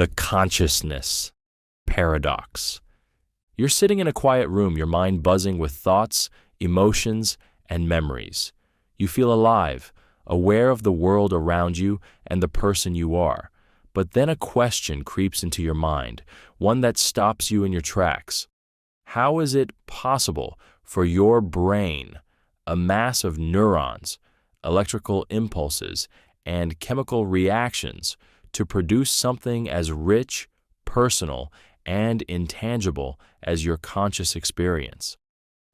the Consciousness Paradox. You're sitting in a quiet room, your mind buzzing with thoughts, emotions, and memories. You feel alive, aware of the world around you and the person you are. But then a question creeps into your mind, one that stops you in your tracks. How is it possible for your brain, a mass of neurons, electrical impulses, and chemical reactions, to produce something as rich, personal, and intangible as your conscious experience?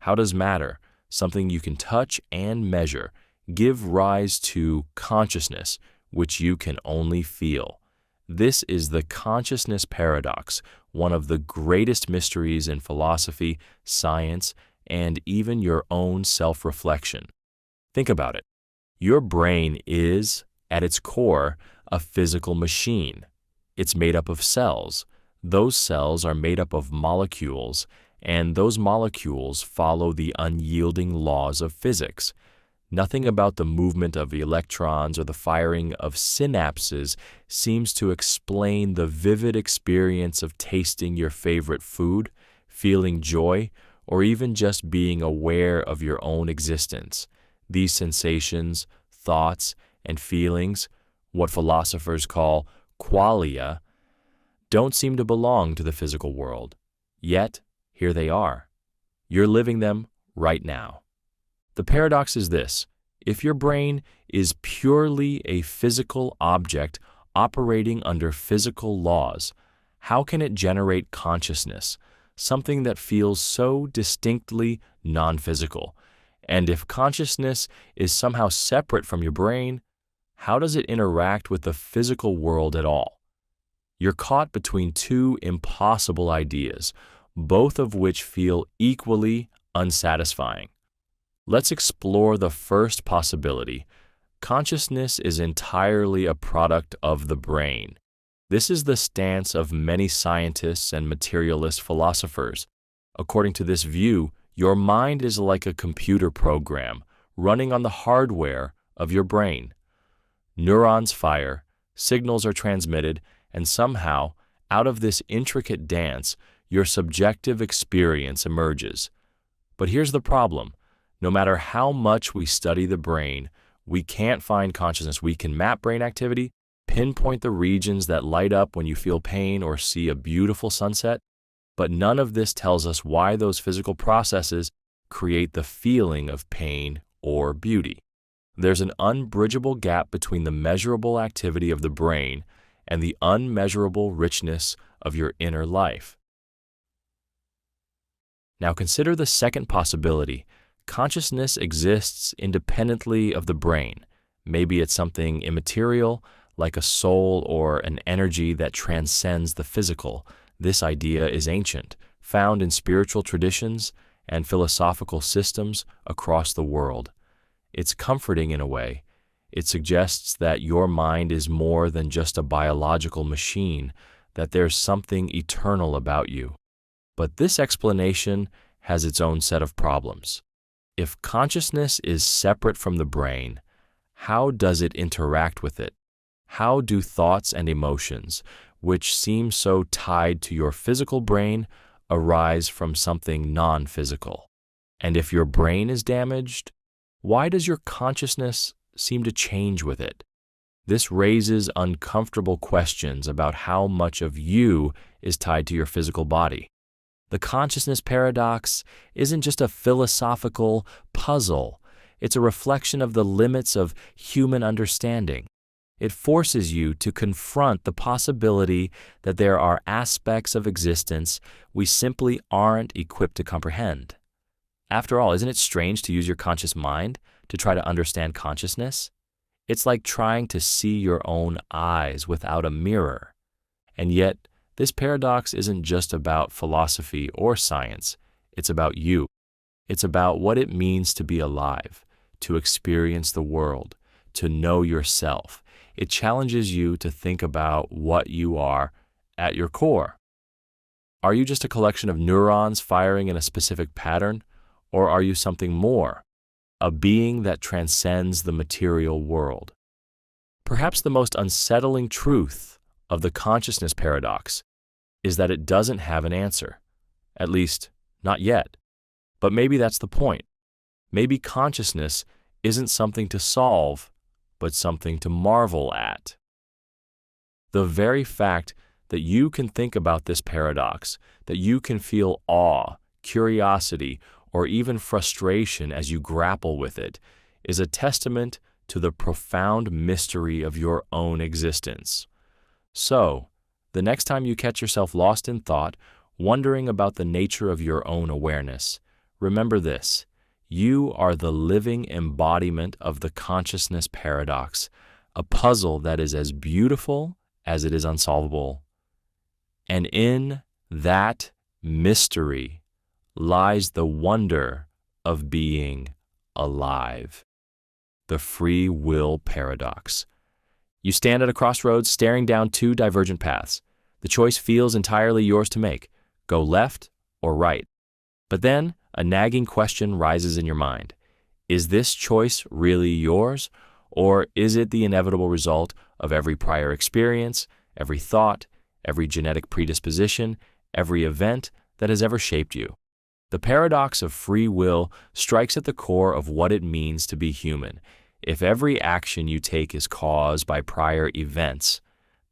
How does matter, something you can touch and measure, give rise to consciousness, which you can only feel? This is the Consciousness Paradox, one of the greatest mysteries in philosophy, science, and even your own self-reflection. Think about it. Your brain is, at its core, a physical machine. It's made up of cells. Those cells are made up of molecules, and those molecules follow the unyielding laws of physics. Nothing about the movement of electrons or the firing of synapses seems to explain the vivid experience of tasting your favorite food, feeling joy, or even just being aware of your own existence. These sensations, thoughts, and feelings, what philosophers call qualia, don't seem to belong to the physical world. Yet, here they are. You're living them right now. The paradox is this: if your brain is purely a physical object operating under physical laws, how can it generate consciousness, something that feels so distinctly non-physical? And if consciousness is somehow separate from your brain, how does it interact with the physical world at all? You're caught between two impossible ideas, both of which feel equally unsatisfying. Let's explore the first possibility. Consciousness is entirely a product of the brain. This is the stance of many scientists and materialist philosophers. According to this view, your mind is like a computer program running on the hardware of your brain. Neurons fire, signals are transmitted, and somehow, out of this intricate dance, your subjective experience emerges. But here's the problem. No matter how much we study the brain, we can't find consciousness. We can map brain activity, pinpoint the regions that light up when you feel pain or see a beautiful sunset, but none of this tells us why those physical processes create the feeling of pain or beauty. There's an unbridgeable gap between the measurable activity of the brain and the unmeasurable richness of your inner life. Now consider the second possibility. Consciousness exists independently of the brain. Maybe it's something immaterial, like a soul or an energy that transcends the physical. This idea is ancient, found in spiritual traditions and philosophical systems across the world. It's comforting in a way. It suggests that your mind is more than just a biological machine, that there's something eternal about you. But this explanation has its own set of problems. If consciousness is separate from the brain, how does it interact with it? How do thoughts and emotions, which seem so tied to your physical brain, arise from something non-physical? And if your brain is damaged, why does your consciousness seem to change with it? This raises uncomfortable questions about how much of you is tied to your physical body. The Consciousness Paradox isn't just a philosophical puzzle. It's a reflection of the limits of human understanding. It forces you to confront the possibility that there are aspects of existence we simply aren't equipped to comprehend. After all, isn't it strange to use your conscious mind to try to understand consciousness? It's like trying to see your own eyes without a mirror. And yet, this paradox isn't just about philosophy or science. It's about you. It's about what it means to be alive, to experience the world, to know yourself. It challenges you to think about what you are at your core. Are you just a collection of neurons firing in a specific pattern, or are you something more, a being that transcends the material world? Perhaps the most unsettling truth of the consciousness paradox is that it doesn't have an answer, at least not yet. But maybe that's the point. Maybe consciousness isn't something to solve, but something to marvel at. The very fact that you can think about this paradox, that you can feel awe, curiosity, or even frustration as you grapple with it, is a testament to the profound mystery of your own existence. So, the next time you catch yourself lost in thought, wondering about the nature of your own awareness, remember this: you are the living embodiment of the consciousness paradox, a puzzle that is as beautiful as it is unsolvable. And in that mystery lies the wonder of being alive. The free will paradox. You stand at a crossroads staring down two divergent paths. The choice feels entirely yours to make: go left or right. But then a nagging question rises in your mind. Is this choice really yours, or is it the inevitable result of every prior experience, every thought, every genetic predisposition, every event that has ever shaped you? The paradox of free will strikes at the core of what it means to be human. If every action you take is caused by prior events,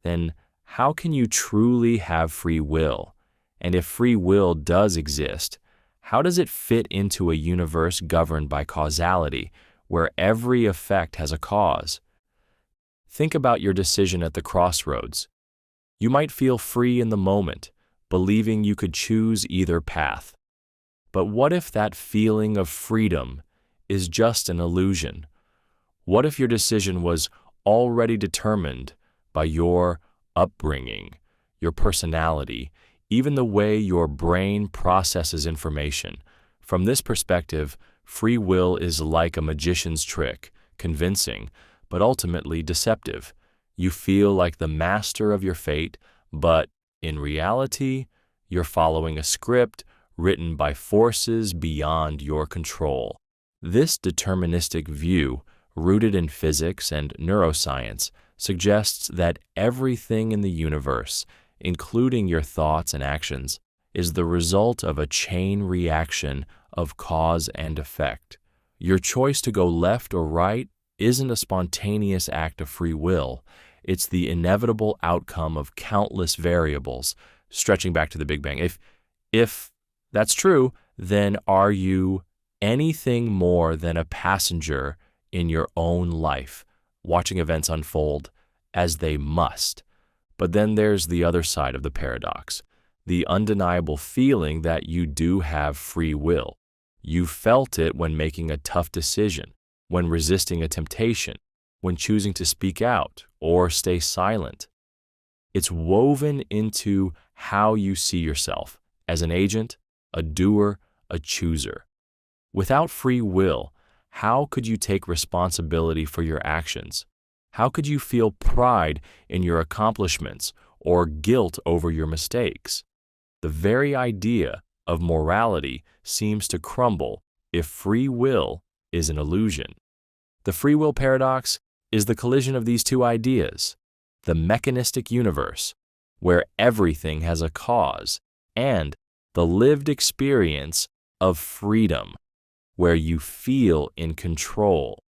then how can you truly have free will? And if free will does exist, how does it fit into a universe governed by causality, where every effect has a cause? Think about your decision at the crossroads. You might feel free in the moment, believing you could choose either path. But what if that feeling of freedom is just an illusion? What if your decision was already determined by your upbringing, your personality, even the way your brain processes information? From this perspective, free will is like a magician's trick, convincing, but ultimately deceptive. You feel like the master of your fate, but in reality, you're following a script written by forces beyond your control. This deterministic view, rooted in physics and neuroscience, suggests that everything in the universe, including your thoughts and actions, is the result of a chain reaction of cause and effect. Your choice to go left or right isn't a spontaneous act of free will. It's the inevitable outcome of countless variables, stretching back to the Big Bang. If that's true, then are you anything more than a passenger in your own life, watching events unfold as they must? But then there's the other side of the paradox, the undeniable feeling that you do have free will. You felt it when making a tough decision, when resisting a temptation, when choosing to speak out or stay silent. It's woven into how you see yourself as an agent, a doer, a chooser. Without free will, how could you take responsibility for your actions? How could you feel pride in your accomplishments or guilt over your mistakes? The very idea of morality seems to crumble if free will is an illusion. The free will paradox is the collision of these two ideas: the mechanistic universe, where everything has a cause, and the lived experience of freedom, where you feel in control.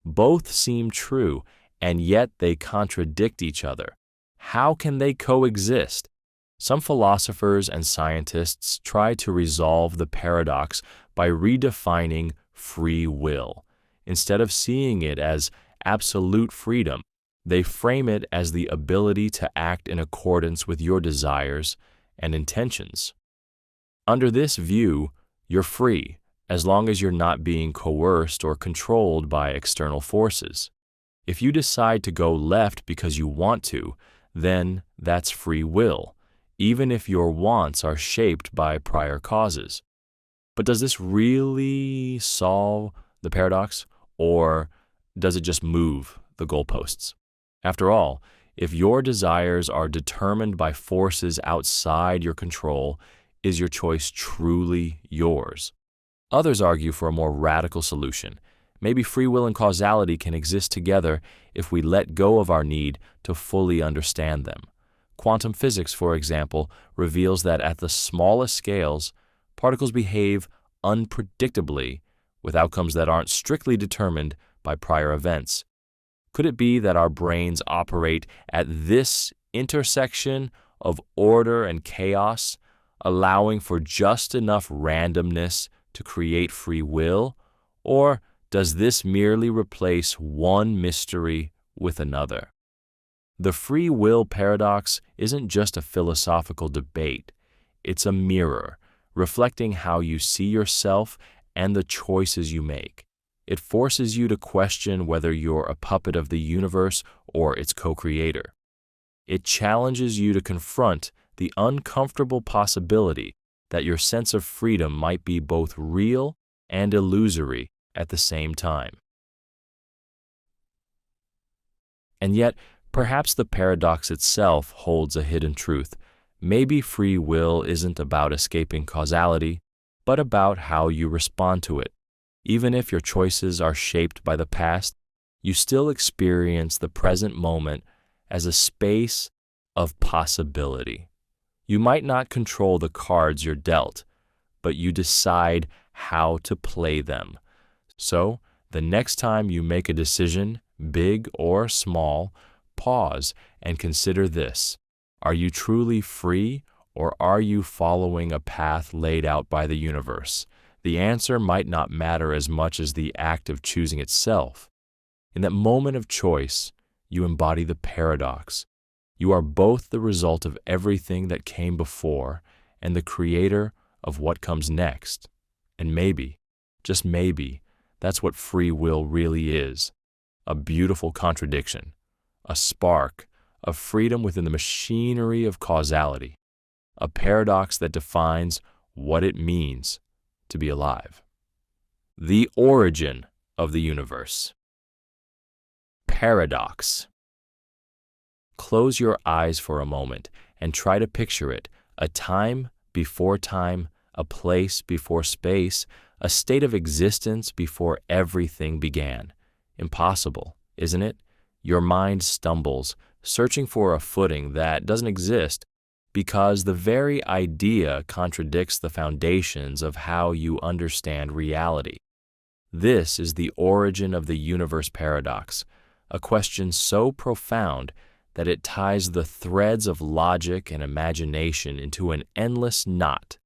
Both seem true, and yet they contradict each other. How can they coexist? Some philosophers and scientists try to resolve the paradox by redefining free will. Instead of seeing it as absolute freedom, they frame it as the ability to act in accordance with your desires and intentions. Under this view, you're free, as long as you're not being coerced or controlled by external forces. If you decide to go left because you want to, then that's free will, even if your wants are shaped by prior causes. But does this really solve the paradox, or does it just move the goalposts? After all, if your desires are determined by forces outside your control, is your choice truly yours? Others argue for a more radical solution. Maybe free will and causality can exist together if we let go of our need to fully understand them. Quantum physics, for example, reveals that at the smallest scales, particles behave unpredictably with outcomes that aren't strictly determined by prior events. Could it be that our brains operate at this intersection of order and chaos, allowing for just enough randomness to create free will? Or does this merely replace one mystery with another? The free will paradox isn't just a philosophical debate. It's a mirror, reflecting how you see yourself and the choices you make. It forces you to question whether you're a puppet of the universe or its co-creator. It challenges you to confront the uncomfortable possibility that your sense of freedom might be both real and illusory at the same time. And yet, perhaps the paradox itself holds a hidden truth. Maybe free will isn't about escaping causality, but about how you respond to it. Even if your choices are shaped by the past, you still experience the present moment as a space of possibility. You might not control the cards you're dealt, but you decide how to play them. So, the next time you make a decision, big or small, pause and consider this. Are you truly free, or are you following a path laid out by the universe? The answer might not matter as much as the act of choosing itself. In that moment of choice, you embody the paradox. You are both the result of everything that came before and the creator of what comes next. And maybe, just maybe, that's what free will really is. A beautiful contradiction, a spark of freedom within the machinery of causality, a paradox that defines what it means to be alive. The origin of the universe. Paradox. Close your eyes for a moment and try to picture it, a time before time, a place before space, a state of existence before everything began. Impossible, isn't it? Your mind stumbles, searching for a footing that doesn't exist because the very idea contradicts the foundations of how you understand reality. This is the origin of the universe paradox, a question so profound that it ties the threads of logic and imagination into an endless knot.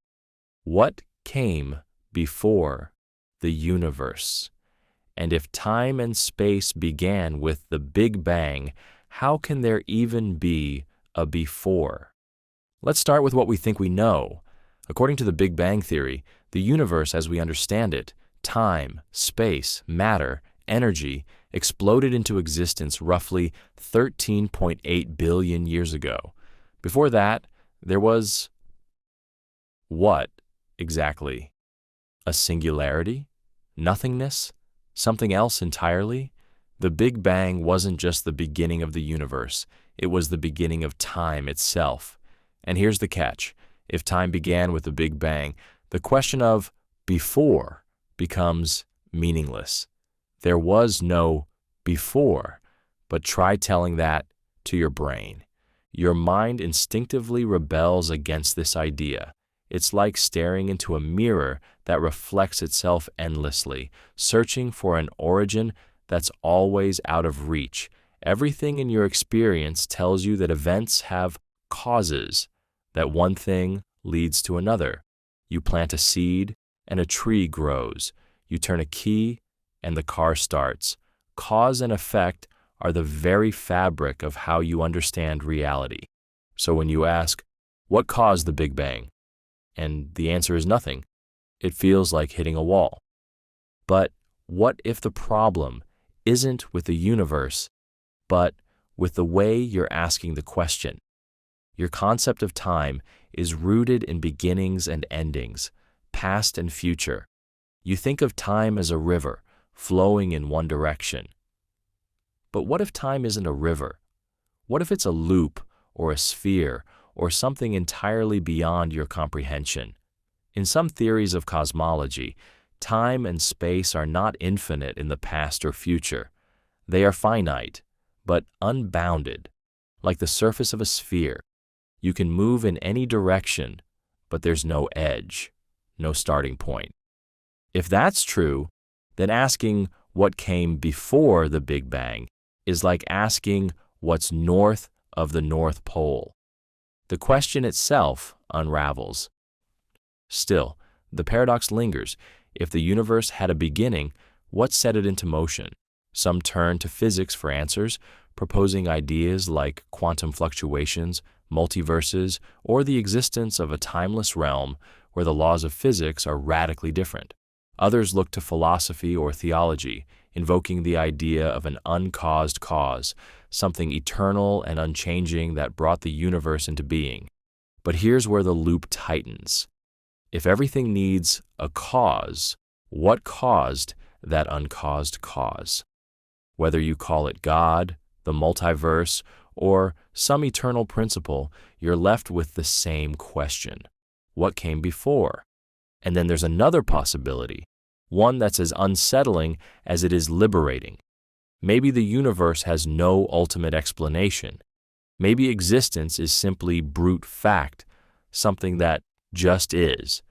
What came before the universe? And if time and space began with the Big Bang, how can there even be a before? Let's start with what we think we know. According to the Big Bang theory, the universe as we understand it, time, space, matter, energy, exploded into existence roughly 13.8 billion years ago. Before that, there was what exactly? A singularity? Nothingness? Something else entirely? The Big Bang wasn't just the beginning of the universe, it was the beginning of time itself. And here's the catch. If time began with the Big Bang, the question of before becomes meaningless. There was no before, but try telling that to your brain. Your mind instinctively rebels against this idea. It's like staring into a mirror that reflects itself endlessly, searching for an origin that's always out of reach. Everything in your experience tells you that events have causes, that one thing leads to another. You plant a seed and a tree grows. You turn a key and the car starts. Cause and effect are the very fabric of how you understand reality. So when you ask, what caused the Big Bang? And the answer is nothing. It feels like hitting a wall. But what if the problem isn't with the universe, but with the way you're asking the question? Your concept of time is rooted in beginnings and endings, past and future. You think of time as a river flowing in one direction. But what if time isn't a river? What if it's a loop or a sphere or something entirely beyond your comprehension? In some theories of cosmology, time and space are not infinite in the past or future. They are finite, but unbounded, like the surface of a sphere. You can move in any direction, but there's no edge, no starting point. If that's true, then asking what came before the Big Bang is like asking what's north of the North Pole. The question itself unravels. Still, the paradox lingers. If the universe had a beginning, what set it into motion? Some turn to physics for answers, proposing ideas like quantum fluctuations, multiverses, or the existence of a timeless realm where the laws of physics are radically different. Others look to philosophy or theology, invoking the idea of an uncaused cause, something eternal and unchanging that brought the universe into being. But here's where the loop tightens. If everything needs a cause, what caused that uncaused cause? Whether you call it God, the multiverse, or some eternal principle, you're left with the same question. What came before? And then there's another possibility, one that's as unsettling as it is liberating. Maybe the universe has no ultimate explanation. Maybe existence is simply brute fact, something that just is.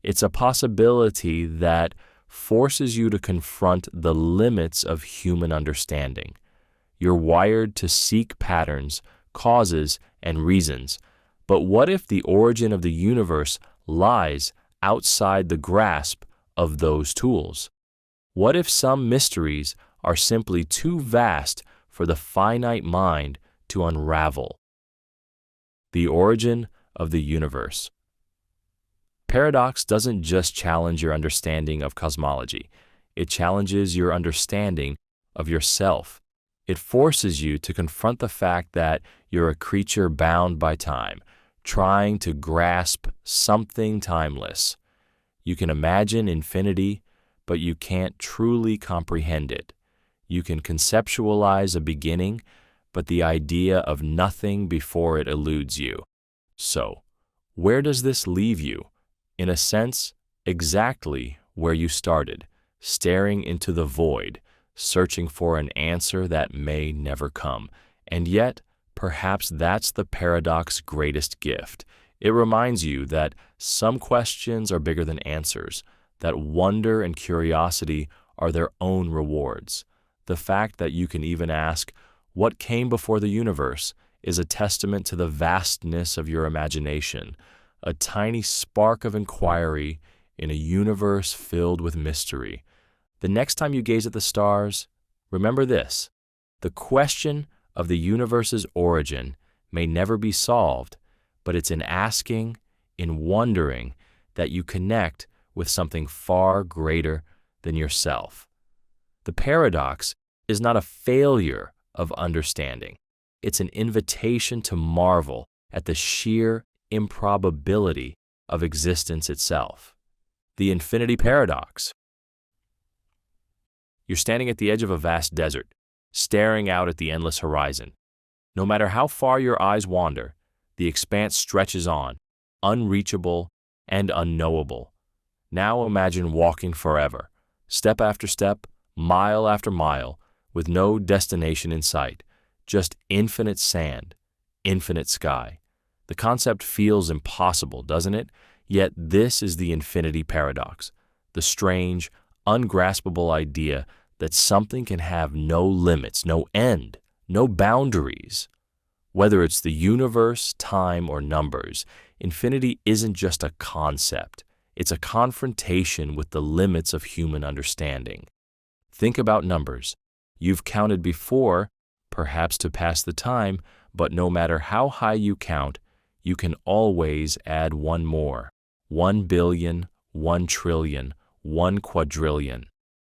It's a possibility that forces you to confront the limits of human understanding. You're wired to seek patterns, causes, and reasons. But what if the origin of the universe lies outside the grasp of those tools? What if some mysteries are simply too vast for the finite mind to unravel? The origin of the universe. Paradox doesn't just challenge your understanding of cosmology. It challenges your understanding of yourself. It forces you to confront the fact that you're a creature bound by time, trying to grasp something timeless. You can imagine infinity, but you can't truly comprehend it. You can conceptualize a beginning, but the idea of nothing before it eludes you. So, where does this leave you? In a sense, exactly where you started, staring into the void, searching for an answer that may never come. And yet, perhaps that's the paradox's greatest gift. It reminds you that some questions are bigger than answers, that wonder and curiosity are their own rewards. The fact that you can even ask, what came before the universe, is a testament to the vastness of your imagination, a tiny spark of inquiry in a universe filled with mystery. The next time you gaze at the stars, remember this: the question of the universe's origin may never be solved, but it's in asking, in wondering, that you connect with something far greater than yourself. The paradox is not a failure of understanding. It's an invitation to marvel at the sheer improbability of existence itself. The infinity paradox. You're standing at the edge of a vast desert, staring out at the endless horizon. No matter how far your eyes wander, the expanse stretches on, unreachable and unknowable. Now imagine walking forever, step after step, mile after mile, with no destination in sight, just infinite sand, infinite sky. The concept feels impossible, doesn't it? Yet this is the infinity paradox, the strange, ungraspable idea that something can have no limits, no end, no boundaries. Whether it's the universe, time, or numbers, infinity isn't just a concept. It's a confrontation with the limits of human understanding. Think about numbers. You've counted before, perhaps to pass the time, but no matter how high you count, you can always add one more. 1 billion, 1 trillion, 1 quadrillion.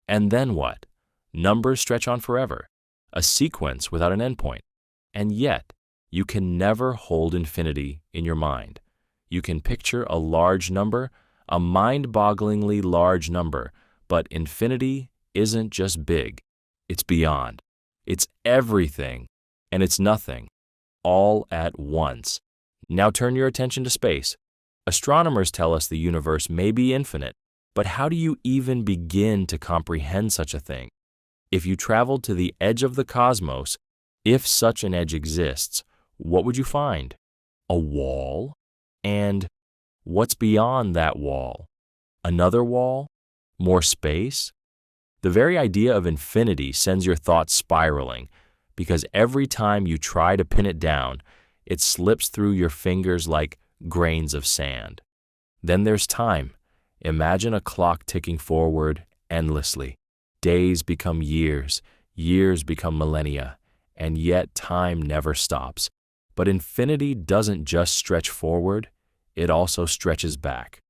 And then what? Numbers stretch on forever, a sequence without an endpoint. And yet, you can never hold infinity in your mind. You can picture a large number, a mind-bogglingly large number, but infinity isn't just big. It's beyond. It's everything, and it's nothing, all at once. Now turn your attention to space. Astronomers tell us the universe may be infinite, but how do you even begin to comprehend such a thing? If you traveled to the edge of the cosmos, if such an edge exists, what would you find? a wall, and what's beyond that wall? Another wall? More space? The very idea of infinity sends your thoughts spiraling, because every time you try to pin it down, it slips through your fingers like grains of sand. Then there's time. Imagine a clock ticking forward endlessly. Days become years, years become millennia, and yet time never stops. But infinity doesn't just stretch forward, it also stretches back.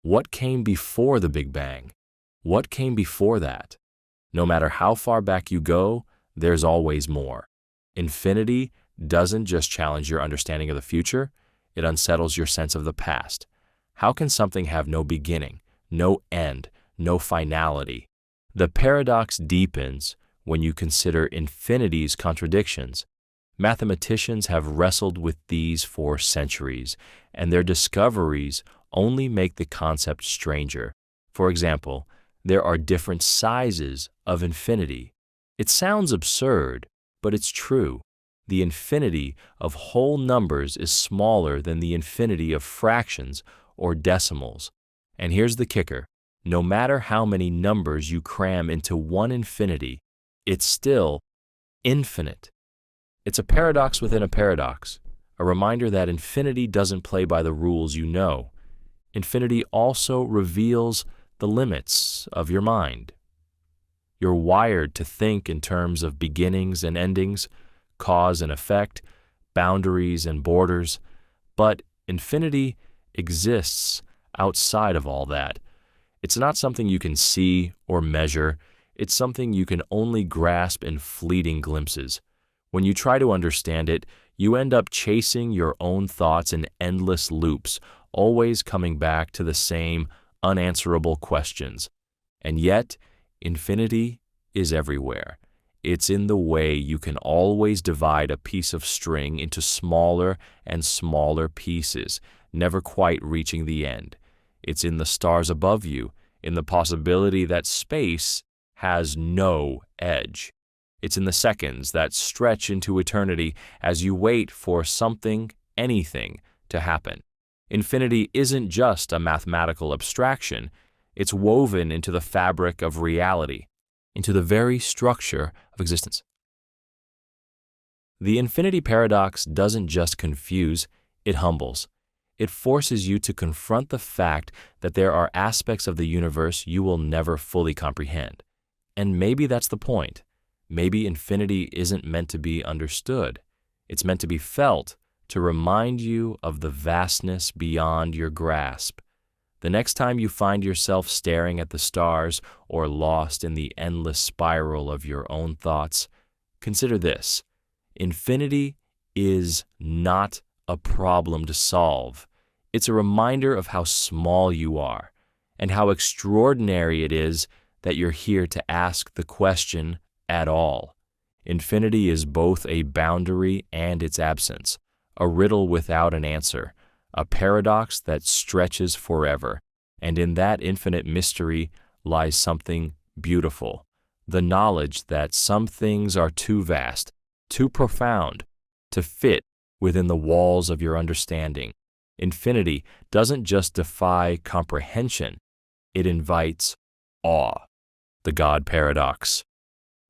What came before the Big Bang? What came before that? No matter how far back you go, there's always more. Infinity doesn't just challenge your understanding of the future, it unsettles your sense of the past. How can something have no beginning, no end, no finality? The paradox deepens when you consider infinity's contradictions. Mathematicians have wrestled with these for centuries, and their discoveries only make the concept stranger. For example, there are different sizes of infinity. It sounds absurd, but it's true. The infinity of whole numbers is smaller than the infinity of fractions or decimals. And here's the kicker. No matter how many numbers you cram into one infinity, it's still infinite. It's a paradox within a paradox, a reminder that infinity doesn't play by the rules you know. Infinity also reveals the limits of your mind. You're wired to think in terms of beginnings and endings, cause and effect, boundaries and borders, but infinity exists outside of all that. It's not something you can see or measure, it's something you can only grasp in fleeting glimpses. When you try to understand it, you end up chasing your own thoughts in endless loops, always coming back to the same unanswerable questions. And yet, infinity is everywhere. It's in the way you can always divide a piece of string into smaller and smaller pieces, never quite reaching the end. It's in the stars above you, in the possibility that space has no edge. It's in the seconds that stretch into eternity as you wait for something, anything, to happen. Infinity isn't just a mathematical abstraction, it's woven into the fabric of reality, into the very structure of existence. The infinity paradox doesn't just confuse, it humbles. It forces you to confront the fact that there are aspects of the universe you will never fully comprehend. And maybe that's the point. Maybe infinity isn't meant to be understood. It's meant to be felt, to remind you of the vastness beyond your grasp. The next time you find yourself staring at the stars or lost in the endless spiral of your own thoughts, consider this. Infinity is not a problem to solve. It's a reminder of how small you are and how extraordinary it is that you're here to ask the question at all. Infinity is both a boundary and its absence, a riddle without an answer, a paradox that stretches forever, and in that infinite mystery lies something beautiful, the knowledge that some things are too vast, too profound, to fit within the walls of your understanding. Infinity doesn't just defy comprehension, it invites awe. The God Paradox.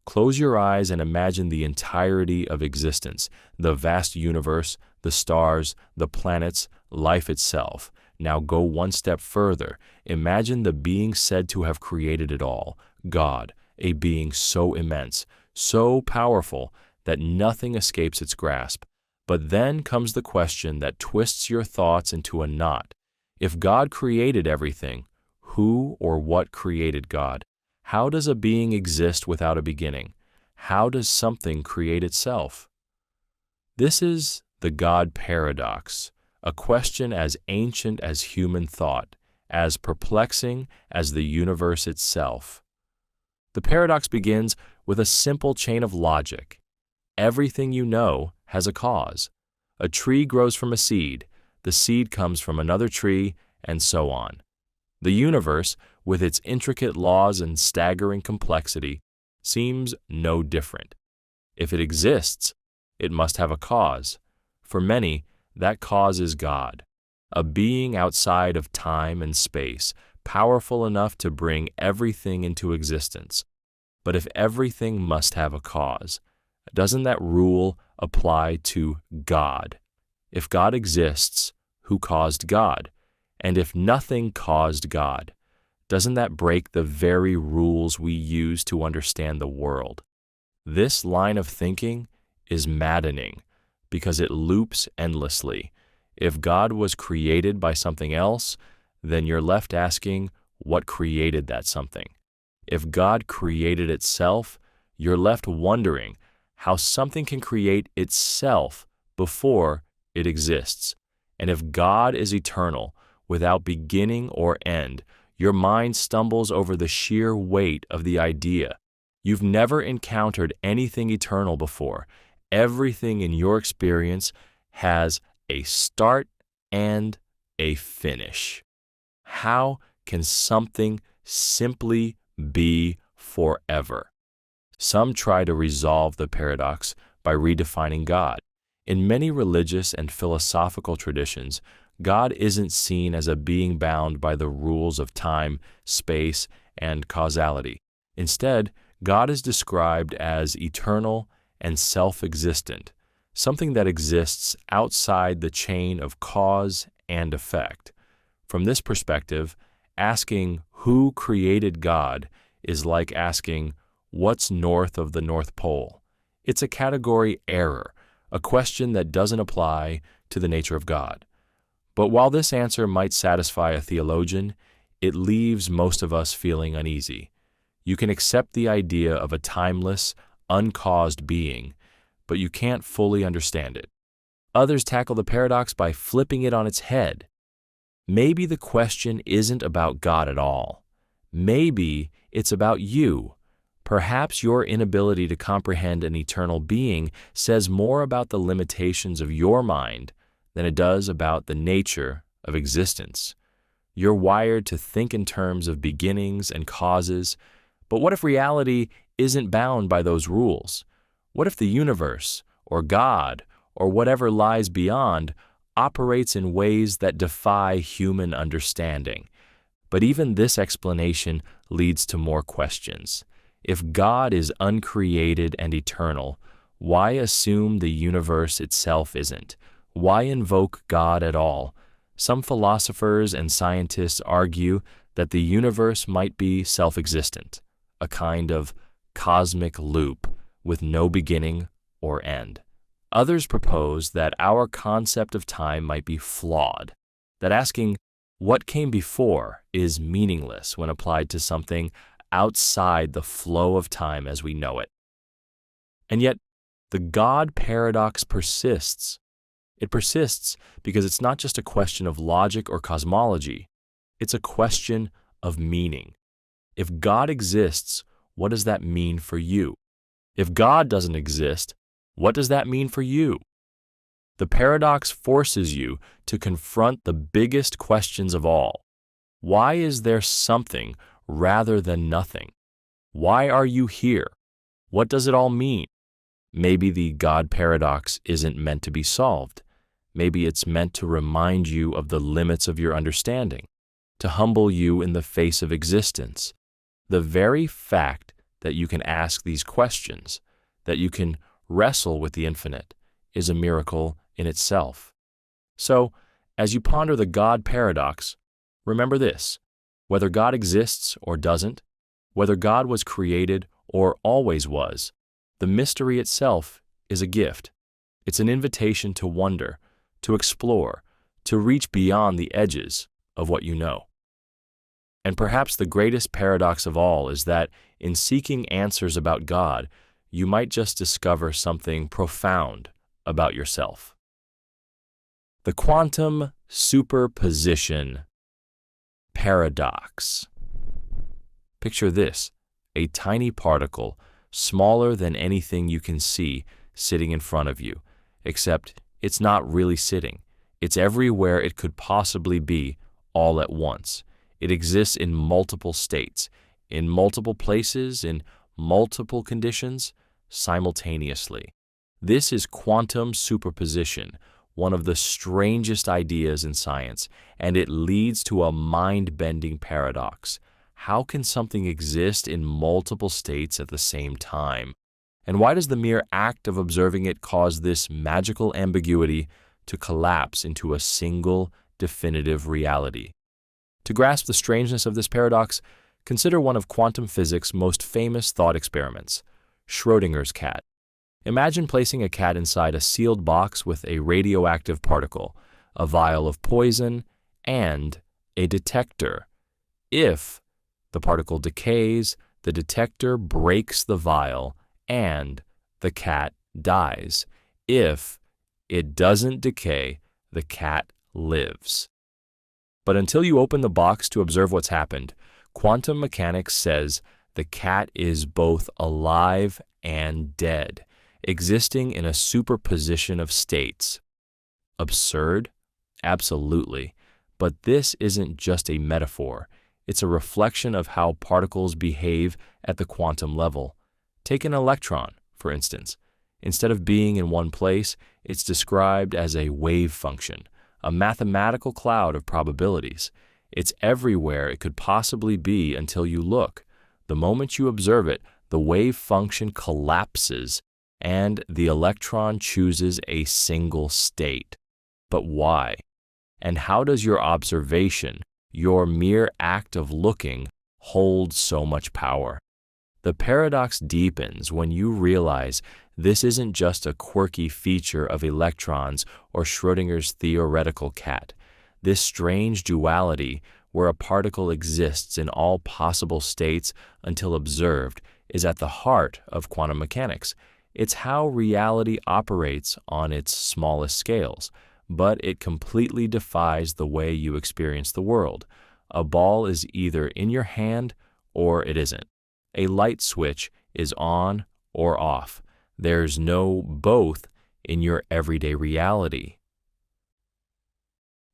Close your eyes and imagine the entirety of existence, the vast universe, the stars, the planets, life itself. Now go one step further. Imagine the being said to have created it all, God, a being so immense, so powerful that nothing escapes its grasp. But then comes the question that twists your thoughts into a knot. If God created everything, who or what created God? How does a being exist without a beginning? How does something create itself? This is the God Paradox, a question as ancient as human thought, as perplexing as the universe itself. The paradox begins with a simple chain of logic. Everything you know has a cause. A tree grows from a seed, the seed comes from another tree, and so on. The universe, with its intricate laws and staggering complexity, seems no different. If it exists, it must have a cause. For many, That cause is God, a being outside of time and space, powerful enough to bring everything into existence. But if everything must have a cause, doesn't that rule apply to God? If God exists, who caused God? And if nothing caused God, doesn't that break the very rules we use to understand the world? This line of thinking is maddening because it loops endlessly. If God was created by something else, then you're left asking, what created that something? If God created itself, you're left wondering how something can create itself before it exists. And if God is eternal, without beginning or end, your mind stumbles over the sheer weight of the idea. You've never encountered anything eternal before. Everything in your experience has a start and a finish. How can something simply be forever? Some try to resolve the paradox by redefining God. In many religious and philosophical traditions, God isn't seen as a being bound by the rules of time, space, and causality. Instead, God is described as eternal and self-existent, something that exists outside the chain of cause and effect. From this perspective, asking who created God is like asking what's north of the North Pole. It's a category error, a question that doesn't apply to the nature of God. But while this answer might satisfy a theologian, it leaves most of us feeling uneasy. You can accept the idea of a timeless, uncaused being, but you can't fully understand it. Others tackle the paradox by flipping it on its head. Maybe the question isn't about God at all. Maybe it's about you. Perhaps your inability to comprehend an eternal being says more about the limitations of your mind than it does about the nature of existence. You're wired to think in terms of beginnings and causes, but what if reality isn't bound by those rules? What if the universe, or God, or whatever lies beyond, operates in ways that defy human understanding? But even this explanation leads to more questions. If God is uncreated and eternal, why assume the universe itself isn't? Why invoke God at all? Some philosophers and scientists argue that the universe might be self-existent, a kind of cosmic loop with no beginning or end. Others propose that our concept of time might be flawed, that asking what came before is meaningless when applied to something outside the flow of time as we know it. And yet, the God paradox persists. It persists because it's not just a question of logic or cosmology, it's a question of meaning. If God exists, what does that mean for you? If God doesn't exist, what does that mean for you? The paradox forces you to confront the biggest questions of all. Why is there something rather than nothing? Why are you here? What does it all mean? Maybe the God paradox isn't meant to be solved. Maybe it's meant to remind you of the limits of your understanding, to humble you in the face of existence. The very fact that you can ask these questions, that you can wrestle with the infinite, is a miracle in itself. So, as you ponder the God paradox, remember this: whether God exists or doesn't, whether God was created or always was, the mystery itself is a gift. It's an invitation to wonder, to explore, to reach beyond the edges of what you know. And perhaps the greatest paradox of all is that in seeking answers about God, you might just discover something profound about yourself. The quantum superposition paradox. Picture this: a tiny particle, smaller than anything you can see, sitting in front of you, except it's not really sitting. It's everywhere it could possibly be, all at once. It exists in multiple states, in multiple places, in multiple conditions, simultaneously. This is quantum superposition, one of the strangest ideas in science, and it leads to a mind-bending paradox. How can something exist in multiple states at the same time? And why does the mere act of observing it cause this magical ambiguity to collapse into a single, definitive reality? To grasp the strangeness of this paradox, consider one of quantum physics' most famous thought experiments, Schrödinger's cat. Imagine placing a cat inside a sealed box with a radioactive particle, a vial of poison, and a detector. If the particle decays, the detector breaks the vial, and the cat dies. If it doesn't decay, the cat lives. But until you open the box to observe what's happened, quantum mechanics says the cat is both alive and dead, existing in a superposition of states. Absurd? Absolutely. But this isn't just a metaphor. It's a reflection of how particles behave at the quantum level. Take an electron, for instance. Instead of being in one place, it's described as a wave function, a mathematical cloud of probabilities. It's everywhere it could possibly be until you look. The moment you observe it, the wave function collapses and the electron chooses a single state. But why? And how does your observation, your mere act of looking, hold so much power? The paradox deepens when you realize this isn't just a quirky feature of electrons or Schrödinger's theoretical cat. This strange duality, where a particle exists in all possible states until observed, is at the heart of quantum mechanics. It's how reality operates on its smallest scales, but it completely defies the way you experience the world. A ball is either in your hand or it isn't. A light switch is on or off. There's no both in your everyday reality.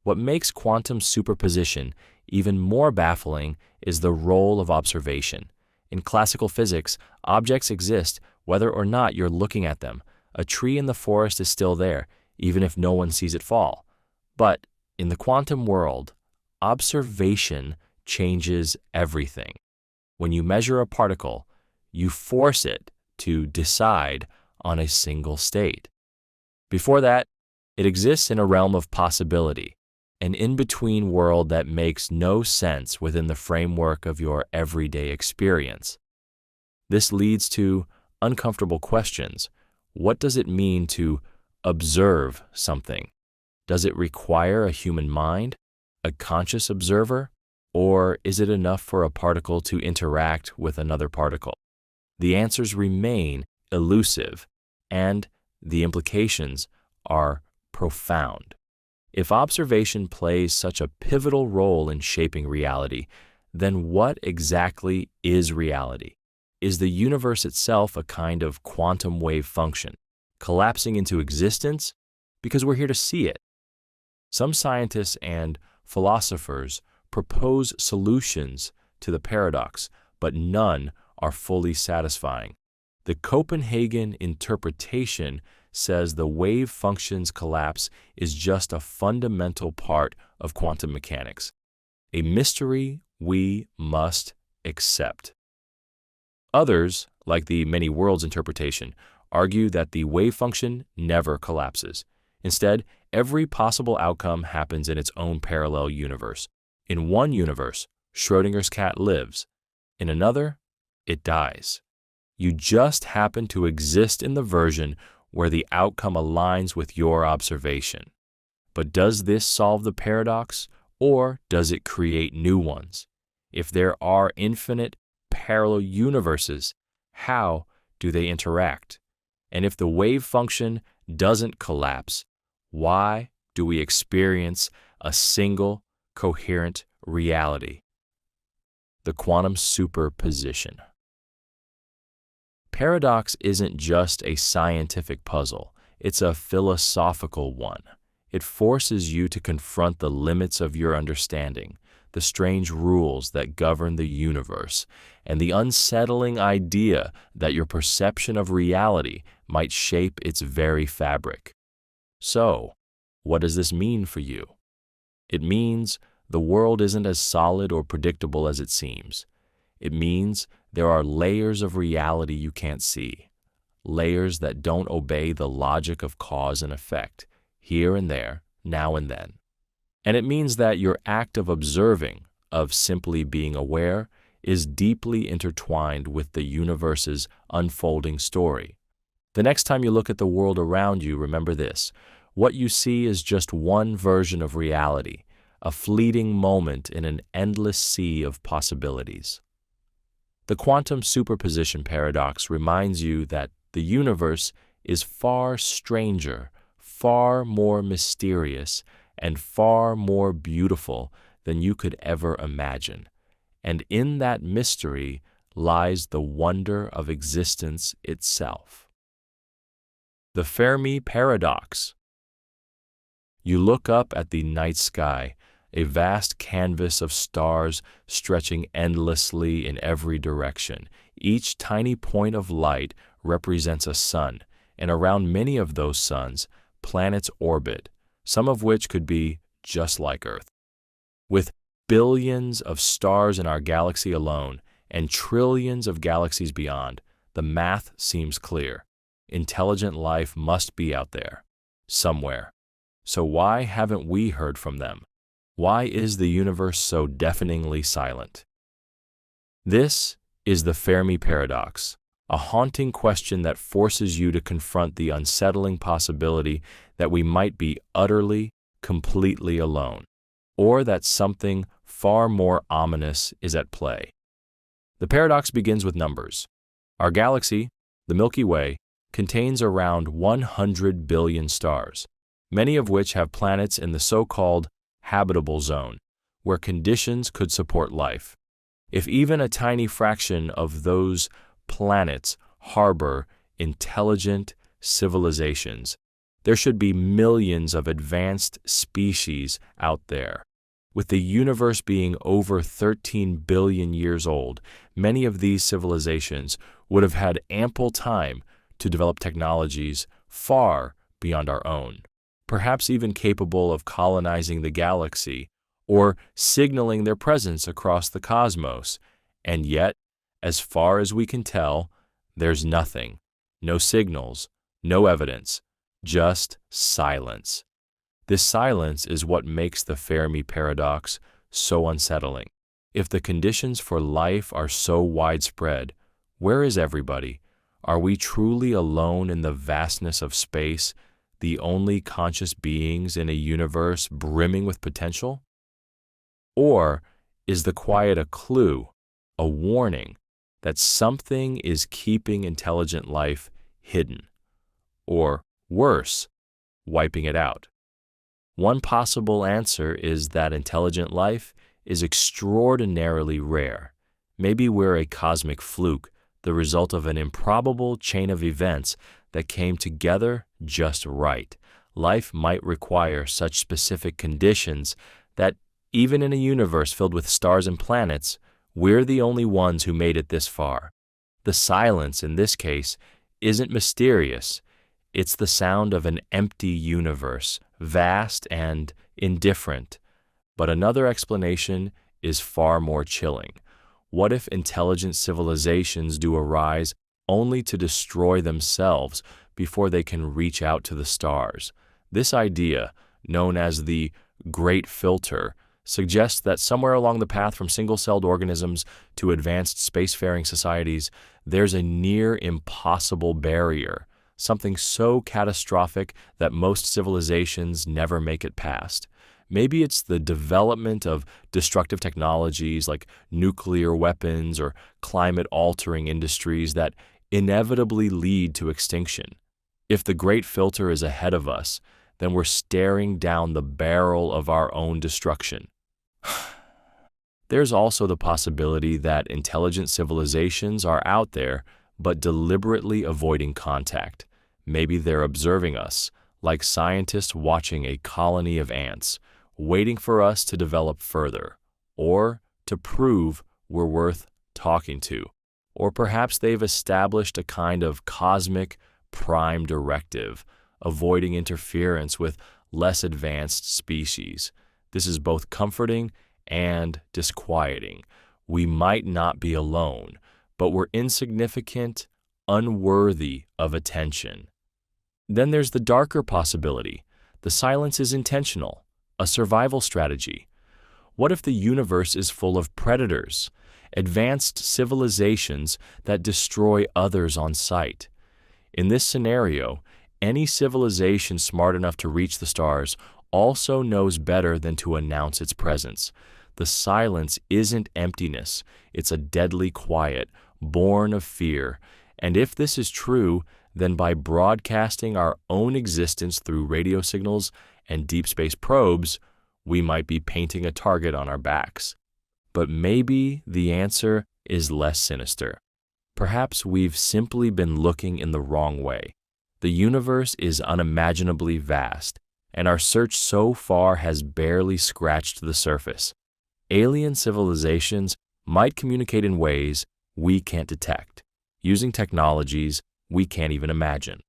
What makes quantum superposition even more baffling is the role of observation. In classical physics, objects exist whether or not you're looking at them. A tree in the forest is still there, even if no one sees it fall. But in the quantum world, observation changes everything. When you measure a particle, you force it to decide on a single state. Before that, it exists in a realm of possibility, an in-between world that makes no sense within the framework of your everyday experience. This leads to uncomfortable questions. What does it mean to observe something? Does it require a human mind, a conscious observer, or is it enough for a particle to interact with another particle? The answers remain elusive, and the implications are profound. If observation plays such a pivotal role in shaping reality, then what exactly is reality? Is the universe itself a kind of quantum wave function, collapsing into existence because we're here to see it? Some scientists and philosophers propose solutions to the paradox, but none are fully satisfying. The Copenhagen interpretation says the wave function's collapse is just a fundamental part of quantum mechanics, a mystery we must accept. Others, like the many worlds interpretation, argue that the wave function never collapses. Instead, every possible outcome happens in its own parallel universe. In one universe, Schrödinger's cat lives. In another, it dies. You just happen to exist in the version where the outcome aligns with your observation. But does this solve the paradox, or does it create new ones? If there are infinite parallel universes, how do they interact? And if the wave function doesn't collapse, why do we experience a single, coherent reality? The quantum superposition. Paradox isn't just a scientific puzzle, it's a philosophical one. It forces you to confront the limits of your understanding, the strange rules that govern the universe, and the unsettling idea that your perception of reality might shape its very fabric. So, What does this mean for you? It means the world isn't as solid or predictable as it seems. It means there are layers of reality you can't see, layers that don't obey the logic of cause and effect, here and there, now and then. And it means that your act of observing, of simply being aware, is deeply intertwined with the universe's unfolding story. The next time you look at the world around you, remember this: what you see is just one version of reality, a fleeting moment in an endless sea of possibilities. The quantum superposition paradox reminds you that the universe is far stranger, far more mysterious, and far more beautiful than you could ever imagine. And in that mystery lies the wonder of existence itself. The Fermi Paradox. You look up at the night sky, a vast canvas of stars stretching endlessly in every direction. Each tiny point of light represents a sun, and around many of those suns, planets orbit, some of which could be just like Earth. With billions of stars in our galaxy alone, and trillions of galaxies beyond, the math seems clear. Intelligent life must be out there, somewhere. So why haven't we heard from them? Why is the universe so deafeningly silent? This is the Fermi Paradox, a haunting question that forces you to confront the unsettling possibility that we might be utterly, completely alone, or that something far more ominous is at play. The paradox begins with numbers. Our galaxy, the Milky Way, contains around 100 billion stars, many of which have planets in the so-called habitable zone, where conditions could support life. If even a tiny fraction of those planets harbor intelligent civilizations, there should be millions of advanced species out there. With the universe being over 13 billion years old, many of these civilizations would have had ample time to develop technologies far beyond our own, perhaps even capable of colonizing the galaxy or signaling their presence across the cosmos. And yet, as far as we can tell, there's nothing, no signals, no evidence, just silence. This silence is what makes the Fermi Paradox so unsettling. If the conditions for life are so widespread, where is everybody? Are we truly alone in the vastness of space, the only conscious beings in a universe brimming with potential? Or is the quiet a clue, a warning, that something is keeping intelligent life hidden? Or worse, wiping it out? One possible answer is that intelligent life is extraordinarily rare. Maybe we're a cosmic fluke, the result of an improbable chain of events that came together just right. Life might require such specific conditions that even in a universe filled with stars and planets, we're the only ones who made it this far. The silence in this case isn't mysterious. It's the sound of an empty universe, vast and indifferent. But another explanation is far more chilling. What if intelligent civilizations do arise only to destroy themselves before they can reach out to the stars? This idea, known as the Great Filter, suggests that somewhere along the path from single-celled organisms to advanced spacefaring societies, there's a near impossible barrier, something so catastrophic that most civilizations never make it past. Maybe it's the development of destructive technologies like nuclear weapons or climate-altering industries that inevitably lead to extinction. If the Great Filter is ahead of us, then we're staring down the barrel of our own destruction. There's also the possibility that intelligent civilizations are out there but deliberately avoiding contact. Maybe they're observing us, like scientists watching a colony of ants, waiting for us to develop further, or to prove we're worth talking to. Or perhaps they've established a kind of cosmic prime directive, avoiding interference with less advanced species. This is both comforting and disquieting. We might not be alone, but we're insignificant, unworthy of attention. Then there's the darker possibility. The silence is intentional, a survival strategy. What if the universe is full of predators, advanced civilizations that destroy others on sight? In this scenario, any civilization smart enough to reach the stars also knows better than to announce its presence. The silence isn't emptiness, it's a deadly quiet, born of fear. And if this is true, then by broadcasting our own existence through radio signals and deep space probes, we might be painting a target on our backs. But maybe the answer is less sinister. Perhaps we've simply been looking in the wrong way. The universe is unimaginably vast, and our search so far has barely scratched the surface. Alien civilizations might communicate in ways we can't detect, using technologies we can't even imagine.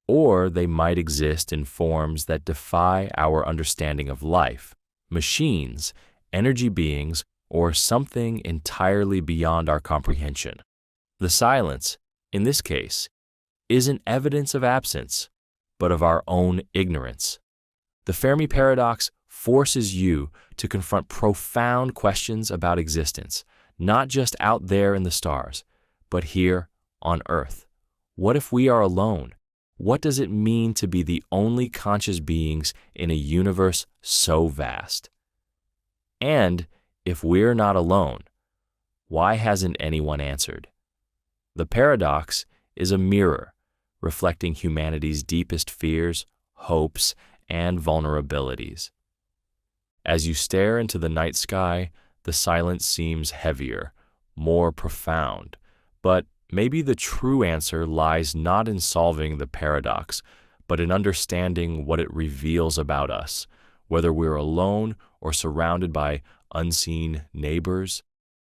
Or they might exist in forms that defy our understanding of life, machines, energy beings, or something entirely beyond our comprehension. The silence, in this case, isn't evidence of absence, but of our own ignorance. The Fermi Paradox forces you to confront profound questions about existence, not just out there in the stars, but here on Earth. What if we are alone? What does it mean to be the only conscious beings in a universe so vast? And if we're not alone, why hasn't anyone answered? The paradox is a mirror, reflecting humanity's deepest fears, hopes, and vulnerabilities. As you stare into the night sky, the silence seems heavier, more profound. But maybe the true answer lies not in solving the paradox, but in understanding what it reveals about us, whether we're alone or surrounded by unseen neighbors.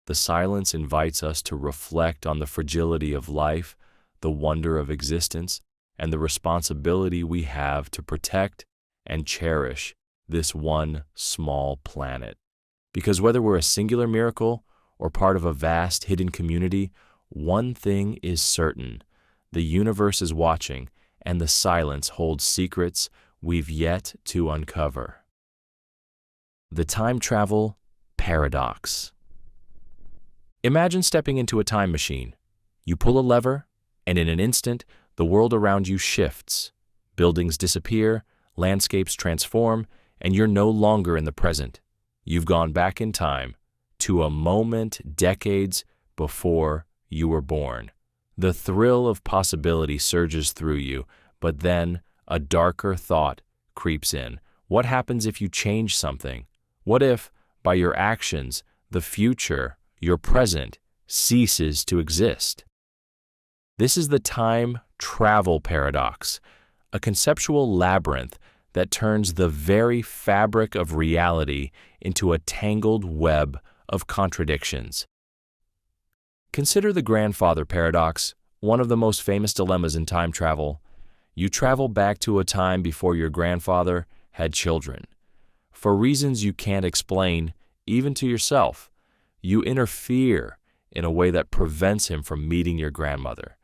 The silence invites us to reflect on the fragility of life, the wonder of existence, and the responsibility we have to protect and cherish this one small planet. Because whether we're a singular miracle or part of a vast hidden community, one thing is certain: the universe is watching, and the silence holds secrets we've yet to uncover. The time travel paradox. Imagine stepping into a time machine. You pull a lever, and in an instant, the world around you shifts. Buildings disappear, landscapes transform, and you're no longer in the present. You've gone back in time to a moment decades before you were born. The thrill of possibility surges through you, but then a darker thought creeps in. What happens if you change something? What if, by your actions, the future, your present, ceases to exist? This is the time travel paradox, a conceptual labyrinth that turns the very fabric of reality into a tangled web of contradictions. Consider the grandfather paradox, one of the most famous dilemmas in time travel. You travel back to a time before your grandfather had children. For reasons you can't explain, even to yourself, you interfere in a way that prevents him from meeting your grandmother.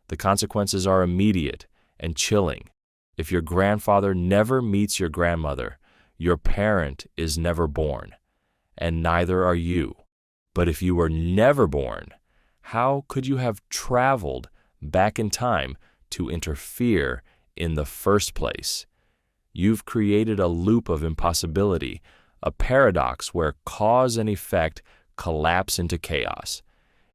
The consequences are immediate and chilling. If your grandfather never meets your grandmother, your parent is never born, and neither are you. But if you were never born, how could you have traveled back in time to interfere in the first place? You've created a loop of impossibility, a paradox where cause and effect collapse into chaos.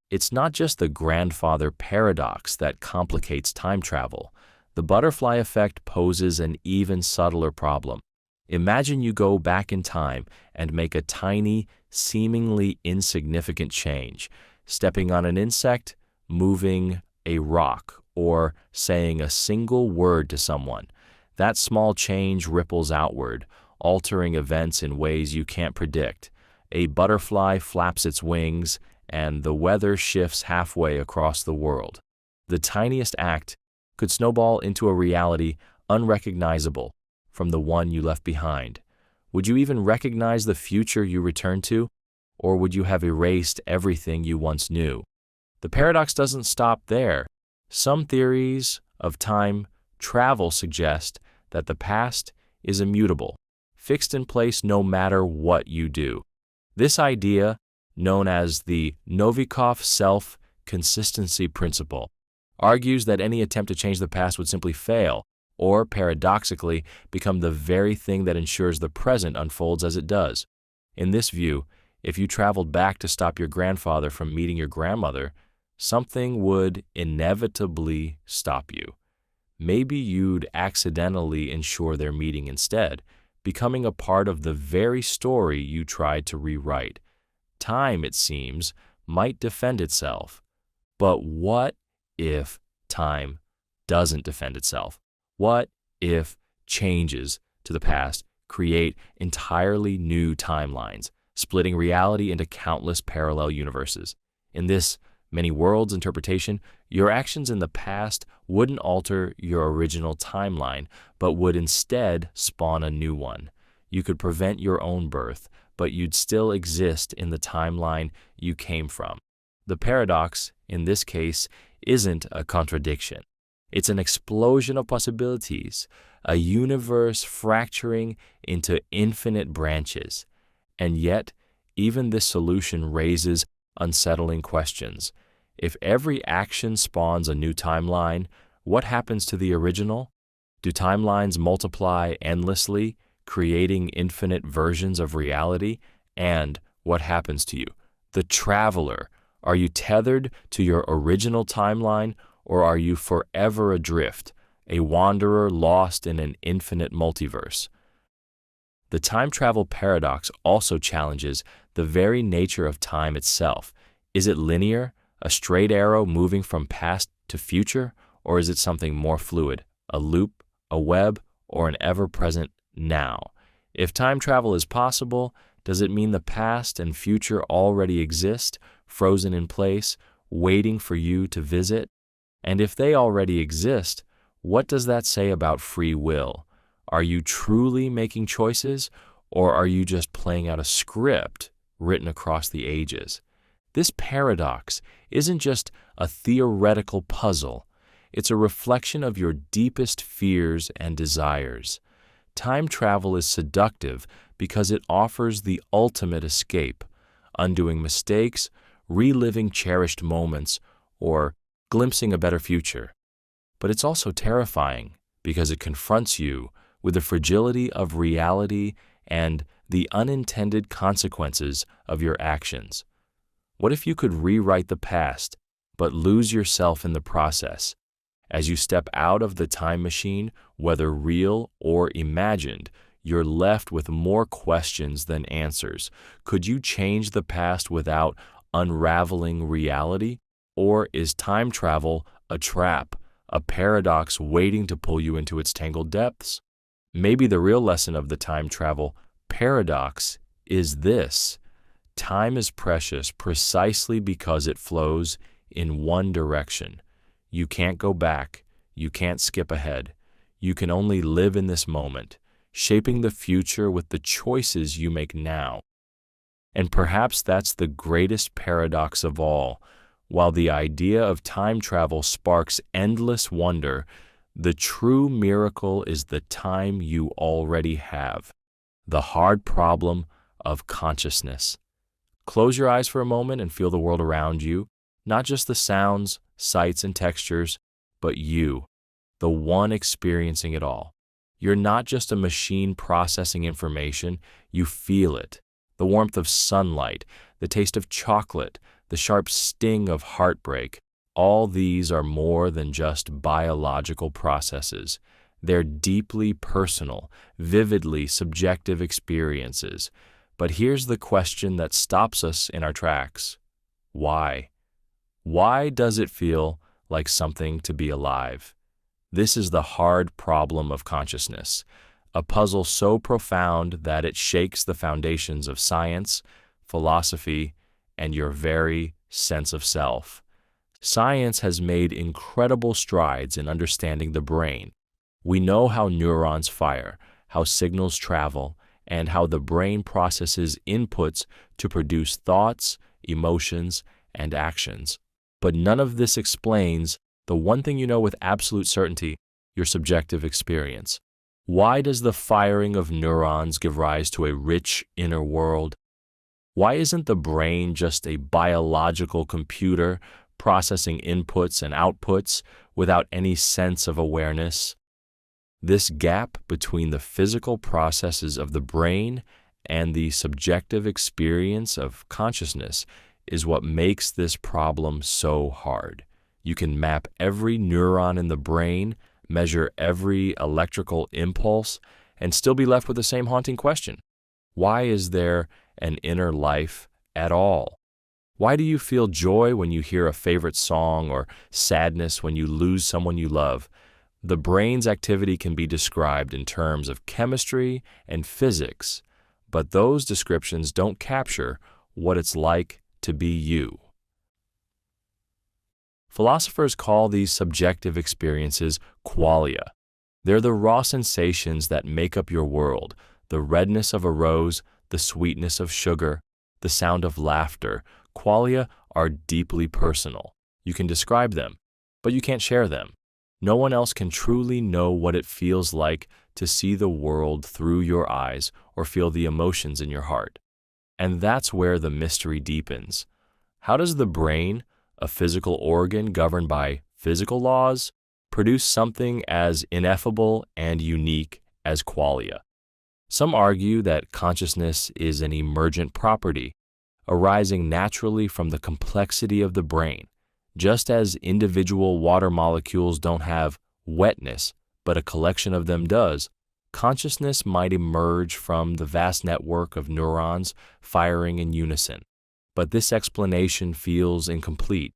It's not just the grandfather paradox that complicates time travel. The butterfly effect poses an even subtler problem. Imagine you go back in time and make a tiny, seemingly insignificant change, stepping on an insect, moving a rock, or saying a single word to someone. That small change ripples outward, altering events in ways you can't predict. A butterfly flaps its wings, and the weather shifts halfway across the world. The tiniest act could snowball into a reality unrecognizable from the one you left behind? Would you even recognize the future you return to? Or would you have erased everything you once knew? The paradox doesn't stop there. Some theories of time travel suggest that the past is immutable, fixed in place no matter what you do. This idea, known as the Novikov self-consistency principle, argues that any attempt to change the past would simply fail, or paradoxically become the very thing that ensures the present unfolds as it does. In this view, if you traveled back to stop your grandfather from meeting your grandmother, something would inevitably stop you. Maybe you'd accidentally ensure their meeting instead, becoming a part of the very story you tried to rewrite. Time, it seems, might defend itself. But what if time doesn't defend itself? What if changes to the past create entirely new timelines, splitting reality into countless parallel universes? In this many worlds interpretation, your actions in the past wouldn't alter your original timeline, but would instead spawn a new one. You could prevent your own birth, but you'd still exist in the timeline you came from. The paradox, in this case, isn't a contradiction. It's an explosion of possibilities, a universe fracturing into infinite branches. And yet, even this solution raises unsettling questions. If every action spawns a new timeline, what happens to the original? Do timelines multiply endlessly, creating infinite versions of reality? And what happens to you, the traveler? Are you tethered to your original timeline, or are you forever adrift, a wanderer lost in an infinite multiverse? The time travel paradox also challenges the very nature of time itself. Is it linear, a straight arrow moving from past to future, or is it something more fluid, a loop, a web, or an ever-present now? If time travel is possible, does it mean the past and future already exist, frozen in place, waiting for you to visit? And if they already exist, what does that say about free will? Are you truly making choices, or are you just playing out a script written across the ages? This paradox isn't just a theoretical puzzle. It's a reflection of your deepest fears and desires. Time travel is seductive because it offers the ultimate escape, undoing mistakes, reliving cherished moments, or glimpsing a better future. But it's also terrifying because it confronts you with the fragility of reality and the unintended consequences of your actions. What if you could rewrite the past, but lose yourself in the process? As you step out of the time machine, whether real or imagined, you're left with more questions than answers. Could you change the past without unraveling reality? Or is time travel a trap, a paradox waiting to pull you into its tangled depths? Maybe the real lesson of the time travel paradox is this: time is precious precisely because it flows in one direction. You can't go back. You can't skip ahead. You can only live in this moment, shaping the future with the choices you make now. And perhaps that's the greatest paradox of all. While the idea of time travel sparks endless wonder, the true miracle is the time you already have, the hard problem of consciousness. Close your eyes for a moment and feel the world around you, not just the sounds, sights, and textures, but you, the one experiencing it all. You're not just a machine processing information, you feel it. The warmth of sunlight, the taste of chocolate, the sharp sting of heartbreak, all these are more than just biological processes. They're deeply personal, vividly subjective experiences. But here's the question that stops us in our tracks. Why? Why does it feel like something to be alive? This is the hard problem of consciousness, a puzzle so profound that it shakes the foundations of science, philosophy, and your very sense of self. Science has made incredible strides in understanding the brain. We know how neurons fire, how signals travel, and how the brain processes inputs to produce thoughts, emotions, and actions. But none of this explains the one thing you know with absolute certainty, your subjective experience. Why does the firing of neurons give rise to a rich inner world? Why isn't the brain just a biological computer processing inputs and outputs without any sense of awareness? This gap between the physical processes of the brain and the subjective experience of consciousness is what makes this problem so hard. You can map every neuron in the brain, measure every electrical impulse, and still be left with the same haunting question. Why is there an inner life at all? Why do you feel joy when you hear a favorite song or sadness when you lose someone you love? The brain's activity can be described in terms of chemistry and physics, but those descriptions don't capture what it's like to be you. Philosophers call these subjective experiences qualia. They're the raw sensations that make up your world, the redness of a rose, the sweetness of sugar, the sound of laughter. Qualia are deeply personal. You can describe them, but you can't share them. No one else can truly know what it feels like to see the world through your eyes or feel the emotions in your heart. And that's where the mystery deepens. How does the brain, a physical organ governed by physical laws, produce something as ineffable and unique as qualia? Some argue that consciousness is an emergent property, arising naturally from the complexity of the brain. Just as individual water molecules don't have wetness, but a collection of them does, consciousness might emerge from the vast network of neurons firing in unison. But this explanation feels incomplete.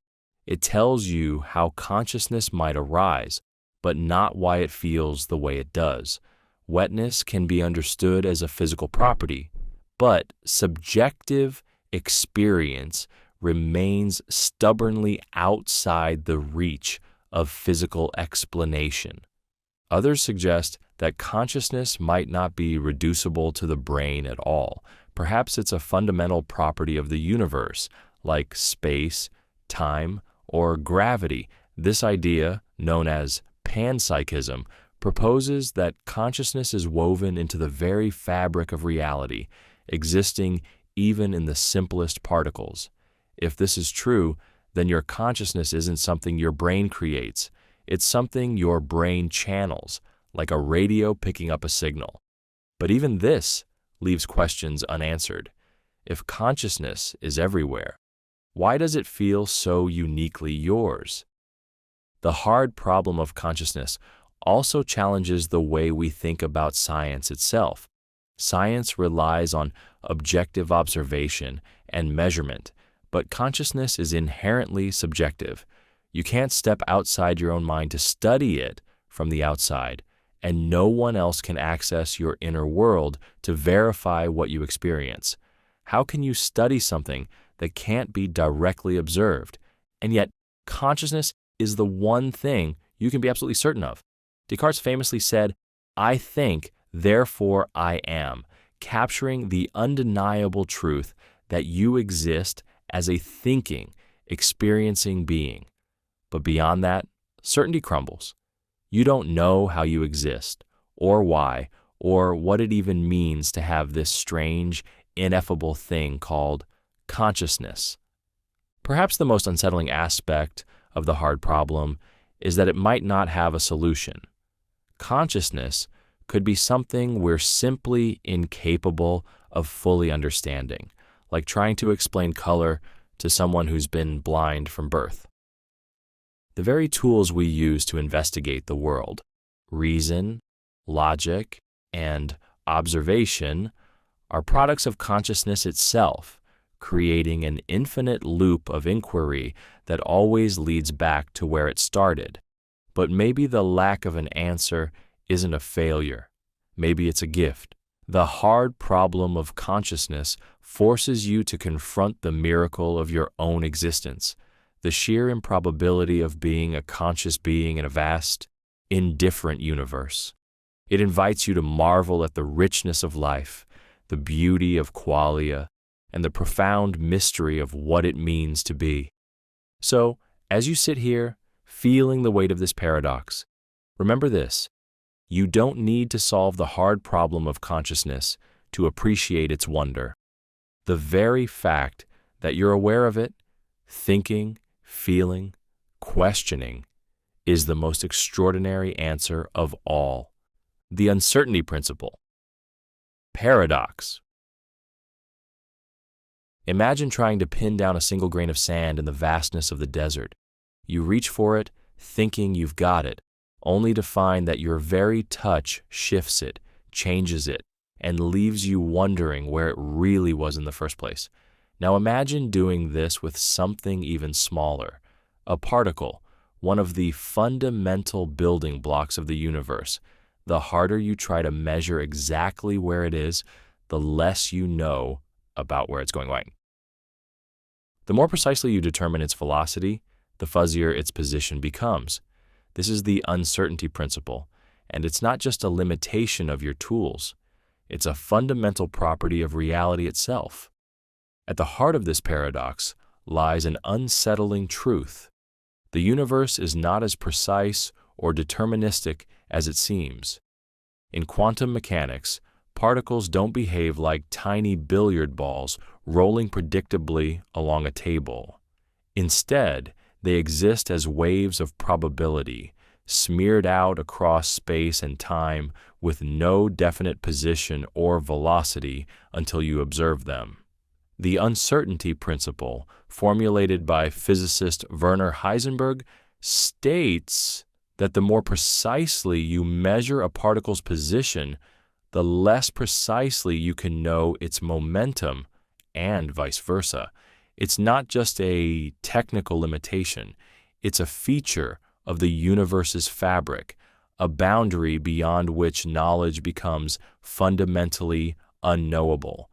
It tells you how consciousness might arise, but not why it feels the way it does. Wetness can be understood as a physical property, but subjective experience remains stubbornly outside the reach of physical explanation. Others suggest that consciousness might not be reducible to the brain at all. Perhaps it's a fundamental property of the universe, like space, time, or gravity. This idea, known as panpsychism, proposes that consciousness is woven into the very fabric of reality, existing even in the simplest particles. If this is true, then your consciousness isn't something your brain creates. It's something your brain channels, like a radio picking up a signal. But even this leaves questions unanswered. If consciousness is everywhere, why does it feel so uniquely yours? The hard problem of consciousness also challenges the way we think about science itself. Science relies on objective observation and measurement, but consciousness is inherently subjective. You can't step outside your own mind to study it from the outside, and no one else can access your inner world to verify what you experience. How can you study something that can't be directly observed? And yet, consciousness is the one thing you can be absolutely certain of. Descartes famously said, "I think, therefore I am," capturing the undeniable truth that you exist as a thinking, experiencing being. But beyond that, certainty crumbles. You don't know how you exist, or why, or what it even means to have this strange, ineffable thing called consciousness. Perhaps the most unsettling aspect of the hard problem is that it might not have a solution. Consciousness could be something we're simply incapable of fully understanding, like trying to explain color to someone who's been blind from birth. The very tools we use to investigate the world, reason, logic, and observation, are products of consciousness itself, creating an infinite loop of inquiry that always leads back to where it started. But maybe the lack of an answer isn't a failure. Maybe it's a gift. The hard problem of consciousness forces you to confront the miracle of your own existence, the sheer improbability of being a conscious being in a vast, indifferent universe. It invites you to marvel at the richness of life, the beauty of qualia, and the profound mystery of what it means to be. So, as you sit here, feeling the weight of this paradox, remember this: you don't need to solve the hard problem of consciousness to appreciate its wonder. The very fact that you're aware of it, thinking, feeling, questioning, is the most extraordinary answer of all. The uncertainty principle. Paradox. Imagine trying to pin down a single grain of sand in the vastness of the desert. You reach for it, thinking you've got it, only to find that your very touch shifts it, changes it, and leaves you wondering where it really was in the first place. Now imagine doing this with something even smaller, a particle, one of the fundamental building blocks of the universe. The harder you try to measure exactly where it is, the less you know about where it's going. The more precisely you determine its velocity, the fuzzier its position becomes. This is the uncertainty principle, and it's not just a limitation of your tools. It's a fundamental property of reality itself. At the heart of this paradox lies an unsettling truth. The universe is not as precise or deterministic as it seems. In quantum mechanics, particles don't behave like tiny billiard balls rolling predictably along a table. Instead, they exist as waves of probability, smeared out across space and time with no definite position or velocity until you observe them. The uncertainty principle, formulated by physicist Werner Heisenberg, states that the more precisely you measure a particle's position, the less precisely you can know its momentum, and vice versa. It's not just a technical limitation, it's a feature of the universe's fabric, a boundary beyond which knowledge becomes fundamentally unknowable.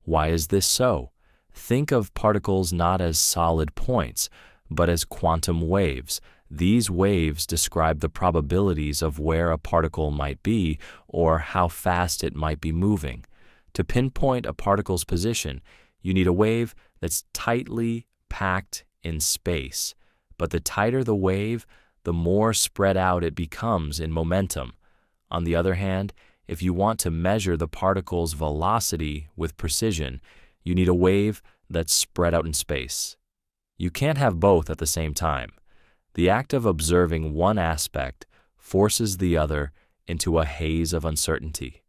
Why is this so? Think of particles not as solid points, but as quantum waves. These waves describe the probabilities of where a particle might be or how fast it might be moving. To pinpoint a particle's position, you need a wave that's tightly packed in space. But the tighter the wave, the more spread out it becomes in momentum. On the other hand, if you want to measure the particle's velocity with precision, you need a wave that's spread out in space. You can't have both at the same time. The act of observing one aspect forces the other into a haze of uncertainty.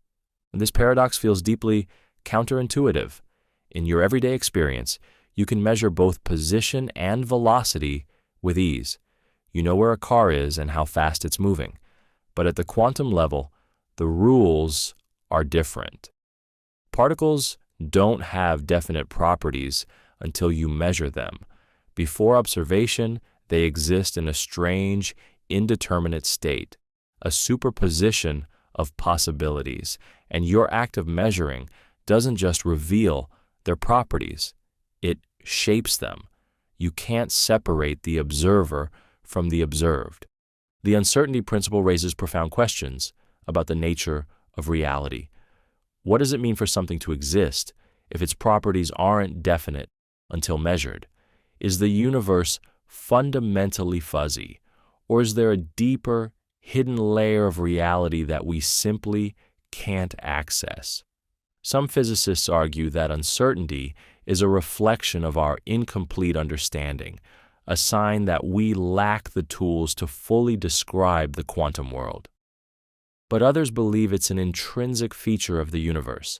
And this paradox feels deeply counterintuitive. In your everyday experience, you can measure both position and velocity with ease. You know where a car is and how fast it's moving. But at the quantum level, the rules are different. Particles don't have definite properties until you measure them. Before observation, they exist in a strange, indeterminate state, a superposition of possibilities, and your act of measuring doesn't just reveal their properties, it shapes them. You can't separate the observer from the observed. The uncertainty principle raises profound questions about the nature of reality. What does it mean for something to exist if its properties aren't definite until measured? Is the universe fundamentally fuzzy, or is there a deeper, hidden layer of reality that we simply can't access? Some physicists argue that uncertainty is a reflection of our incomplete understanding, a sign that we lack the tools to fully describe the quantum world. But others believe it's an intrinsic feature of the universe,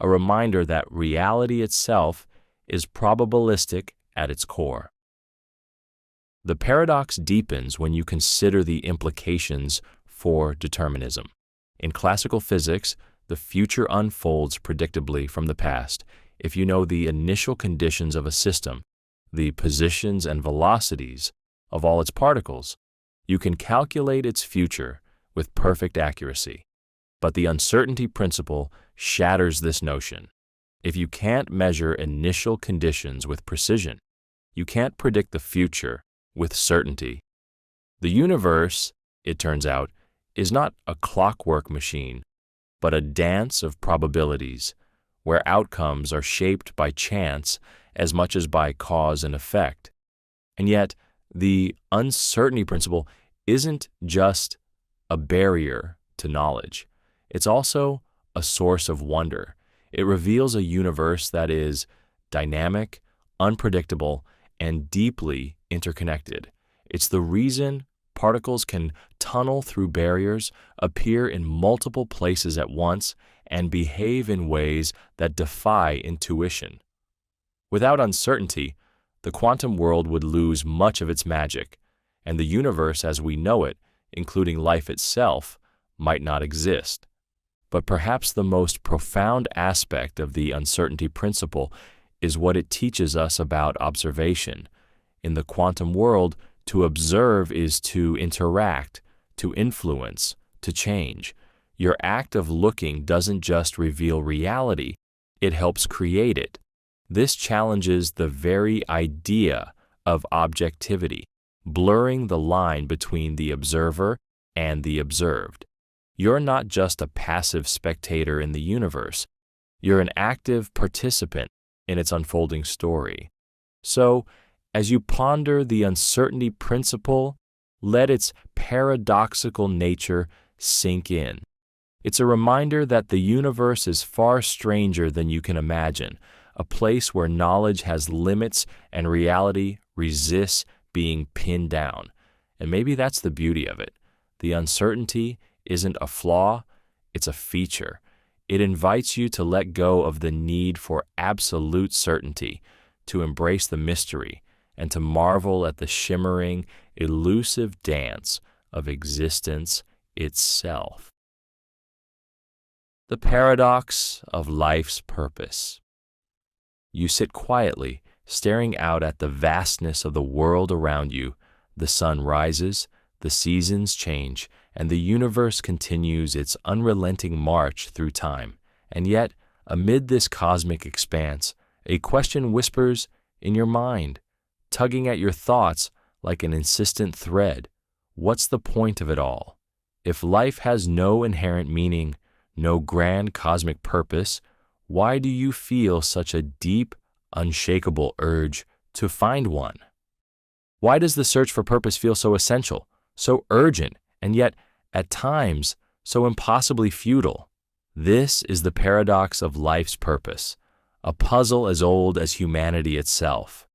a reminder that reality itself is probabilistic at its core. The paradox deepens when you consider the implications for determinism. In classical physics, the future unfolds predictably from the past if you know the initial conditions of a system, the positions and velocities of all its particles. You can calculate its future with perfect accuracy. But the uncertainty principle shatters this notion. If you can't measure initial conditions with precision, you can't predict the future with certainty. The universe, it turns out, is not a clockwork machine, but a dance of probabilities, where outcomes are shaped by chance as much as by cause and effect. And yet, the uncertainty principle isn't just a barrier to knowledge. It's also a source of wonder. It reveals a universe that is dynamic, unpredictable, and deeply interconnected. It's the reason particles can tunnel through barriers, appear in multiple places at once, and behave in ways that defy intuition. Without uncertainty, the quantum world would lose much of its magic, and the universe as we know it, including life itself, might not exist. But perhaps the most profound aspect of the uncertainty principle is what it teaches us about observation. In the quantum world, to observe is to interact, to influence, to change. Your act of looking doesn't just reveal reality, it helps create it. This challenges the very idea of objectivity, blurring the line between the observer and the observed. You're not just a passive spectator in the universe, you're an active participant in its unfolding story. So, as you ponder the uncertainty principle, let its paradoxical nature sink in. It's a reminder that the universe is far stranger than you can imagine, a place where knowledge has limits and reality resists being pinned down. And maybe that's the beauty of it. The uncertainty isn't a flaw, it's a feature. It invites you to let go of the need for absolute certainty, to embrace the mystery, and to marvel at the shimmering, elusive dance of existence itself. The paradox of life's purpose. You sit quietly, staring out at the vastness of the world around you. The sun rises, the seasons change, and the universe continues its unrelenting march through time. And yet, amid this cosmic expanse, a question whispers in your mind, tugging at your thoughts like an insistent thread. What's the point of it all? If life has no inherent meaning, no grand cosmic purpose, why do you feel such a deep, unshakable urge to find one? Why does the search for purpose feel so essential, so urgent, and yet, at times, so impossibly futile? This is the paradox of life's purpose, a puzzle as old as humanity itself.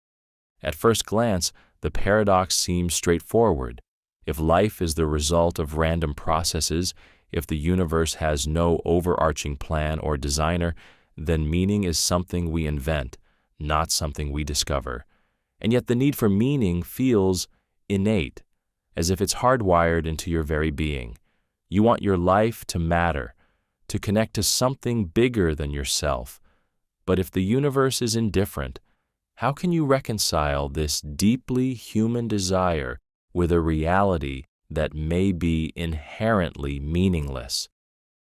At first glance, the paradox seems straightforward. If life is the result of random processes, if the universe has no overarching plan or designer, then meaning is something we invent, not something we discover. And yet the need for meaning feels innate, as if it's hardwired into your very being. You want your life to matter, to connect to something bigger than yourself. But if the universe is indifferent, how can you reconcile this deeply human desire with a reality that may be inherently meaningless?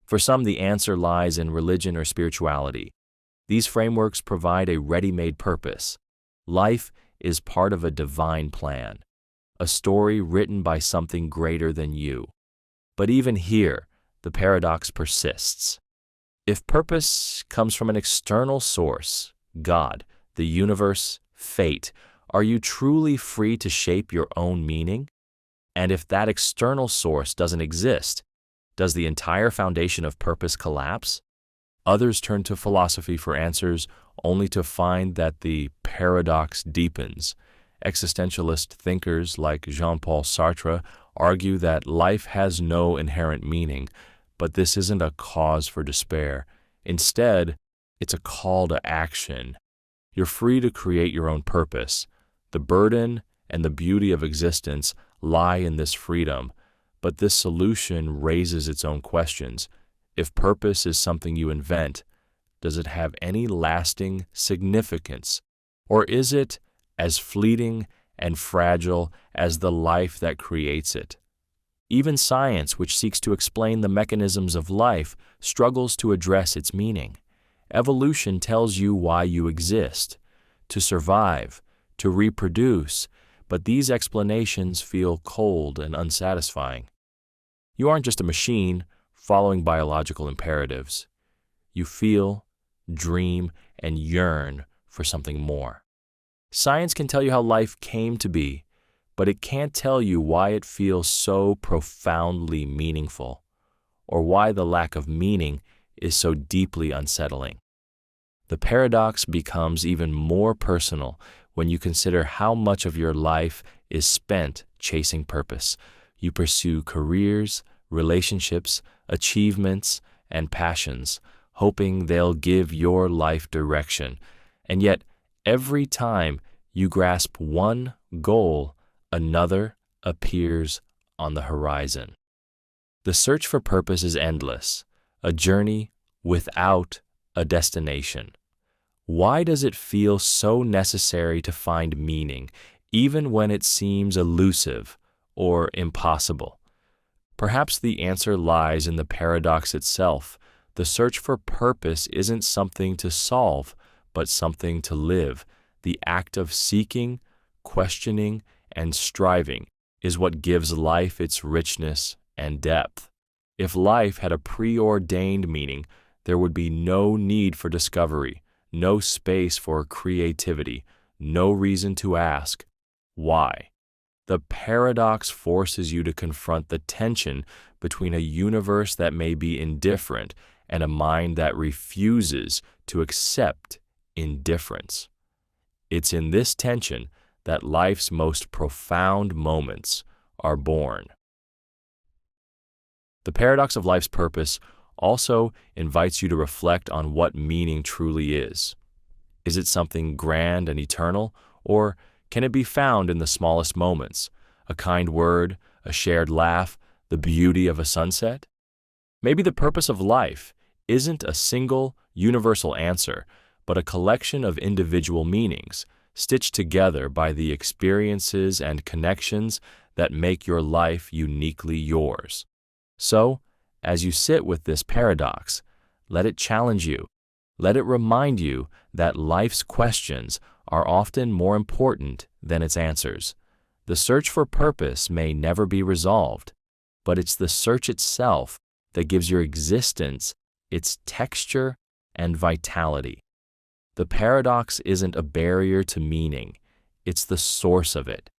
For some, the answer lies in religion or spirituality. These frameworks provide a ready-made purpose. Life is part of a divine plan, a story written by something greater than you. But even here, the paradox persists. If purpose comes from an external source, God, the universe, fate, are you truly free to shape your own meaning? And if that external source doesn't exist, does the entire foundation of purpose collapse? Others turn to philosophy for answers, only to find that the paradox deepens. Existentialist thinkers like Jean-Paul Sartre argue that life has no inherent meaning, but this isn't a cause for despair. Instead, it's a call to action. You're free to create your own purpose. The burden and the beauty of existence lie in this freedom, but this solution raises its own questions. If purpose is something you invent, does it have any lasting significance? Or is it as fleeting and fragile as the life that creates it? Even science, which seeks to explain the mechanisms of life, struggles to address its meaning. Evolution tells you why you exist, to survive, to reproduce, but these explanations feel cold and unsatisfying. You aren't just a machine following biological imperatives. You feel, dream, and yearn for something more. Science can tell you how life came to be, but it can't tell you why it feels so profoundly meaningful, or why the lack of meaning is so deeply unsettling. The paradox becomes even more personal when you consider how much of your life is spent chasing purpose. You pursue careers, relationships, achievements, and passions, hoping they'll give your life direction. And yet, every time you grasp one goal, another appears on the horizon. The search for purpose is endless, a journey without a destination. Why does it feel so necessary to find meaning, even when it seems elusive or impossible? Perhaps the answer lies in the paradox itself. The search for purpose isn't something to solve, but something to live. The act of seeking, questioning, and striving is what gives life its richness and depth. If life had a preordained meaning, there would be no need for discovery, no space for creativity, no reason to ask, why? The paradox forces you to confront the tension between a universe that may be indifferent and a mind that refuses to accept indifference. It's in this tension that life's most profound moments are born. The paradox of life's purpose also invites you to reflect on what meaning truly is. Is it something grand and eternal, or can it be found in the smallest moments? A kind word, a shared laugh, the beauty of a sunset? Maybe the purpose of life isn't a single, universal answer, but a collection of individual meanings, stitched together by the experiences and connections that make your life uniquely yours. So, as you sit with this paradox, let it challenge you. Let it remind you that life's questions are often more important than its answers. The search for purpose may never be resolved, but it's the search itself that gives your existence its texture and vitality. The paradox isn't a barrier to meaning, it's the source of it.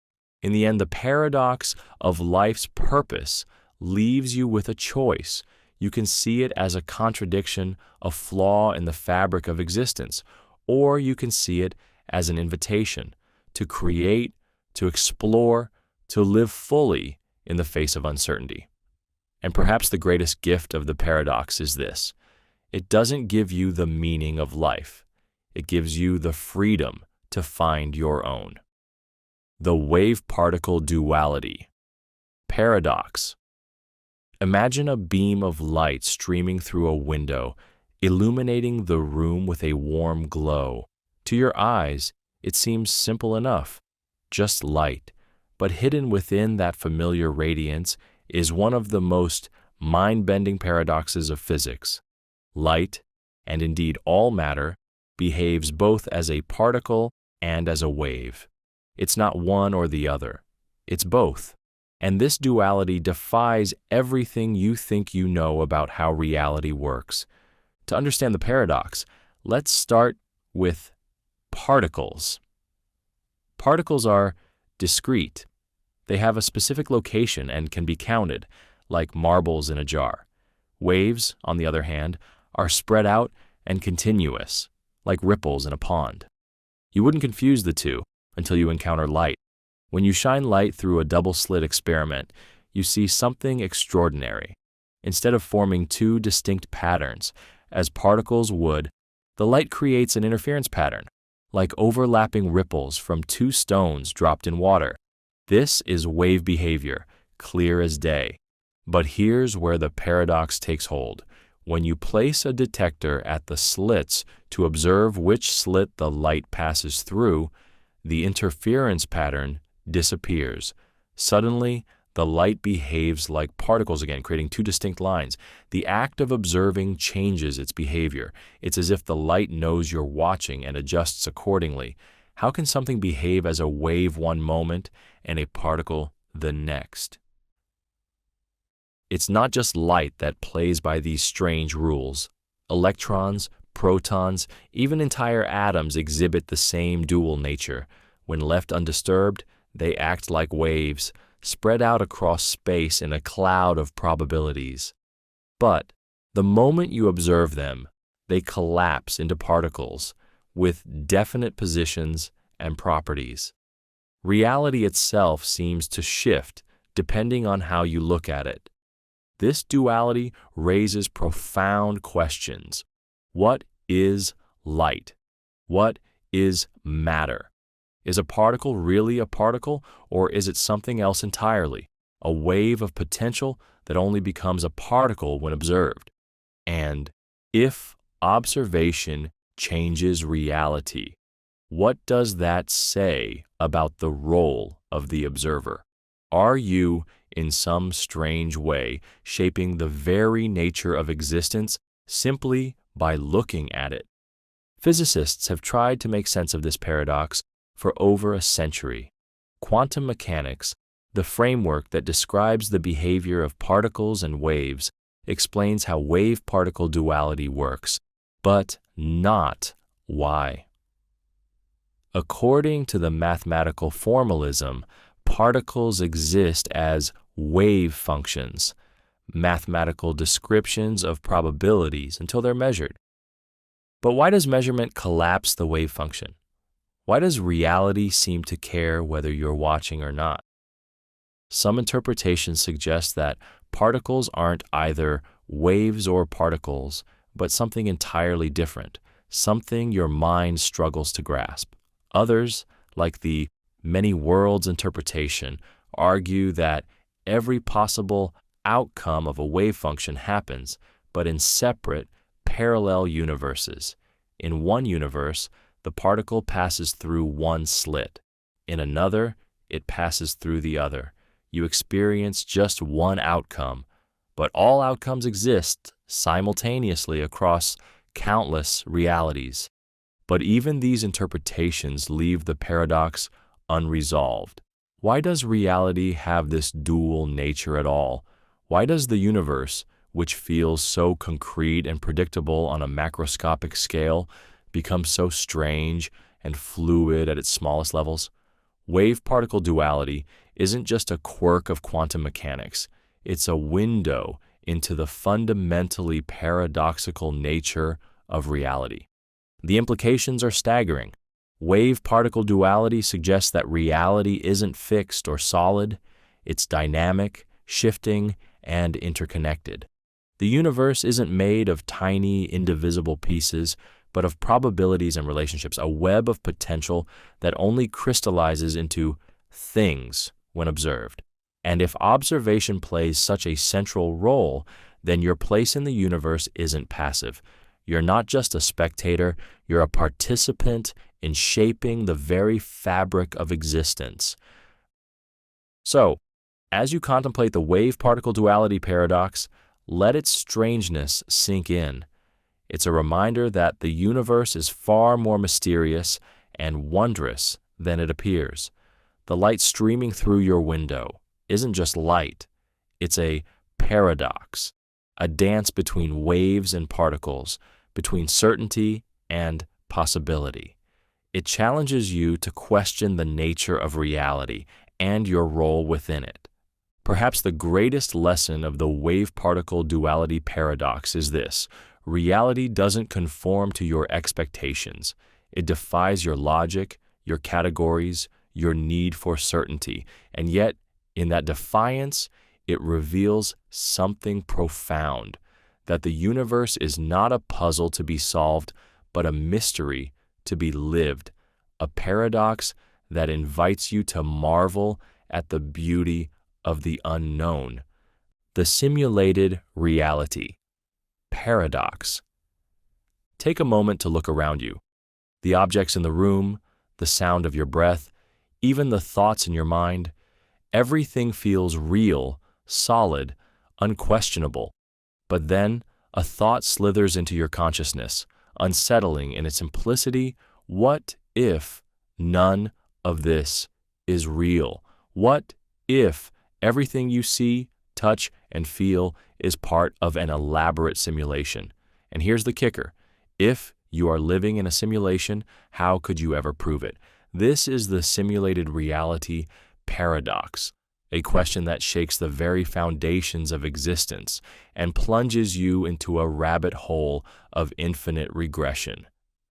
In the end, the paradox of life's purpose leaves you with a choice. You can see it as a contradiction, a flaw in the fabric of existence, or you can see it as an invitation to create, to explore, to live fully in the face of uncertainty. And perhaps the greatest gift of the paradox is this: it doesn't give you the meaning of life. It gives you the freedom to find your own. The wave-particle duality. Paradox. Imagine a beam of light streaming through a window, illuminating the room with a warm glow. To your eyes, it seems simple enough, just light, but hidden within that familiar radiance is one of the most mind-bending paradoxes of physics. Light, and indeed all matter, behaves both as a particle and as a wave. It's not one or the other, it's both. And this duality defies everything you think you know about how reality works. To understand the paradox, let's start with particles. Particles are discrete. They have a specific location and can be counted, like marbles in a jar. Waves, on the other hand, are spread out and continuous, like ripples in a pond. You wouldn't confuse the two until you encounter light. When you shine light through a double-slit experiment, you see something extraordinary. Instead of forming two distinct patterns, as particles would, the light creates an interference pattern, like overlapping ripples from two stones dropped in water. This is wave behavior, clear as day. But here's where the paradox takes hold. When you place a detector at the slits to observe which slit the light passes through, the interference pattern disappears. Suddenly, the light behaves like particles again, creating two distinct lines. The act of observing changes its behavior. It's as if the light knows you're watching and adjusts accordingly. How can something behave as a wave one moment and a particle the next? It's not just light that plays by these strange rules. Electrons, protons, even entire atoms exhibit the same dual nature. When left undisturbed, they act like waves, spread out across space in a cloud of probabilities. But the moment you observe them, they collapse into particles with definite positions and properties. Reality itself seems to shift depending on how you look at it. This duality raises profound questions. What is light? What is matter? Is a particle really a particle, or is it something else entirely? A wave of potential that only becomes a particle when observed? And if observation changes reality, what does that say about the role of the observer? Are you, in some strange way, shaping the very nature of existence simply by looking at it? Physicists have tried to make sense of this paradox for over a century. Quantum mechanics, the framework that describes the behavior of particles and waves, explains how wave-particle duality works, but not why. According to the mathematical formalism, particles exist as wave functions, mathematical descriptions of probabilities until they're measured. But why does measurement collapse the wave function? Why does reality seem to care whether you're watching or not? Some interpretations suggest that particles aren't either waves or particles, but something entirely different, something your mind struggles to grasp. Others, like the many worlds interpretation, argue that every possible outcome of a wave function happens, but in separate, parallel universes. In one universe, the particle passes through one slit. In another, it passes through the other. You experience just one outcome, but all outcomes exist simultaneously across countless realities. But even these interpretations leave the paradox unresolved. Why does reality have this dual nature at all? Why does the universe, which feels so concrete and predictable on a macroscopic scale, become so strange and fluid at its smallest levels? Wave-particle duality isn't just a quirk of quantum mechanics. It's a window into the fundamentally paradoxical nature of reality. The implications are staggering. Wave-particle duality suggests that reality isn't fixed or solid. It's dynamic, shifting, and interconnected. The universe isn't made of tiny, indivisible pieces, but of probabilities and relationships, a web of potential that only crystallizes into things when observed. And if observation plays such a central role, then your place in the universe isn't passive. You're not just a spectator, you're a participant in shaping the very fabric of existence. So, as you contemplate the wave-particle duality paradox, let its strangeness sink in. It's a reminder that the universe is far more mysterious and wondrous than it appears. The light streaming through your window isn't just light, it's a paradox, a dance between waves and particles, between certainty and possibility. It challenges you to question the nature of reality and your role within it. Perhaps the greatest lesson of the wave-particle duality paradox is this: reality doesn't conform to your expectations. It defies your logic, your categories, your need for certainty, and yet, in that defiance, it reveals something profound, that the universe is not a puzzle to be solved, but a mystery to be lived, a paradox that invites you to marvel at the beauty of the unknown. The simulated reality. Paradox. Take a moment to look around you. The objects in the room, the sound of your breath, even the thoughts in your mind. Everything feels real, solid, unquestionable. But then, a thought slithers into your consciousness, unsettling in its simplicity. What if none of this is real? What if everything you see touch, and feel is part of an elaborate simulation. And here's the kicker. If you are living in a simulation, how could you ever prove it? This is the simulated reality paradox, a question that shakes the very foundations of existence and plunges you into a rabbit hole of infinite regression.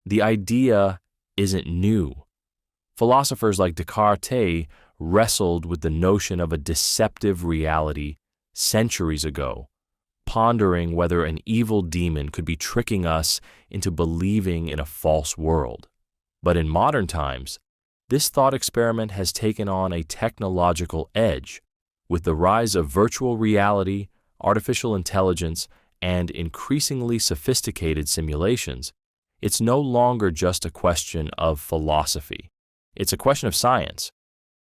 The idea isn't new. Philosophers like Descartes wrestled with the notion of a deceptive reality centuries ago, pondering whether an evil demon could be tricking us into believing in a false world. But in modern times, this thought experiment has taken on a technological edge. With the rise of virtual reality, artificial intelligence, and increasingly sophisticated simulations, it's no longer just a question of philosophy. It's a question of science.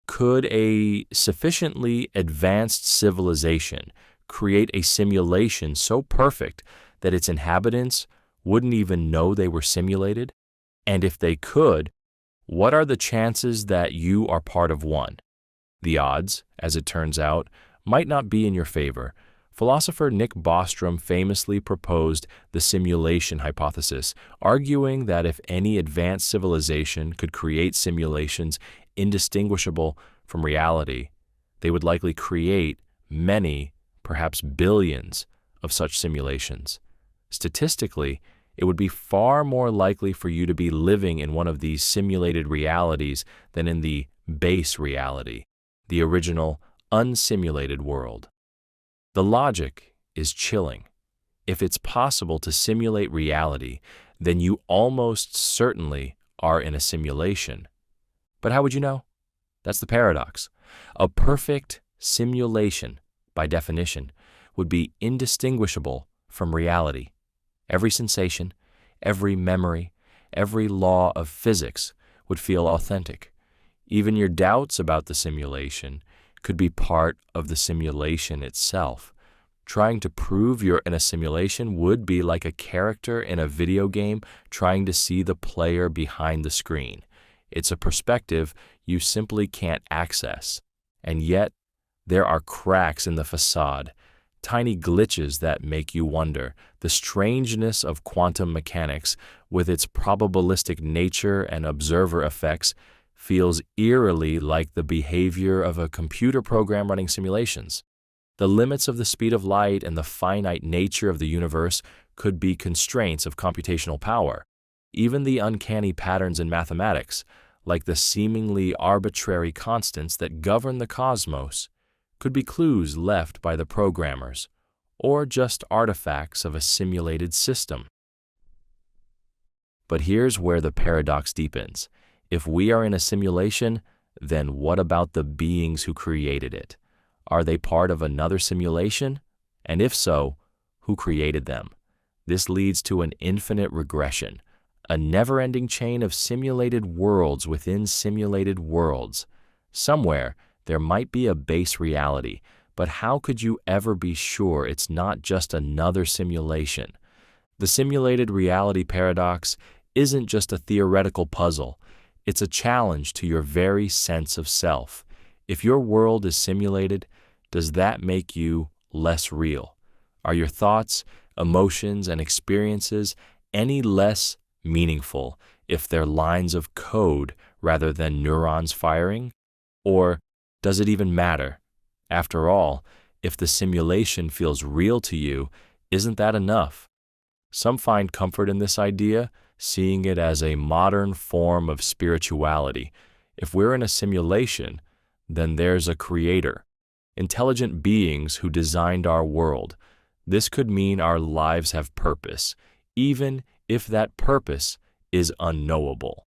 Could a sufficiently advanced civilization create a simulation so perfect that its inhabitants wouldn't even know they were simulated? And if they could, what are the chances that you are part of one? The odds, as it turns out, might not be in your favor. Philosopher Nick Bostrom famously proposed the simulation hypothesis, arguing that if any advanced civilization could create simulations indistinguishable from reality, they would likely create many, perhaps billions, of such simulations. Statistically, it would be far more likely for you to be living in one of these simulated realities than in the base reality, the original unsimulated world. The logic is chilling. If it's possible to simulate reality, then you almost certainly are in a simulation. But how would you know? That's the paradox. A perfect simulation, by definition, would be indistinguishable from reality. Every sensation, every memory, every law of physics would feel authentic. Even your doubts about the simulation could be part of the simulation itself. Trying to prove you're in a simulation would be like a character in a video game trying to see the player behind the screen. It's a perspective you simply can't access. And yet, there are cracks in the facade, tiny glitches that make you wonder. The strangeness of quantum mechanics, with its probabilistic nature and observer effects, feels eerily like the behavior of a computer program running simulations. The limits of the speed of light and the finite nature of the universe could be constraints of computational power. Even the uncanny patterns in mathematics, like the seemingly arbitrary constants that govern the cosmos, could be clues left by the programmers, or just artifacts of a simulated system. But here's where the paradox deepens. If we are in a simulation, then what about the beings who created it? Are they part of another simulation? And if so, who created them? This leads to an infinite regression, a never-ending chain of simulated worlds within simulated worlds. Somewhere, there might be a base reality, but how could you ever be sure it's not just another simulation? The simulated reality paradox isn't just a theoretical puzzle. It's a challenge to your very sense of self. If your world is simulated, does that make you less real? Are your thoughts, emotions, and experiences any less meaningful if they're lines of code rather than neurons firing? Or does it even matter? After all, if the simulation feels real to you, isn't that enough? Some find comfort in this idea, seeing it as a modern form of spirituality. If we're in a simulation, then there's a creator, intelligent beings who designed our world. This could mean our lives have purpose, even if that purpose is unknowable.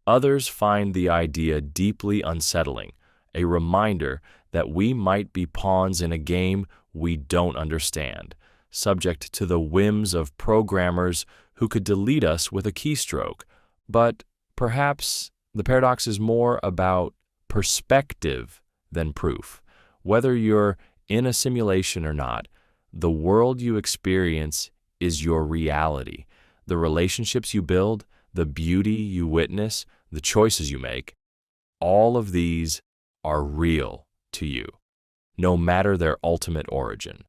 Others find the idea deeply unsettling, a reminder that we might be pawns in a game we don't understand, subject to the whims of programmers who could delete us with a keystroke. But perhaps the paradox is more about perspective than proof. Whether you're in a simulation or not, the world you experience is your reality. The relationships you build, the beauty you witness, the choices you make, all of these are real to you. no matter their ultimate origin.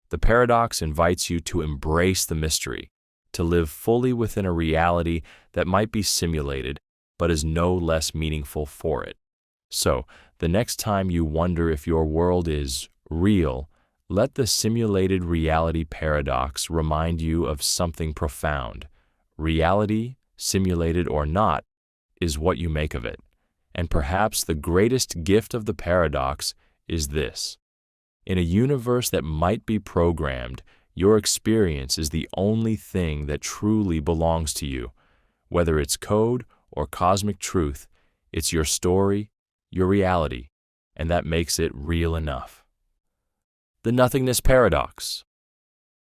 The paradox invites you to embrace the mystery, to live fully within a reality that might be simulated, but is no less meaningful for it. So, the next time you wonder if your world is real, let the simulated reality paradox remind you of something profound. Reality, simulated or not, is what you make of it. And perhaps the greatest gift of the paradox is this. In a universe that might be programmed, your experience is the only thing that truly belongs to you. Whether it's code or cosmic truth, it's your story, your reality, and that makes it real enough. The Nothingness Paradox.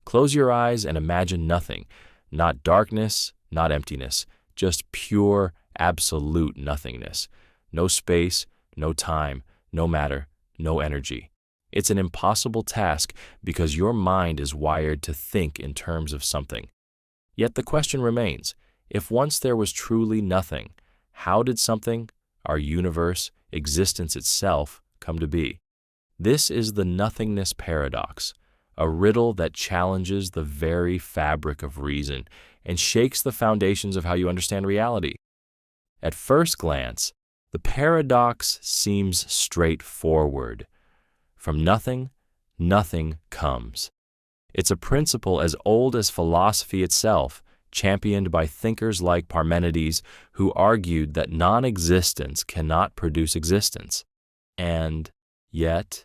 Close your eyes and imagine nothing, not darkness, not emptiness, just pure, absolute nothingness. No space, no time, no matter, no energy. It's an impossible task because your mind is wired to think in terms of something. Yet the question remains, if once there was truly nothing, how did something, our universe, existence itself, come to be? This is the Nothingness Paradox, a riddle that challenges the very fabric of reason and shakes the foundations of how you understand reality. At first glance, the paradox seems straightforward. From nothing, nothing comes. It's a principle as old as philosophy itself, championed by thinkers like Parmenides, who argued that non-existence cannot produce existence. And yet,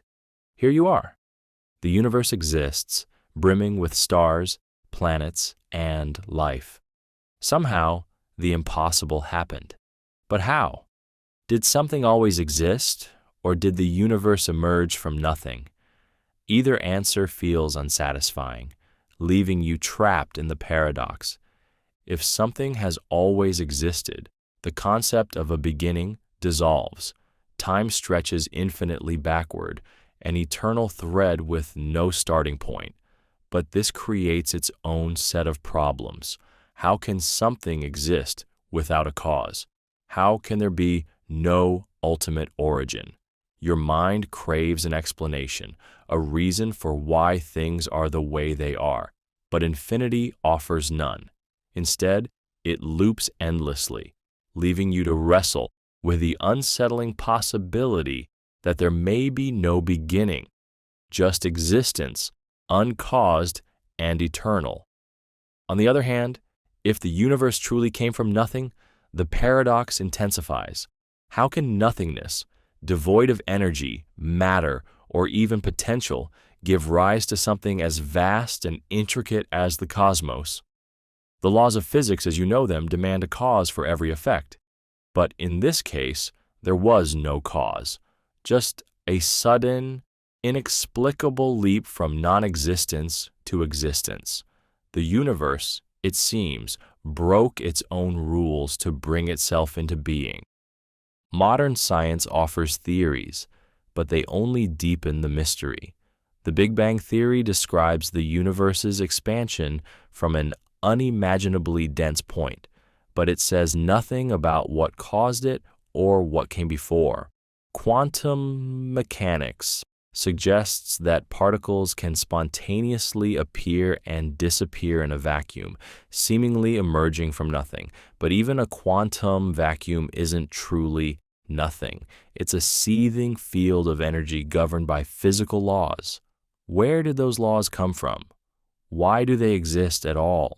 here you are. The universe exists, brimming with stars, planets, and life. Somehow, the impossible happened. But how? Did something always exist, or did the universe emerge from nothing? Either answer feels unsatisfying, leaving you trapped in the paradox. If something has always existed, the concept of a beginning dissolves. Time stretches infinitely backward, an eternal thread with no starting point. But this creates its own set of problems. How can something exist without a cause? How can there be no ultimate origin? Your mind craves an explanation, a reason for why things are the way they are, but infinity offers none. Instead, it loops endlessly, leaving you to wrestle with the unsettling possibility that there may be no beginning, just existence, uncaused and eternal. On the other hand, if the universe truly came from nothing, the paradox intensifies. How can nothingness, devoid of energy, matter, or even potential, give rise to something as vast and intricate as the cosmos? The laws of physics as you know them demand a cause for every effect. But in this case, there was no cause, just a sudden, inexplicable leap from non-existence to existence. The universe, it seems, broke its own rules to bring itself into being. Modern science offers theories, but they only deepen the mystery. The Big Bang Theory describes the universe's expansion from an unimaginably dense point, but it says nothing about what caused it or what came before. Quantum mechanics suggests that particles can spontaneously appear and disappear in a vacuum, seemingly emerging from nothing. But even a quantum vacuum isn't truly nothing. It's a seething field of energy governed by physical laws. Where did those laws come from? Why do they exist at all?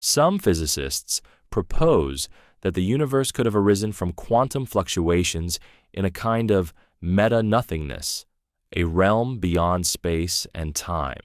Some physicists propose that the universe could have arisen from quantum fluctuations in a kind of meta-nothingness, a realm beyond space and time.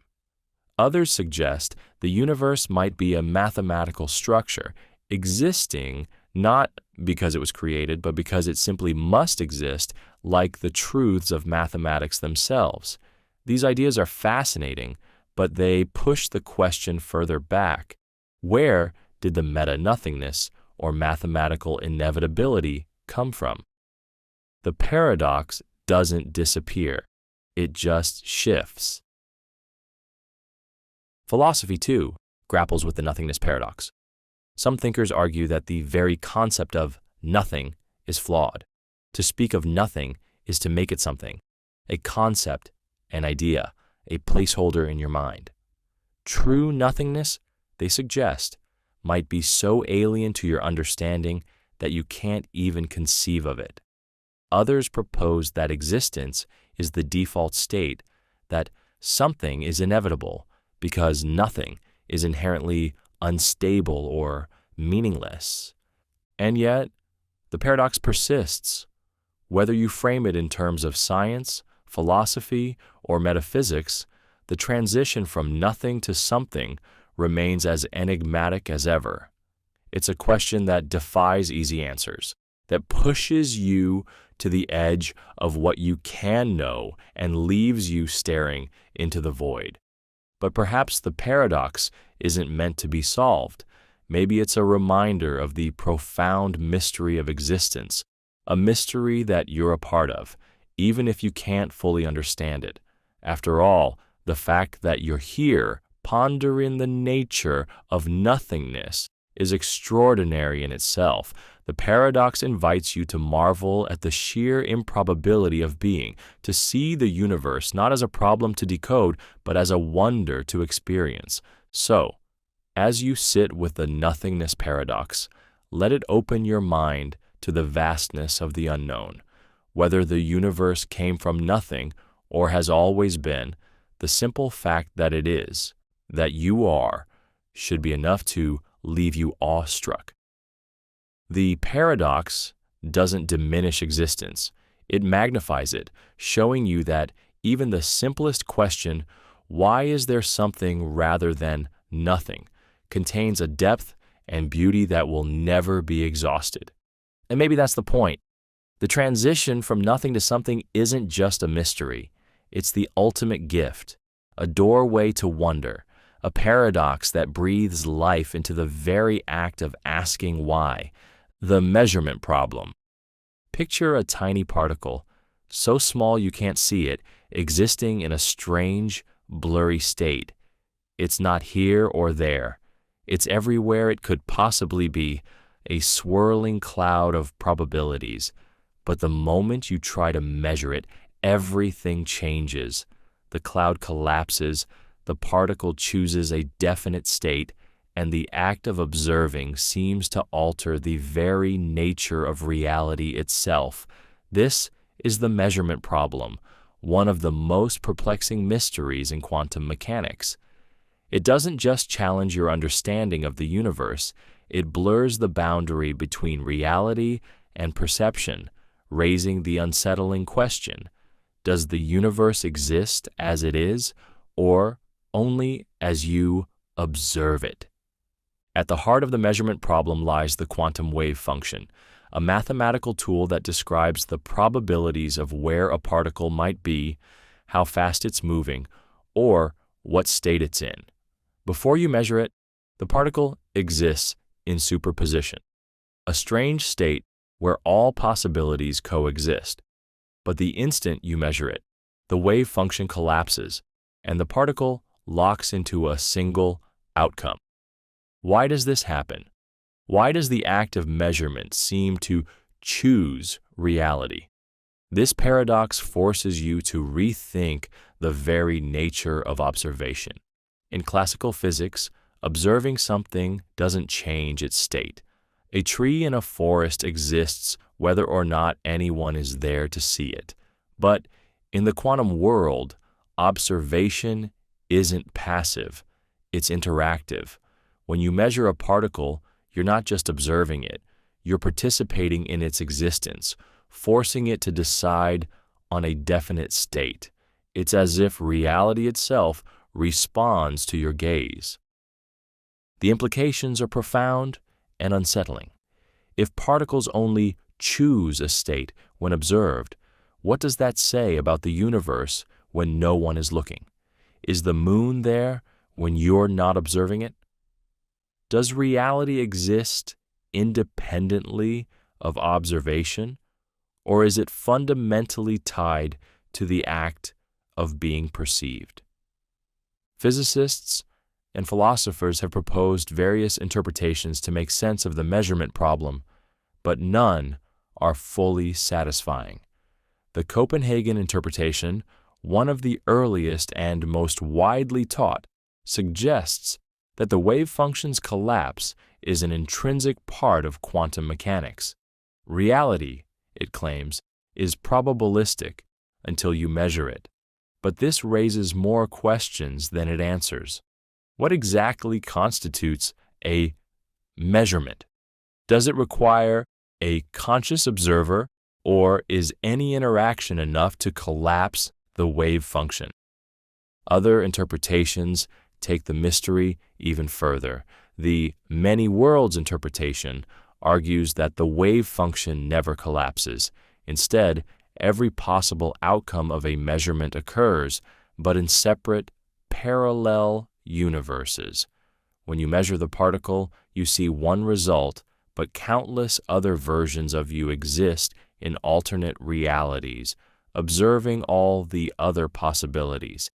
Others suggest the universe might be a mathematical structure, existing not because it was created, but because it simply must exist, like the truths of mathematics themselves. These ideas are fascinating, but they push the question further back. Where did the meta-nothingness or mathematical inevitability come from? The paradox doesn't disappear. It just shifts. Philosophy, too, grapples with the nothingness paradox. Some thinkers argue that the very concept of nothing is flawed. To speak of nothing is to make it something, a concept, an idea, a placeholder in your mind. True nothingness, they suggest, might be so alien to your understanding that you can't even conceive of it. Others propose that existence is the default state, that something is inevitable because nothing is inherently unstable or meaningless. And yet, the paradox persists. Whether you frame it in terms of science, philosophy, or metaphysics, the transition from nothing to something remains as enigmatic as ever. It's a question that defies easy answers, that pushes you to the edge of what you can know and leaves you staring into the void. But perhaps the paradox isn't meant to be solved. Maybe it's a reminder of the profound mystery of existence, a mystery that you're a part of, even if you can't fully understand it. After all, the fact that you're here, pondering the nature of nothingness, is extraordinary in itself. The paradox invites you to marvel at the sheer improbability of being, to see the universe not as a problem to decode, but as a wonder to experience. So, as you sit with the Nothingness Paradox, let it open your mind to the vastness of the unknown. Whether the universe came from nothing or has always been, the simple fact that it is, that you are, should be enough to leave you awestruck. The paradox doesn't diminish existence. It magnifies it, showing you that even the simplest question, why is there something rather than nothing, contains a depth and beauty that will never be exhausted. And maybe that's the point. The transition from nothing to something isn't just a mystery. It's the ultimate gift, a doorway to wonder, a paradox that breathes life into the very act of asking why. The measurement problem. Picture a tiny particle, so small you can't see it, existing in a strange, blurry state. It's not here or there. It's everywhere it could possibly be, a swirling cloud of probabilities. But the moment you try to measure it, everything changes. The cloud collapses, the particle chooses a definite state, and the act of observing seems to alter the very nature of reality itself. This is the measurement problem, one of the most perplexing mysteries in quantum mechanics. It doesn't just challenge your understanding of the universe, it blurs the boundary between reality and perception, raising the unsettling question: does the universe exist as it is, or only as you observe it? At the heart of the measurement problem lies the quantum wave function, a mathematical tool that describes the probabilities of where a particle might be, how fast it's moving, or what state it's in. Before you measure it, the particle exists in superposition, a strange state where all possibilities coexist. But the instant you measure it, the wave function collapses, and the particle locks into a single outcome. Why does this happen? Why does the act of measurement seem to choose reality? This paradox forces you to rethink the very nature of observation. In classical physics, observing something doesn't change its state. A tree in a forest exists whether or not anyone is there to see it. But in the quantum world, observation isn't passive, it's interactive. When you measure a particle, you're not just observing it, you're participating in its existence, forcing it to decide on a definite state. It's as if reality itself responds to your gaze. The implications are profound and unsettling. If particles only choose a state when observed, what does that say about the universe when no one is looking? Is the moon there when you're not observing it? Does reality exist independently of observation, or is it fundamentally tied to the act of being perceived? Physicists and philosophers have proposed various interpretations to make sense of the measurement problem, but none are fully satisfying. The Copenhagen interpretation, one of the earliest and most widely taught, suggests that the wave function's collapse is an intrinsic part of quantum mechanics. Reality, it claims, is probabilistic until you measure it. But this raises more questions than it answers. What exactly constitutes a measurement? Does it require a conscious observer, or is any interaction enough to collapse the wave function? Other interpretations take the mystery even further. The many worlds interpretation argues that the wave function never collapses. Instead, every possible outcome of a measurement occurs, but in separate, parallel universes. When you measure the particle, you see one result, but countless other versions of you exist in alternate realities, observing all the other possibilities.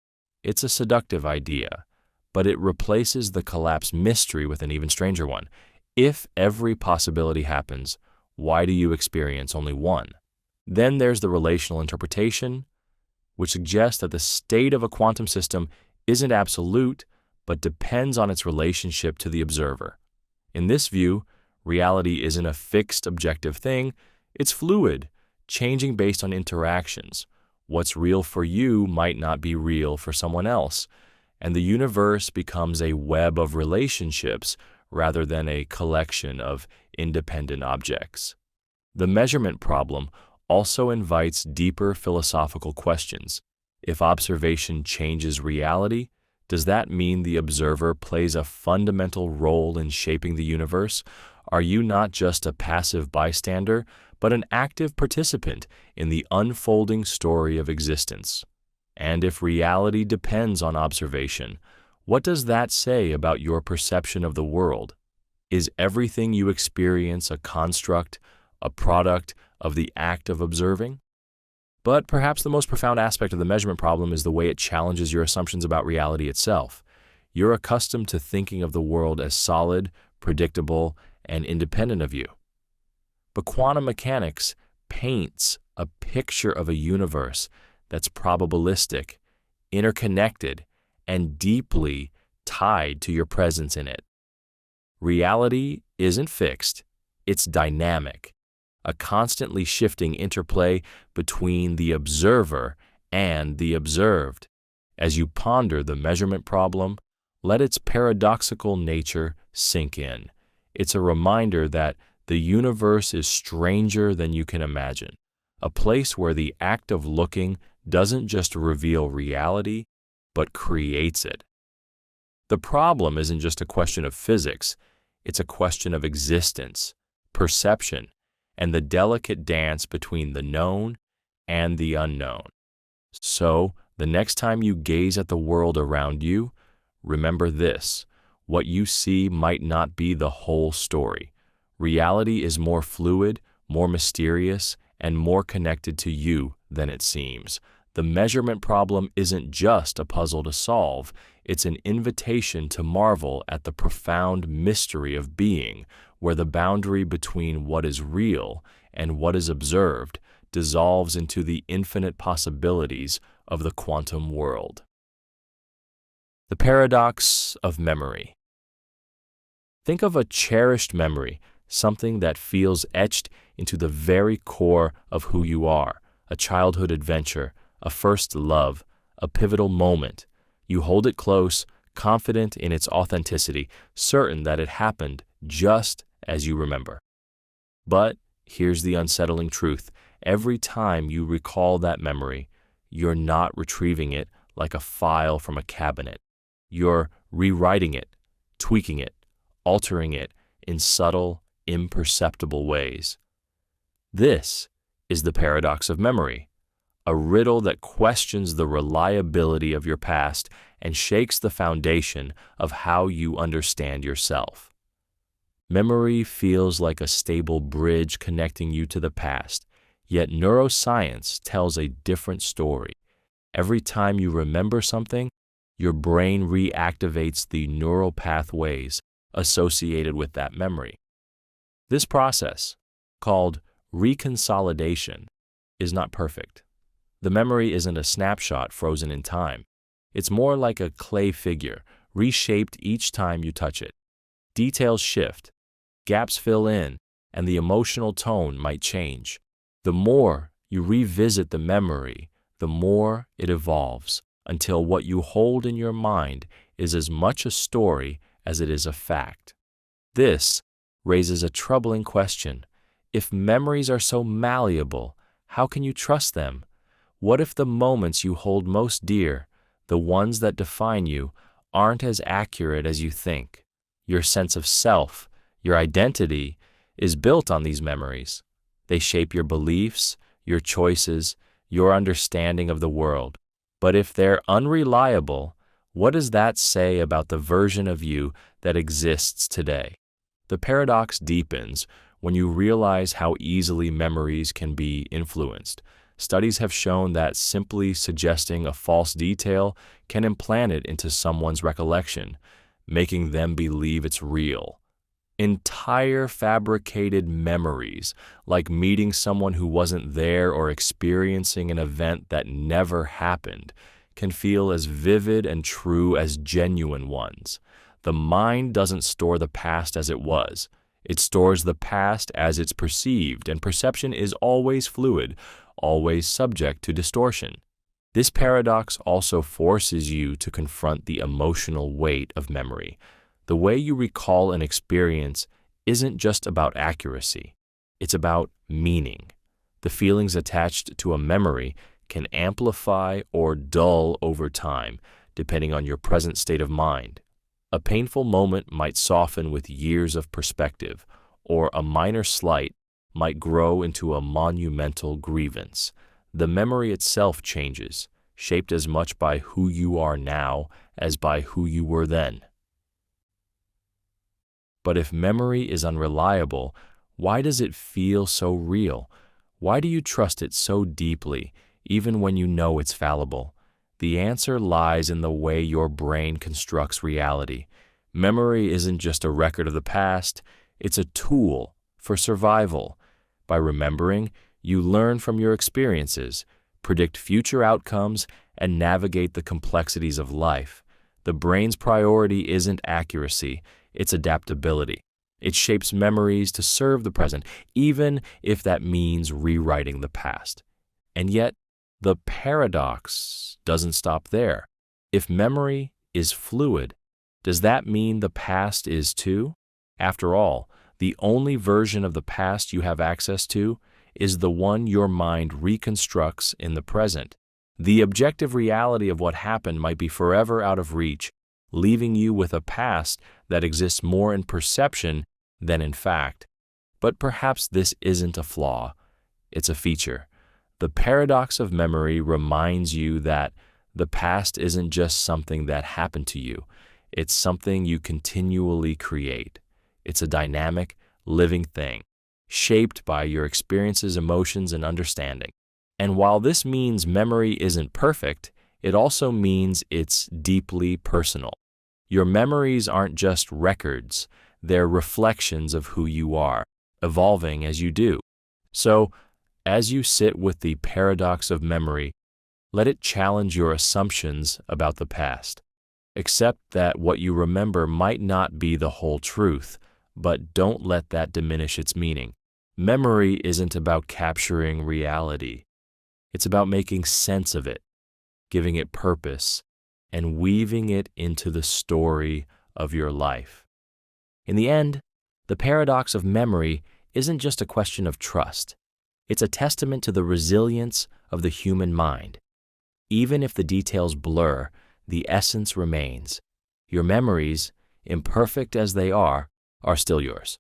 It's a seductive idea, but it replaces the collapse mystery with an even stranger one. If every possibility happens, why do you experience only one? Then there's the relational interpretation, which suggests that the state of a quantum system isn't absolute, but depends on its relationship to the observer. In this view, reality isn't a fixed objective thing, it's fluid, changing based on interactions. What's real for you might not be real for someone else, and the universe becomes a web of relationships rather than a collection of independent objects. The measurement problem also invites deeper philosophical questions. If observation changes reality, does that mean the observer plays a fundamental role in shaping the universe? Are you not just a passive bystander, but an active participant in the unfolding story of existence? And if reality depends on observation, what does that say about your perception of the world? Is everything you experience a construct, a product of the act of observing? But perhaps the most profound aspect of the measurement problem is the way it challenges your assumptions about reality itself. You're accustomed to thinking of the world as solid, predictable, and independent of you. But quantum mechanics paints a picture of a universe that's probabilistic, interconnected, and deeply tied to your presence in it. Reality isn't fixed, it's dynamic, a constantly shifting interplay between the observer and the observed. As you ponder the measurement problem, let its paradoxical nature sink in. It's a reminder that the universe is stranger than you can imagine, a place where the act of looking doesn't just reveal reality, but creates it. The problem isn't just a question of physics, it's a question of existence, perception, and the delicate dance between the known and the unknown. So, the next time you gaze at the world around you, remember this: what you see might not be the whole story. Reality is more fluid, more mysterious, and more connected to you than it seems. The measurement problem isn't just a puzzle to solve, it's an invitation to marvel at the profound mystery of being, where the boundary between what is real and what is observed dissolves into the infinite possibilities of the quantum world. The paradox of memory. Think of a cherished memory, something that feels etched into the very core of who you are, a childhood adventure, a first love, a pivotal moment. You hold it close, confident in its authenticity, certain that it happened just as you remember. But here's the unsettling truth. Every time you recall that memory, you're not retrieving it like a file from a cabinet. You're rewriting it, tweaking it, altering it in subtle, imperceptible ways. This is the paradox of memory, a riddle that questions the reliability of your past and shakes the foundation of how you understand yourself. Memory feels like a stable bridge connecting you to the past, yet neuroscience tells a different story. Every time you remember something, your brain reactivates the neural pathways associated with that memory. This process, called reconsolidation, is not perfect. The memory isn't a snapshot frozen in time. It's more like a clay figure, reshaped each time you touch it. Details shift, gaps fill in, and the emotional tone might change. The more you revisit the memory, the more it evolves, until what you hold in your mind is as much a story as it is a fact. This raises a troubling question. If memories are so malleable, how can you trust them? What if the moments you hold most dear, the ones that define you, aren't as accurate as you think? Your sense of self, your identity, is built on these memories. They shape your beliefs, your choices, your understanding of the world. But if they're unreliable, what does that say about the version of you that exists today? The paradox deepens when you realize how easily memories can be influenced. Studies have shown that simply suggesting a false detail can implant it into someone's recollection, making them believe it's real. Entire fabricated memories, like meeting someone who wasn't there or experiencing an event that never happened, can feel as vivid and true as genuine ones. The mind doesn't store the past as it was. It stores the past as it's perceived, and perception is always fluid, always subject to distortion. This paradox also forces you to confront the emotional weight of memory. The way you recall an experience isn't just about accuracy, it's about meaning. The feelings attached to a memory can amplify or dull over time, depending on your present state of mind. A painful moment might soften with years of perspective, or a minor slight might grow into a monumental grievance. The memory itself changes, shaped as much by who you are now as by who you were then. But if memory is unreliable, why does it feel so real? Why do you trust it so deeply, even when you know it's fallible? The answer lies in the way your brain constructs reality. Memory isn't just a record of the past, it's a tool for survival. By remembering, you learn from your experiences, predict future outcomes, and navigate the complexities of life. The brain's priority isn't accuracy, it's adaptability. It shapes memories to serve the present, even if that means rewriting the past. And yet, the paradox doesn't stop there. If memory is fluid, does that mean the past is too? After all, the only version of the past you have access to is the one your mind reconstructs in the present. The objective reality of what happened might be forever out of reach, leaving you with a past that exists more in perception than in fact. But perhaps this isn't a flaw, it's a feature. The paradox of memory reminds you that the past isn't just something that happened to you, it's something you continually create. It's a dynamic, living thing, shaped by your experiences, emotions, and understanding. And while this means memory isn't perfect, it also means it's deeply personal. Your memories aren't just records, they're reflections of who you are, evolving as you do. So, as you sit with the paradox of memory, let it challenge your assumptions about the past. Accept that what you remember might not be the whole truth, but don't let that diminish its meaning. Memory isn't about capturing reality. It's about making sense of it, giving it purpose, and weaving it into the story of your life. In the end, the paradox of memory isn't just a question of trust. It's a testament to the resilience of the human mind. Even if the details blur, the essence remains. Your memories, imperfect as they are still yours.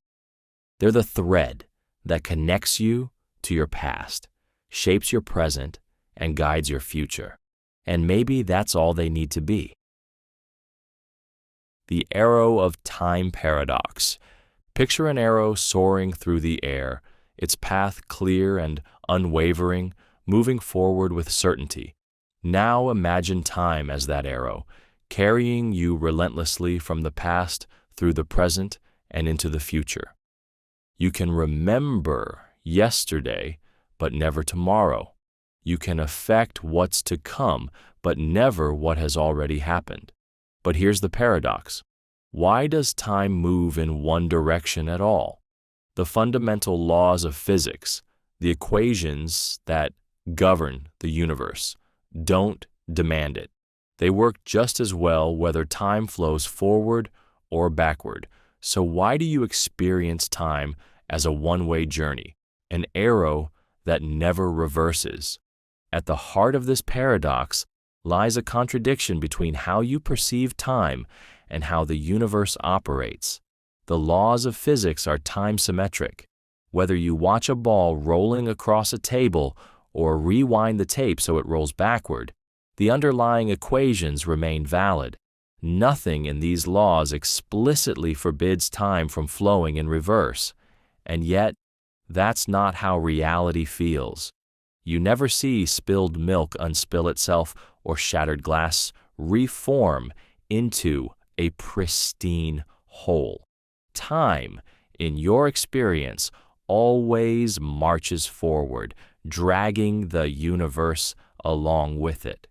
They're the thread that connects you to your past, shapes your present, and guides your future. And maybe that's all they need to be. The arrow of time paradox. Picture an arrow soaring through the air, its path clear and unwavering, moving forward with certainty. Now imagine time as that arrow, carrying you relentlessly from the past through the present and into the future. You can remember yesterday, but never tomorrow. You can affect what's to come, but never what has already happened. But here's the paradox. Why does time move in one direction at all? The fundamental laws of physics, the equations that govern the universe, don't demand it. They work just as well whether time flows forward or backward. So why do you experience time as a one-way journey, an arrow that never reverses? At the heart of this paradox lies a contradiction between how you perceive time and how the universe operates. The laws of physics are time-symmetric. Whether you watch a ball rolling across a table or rewind the tape so it rolls backward, the underlying equations remain valid. Nothing in these laws explicitly forbids time from flowing in reverse. And yet, that's not how reality feels. You never see spilled milk unspill itself or shattered glass reform into a pristine whole. Time, in your experience, always marches forward, dragging the universe along with it.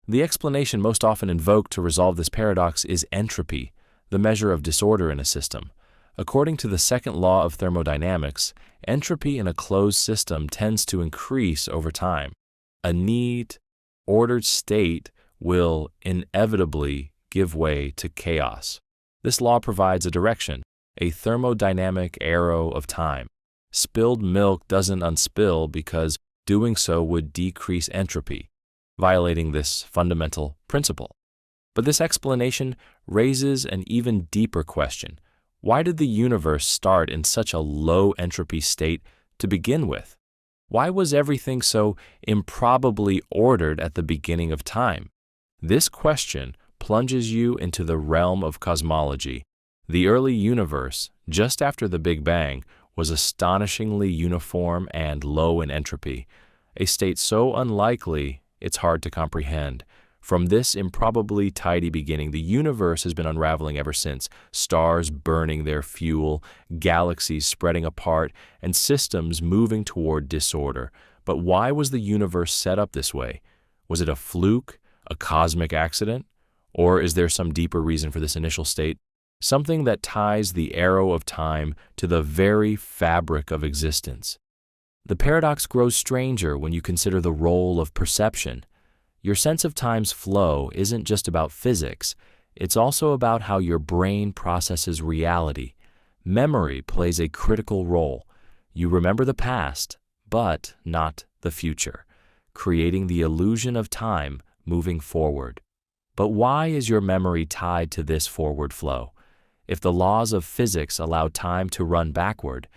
The explanation most often invoked to resolve this paradox is entropy, the measure of disorder in a system. According to the second law of thermodynamics, entropy in a closed system tends to increase over time. A neat, ordered state will inevitably give way to chaos. This law provides a direction, a thermodynamic arrow of time. Spilled milk doesn't unspill because doing so would decrease entropy, violating this fundamental principle. But this explanation raises an even deeper question. Why did the universe start in such a low entropy state to begin with? Why was everything so improbably ordered at the beginning of time? This question plunges you into the realm of cosmology. The early universe, just after the Big Bang, was astonishingly uniform and low in entropy, a state so unlikely it's hard to comprehend. From this improbably tidy beginning, the universe has been unraveling ever since, stars burning their fuel, galaxies spreading apart, and systems moving toward disorder. But why was the universe set up this way? Was it a fluke, a cosmic accident? Or is there some deeper reason for this initial state? Something that ties the arrow of time to the very fabric of existence. The paradox grows stranger when you consider the role of perception. Your sense of time's flow isn't just about physics, it's also about how your brain processes reality. Memory plays a critical role. You remember the past, but not the future, creating the illusion of time moving forward. But why is your memory tied to this forward flow? If the laws of physics allow time to run backward,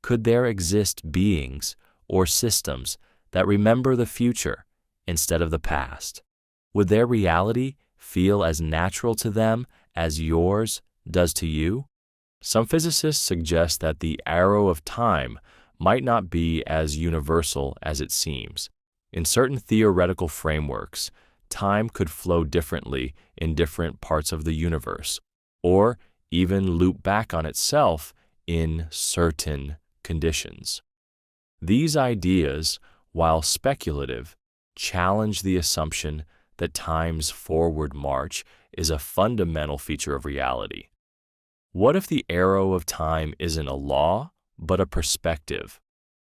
could there exist beings or systems that remember the future instead of the past? Would their reality feel as natural to them as yours does to you? Some physicists suggest that the arrow of time might not be as universal as it seems. In certain theoretical frameworks, time could flow differently in different parts of the universe, or even loop back on itself in certain conditions. These ideas, while speculative, challenge the assumption that time's forward march is a fundamental feature of reality. What if the arrow of time isn't a law, but a perspective,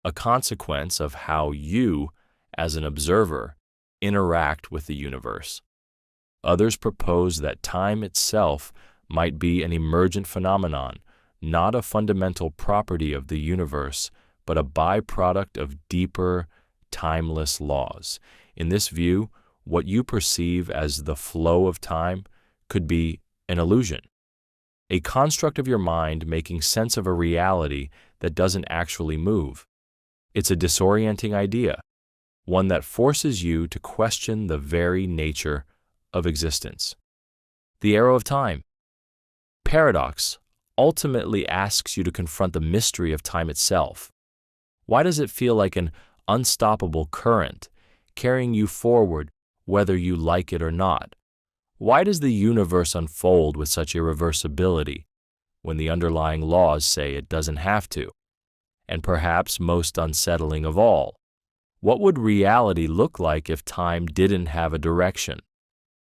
a consequence of how you, as an observer, interact with the universe? Others propose that time itself might be an emergent phenomenon, not a fundamental property of the universe, but a byproduct of deeper, timeless laws. In this view, what you perceive as the flow of time could be an illusion, a construct of your mind making sense of a reality that doesn't actually move. It's a disorienting idea, one that forces you to question the very nature of existence. The arrow of time. Paradox ultimately asks you to confront the mystery of time itself. Why does it feel like an unstoppable current, carrying you forward whether you like it or not? Why does the universe unfold with such irreversibility when the underlying laws say it doesn't have to? And perhaps most unsettling of all, What would reality look like if time didn't have a direction?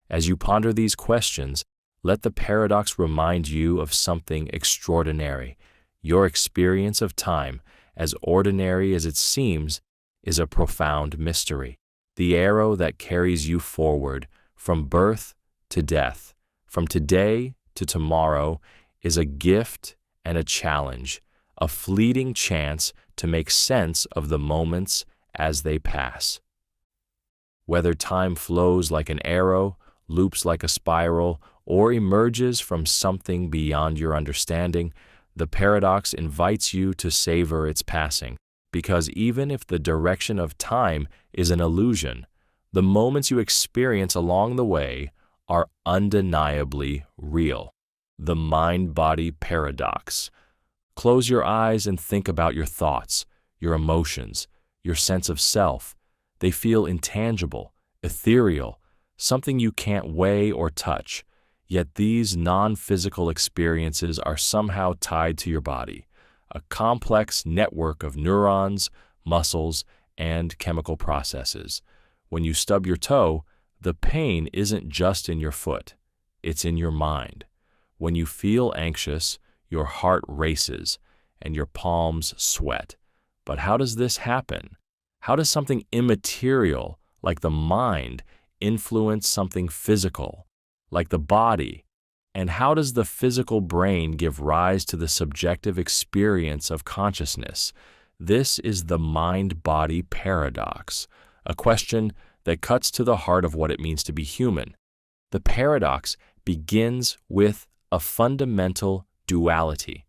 As you ponder these questions, let the paradox remind you of something extraordinary. Your experience of time, as ordinary as it seems, is a profound mystery. The arrow that carries you forward from birth to death, from today to tomorrow, is a gift and a challenge, a fleeting chance to make sense of the moments as they pass. Whether time flows like an arrow, loops like a spiral, or emerges from something beyond your understanding, the paradox invites you to savor its passing, because even if the direction of time is an illusion, the moments you experience along the way are undeniably real. The mind-body paradox. Close your eyes and think about your thoughts, your emotions, your sense of self. They feel intangible, ethereal, something you can't weigh or touch. Yet these non-physical experiences are somehow tied to your body, a complex network of neurons, muscles, and chemical processes. When you stub your toe, the pain isn't just in your foot, it's in your mind. When you feel anxious, your heart races and your palms sweat. But how does this happen? How does something immaterial, like the mind, influence something physical, like the body? And how does the physical brain give rise to the subjective experience of consciousness? This is the mind-body paradox, a question that cuts to the heart of what it means to be human. The paradox begins with a fundamental duality: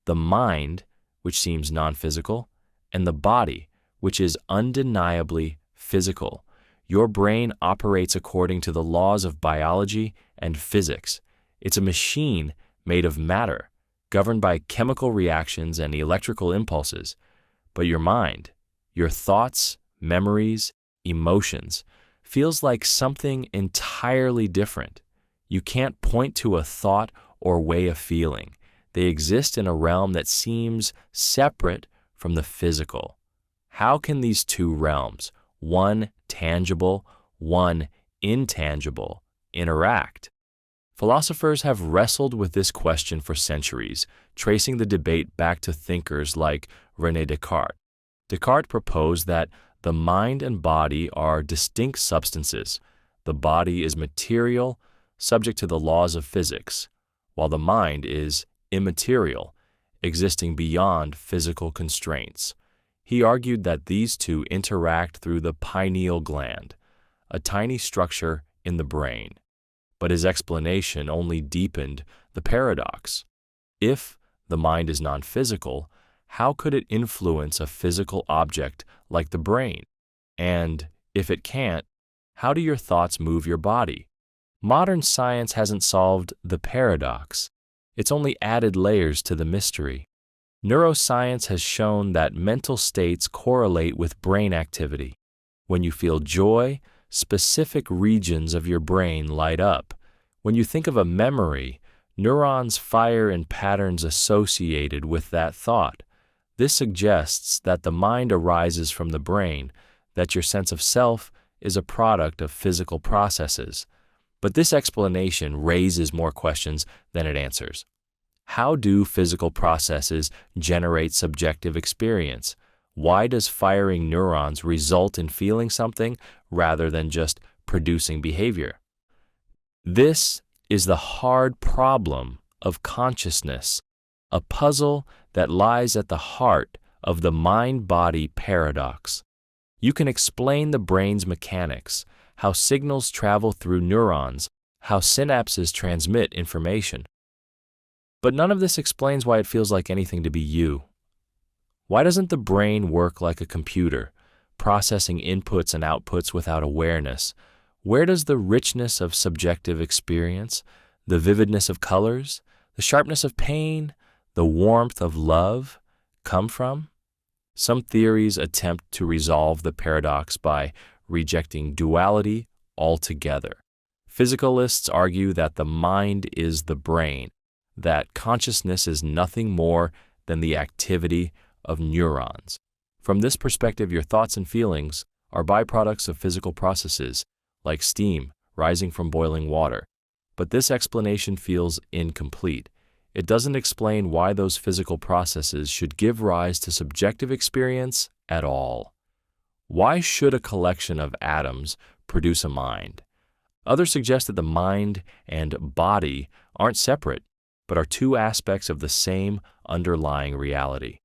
the mind, which seems non-physical, and the body, which is undeniably physical. Your brain operates according to the laws of biology and physics. It's a machine made of matter, governed by chemical reactions and electrical impulses. But your mind, your thoughts, memories, emotions, feels like something entirely different. You can't point to a thought or way of feeling. They exist in a realm that seems separate from the physical. How can these two realms, one tangible, one intangible, interact? Philosophers have wrestled with this question for centuries, tracing the debate back to thinkers like René Descartes. Descartes proposed that the mind and body are distinct substances. The body is material, subject to the laws of physics, while the mind is immaterial, existing beyond physical constraints. He argued that these two interact through the pineal gland, a tiny structure in the brain. But his explanation only deepened the paradox. If the mind is non-physical, how could it influence a physical object like the brain? And if it can't, how do your thoughts move your body? Modern science hasn't solved the paradox. It's only added layers to the mystery. Neuroscience has shown that mental states correlate with brain activity. When you feel joy, specific regions of your brain light up. When you think of a memory, neurons fire in patterns associated with that thought. This suggests that the mind arises from the brain, that your sense of self is a product of physical processes. But this explanation raises more questions than it answers. How do physical processes generate subjective experience? Why does firing neurons result in feeling something rather than just producing behavior? This is the hard problem of consciousness, a puzzle that lies at the heart of the mind-body paradox. You can explain the brain's mechanics, how signals travel through neurons, how synapses transmit information. But none of this explains why it feels like anything to be you. Why doesn't the brain work like a computer, processing inputs and outputs without awareness? Where does the richness of subjective experience, the vividness of colors, the sharpness of pain, the warmth of love come from? Some theories attempt to resolve the paradox by rejecting duality altogether. Physicalists argue that the mind is the brain, that consciousness is nothing more than the activity of neurons. From this perspective, your thoughts and feelings are byproducts of physical processes, like steam rising from boiling water. But this explanation feels incomplete. It doesn't explain why those physical processes should give rise to subjective experience at all. Why should a collection of atoms produce a mind? Others suggest that the mind and body aren't separate, but are two aspects of the same underlying reality.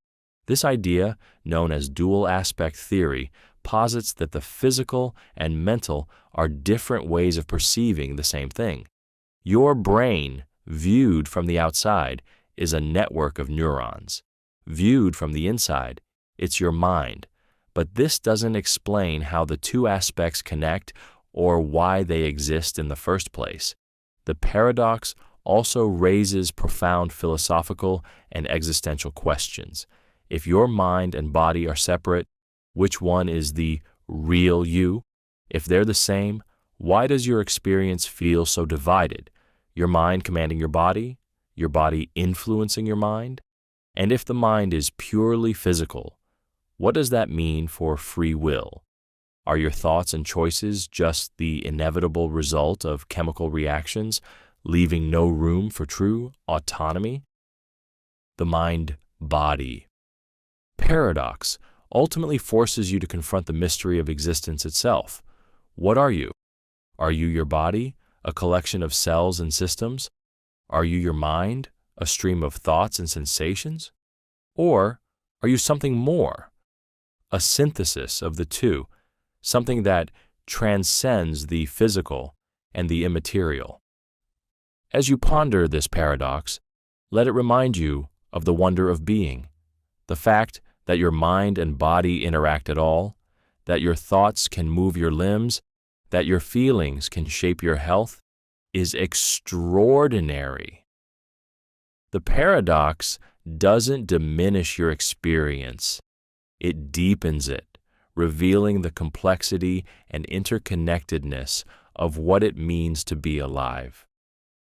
This idea, known as dual aspect theory, posits that the physical and mental are different ways of perceiving the same thing. Your brain, viewed from the outside, is a network of neurons. Viewed from the inside, it's your mind. But this doesn't explain how the two aspects connect or why they exist in the first place. The paradox also raises profound philosophical and existential questions. If your mind and body are separate, which one is the real you? If they're the same, why does your experience feel so divided? Your mind commanding your body influencing your mind? And if the mind is purely physical, what does that mean for free will? Are your thoughts and choices just the inevitable result of chemical reactions, leaving no room for true autonomy? The mind-body paradox ultimately forces you to confront the mystery of existence itself. What are you? Are you your body, a collection of cells and systems? Are you your mind, a stream of thoughts and sensations? Or are you something more, a synthesis of the two, something that transcends the physical and the immaterial? As you ponder this paradox, let it remind you of the wonder of being, the fact that your mind and body interact at all, that your thoughts can move your limbs, that your feelings can shape your health, is extraordinary. The paradox doesn't diminish your experience. It deepens it, revealing the complexity and interconnectedness of what it means to be alive.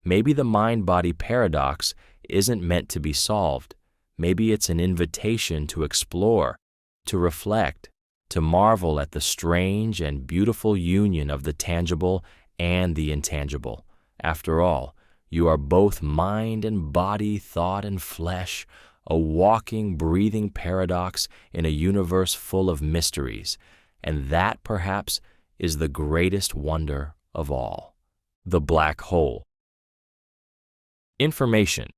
Maybe the mind-body paradox isn't meant to be solved. Maybe it's an invitation to explore, to reflect, to marvel at the strange and beautiful union of the tangible and the intangible. After all, you are both mind and body, thought and flesh, a walking, breathing paradox in a universe full of mysteries. And that, perhaps, is the greatest wonder of all. The black hole. Information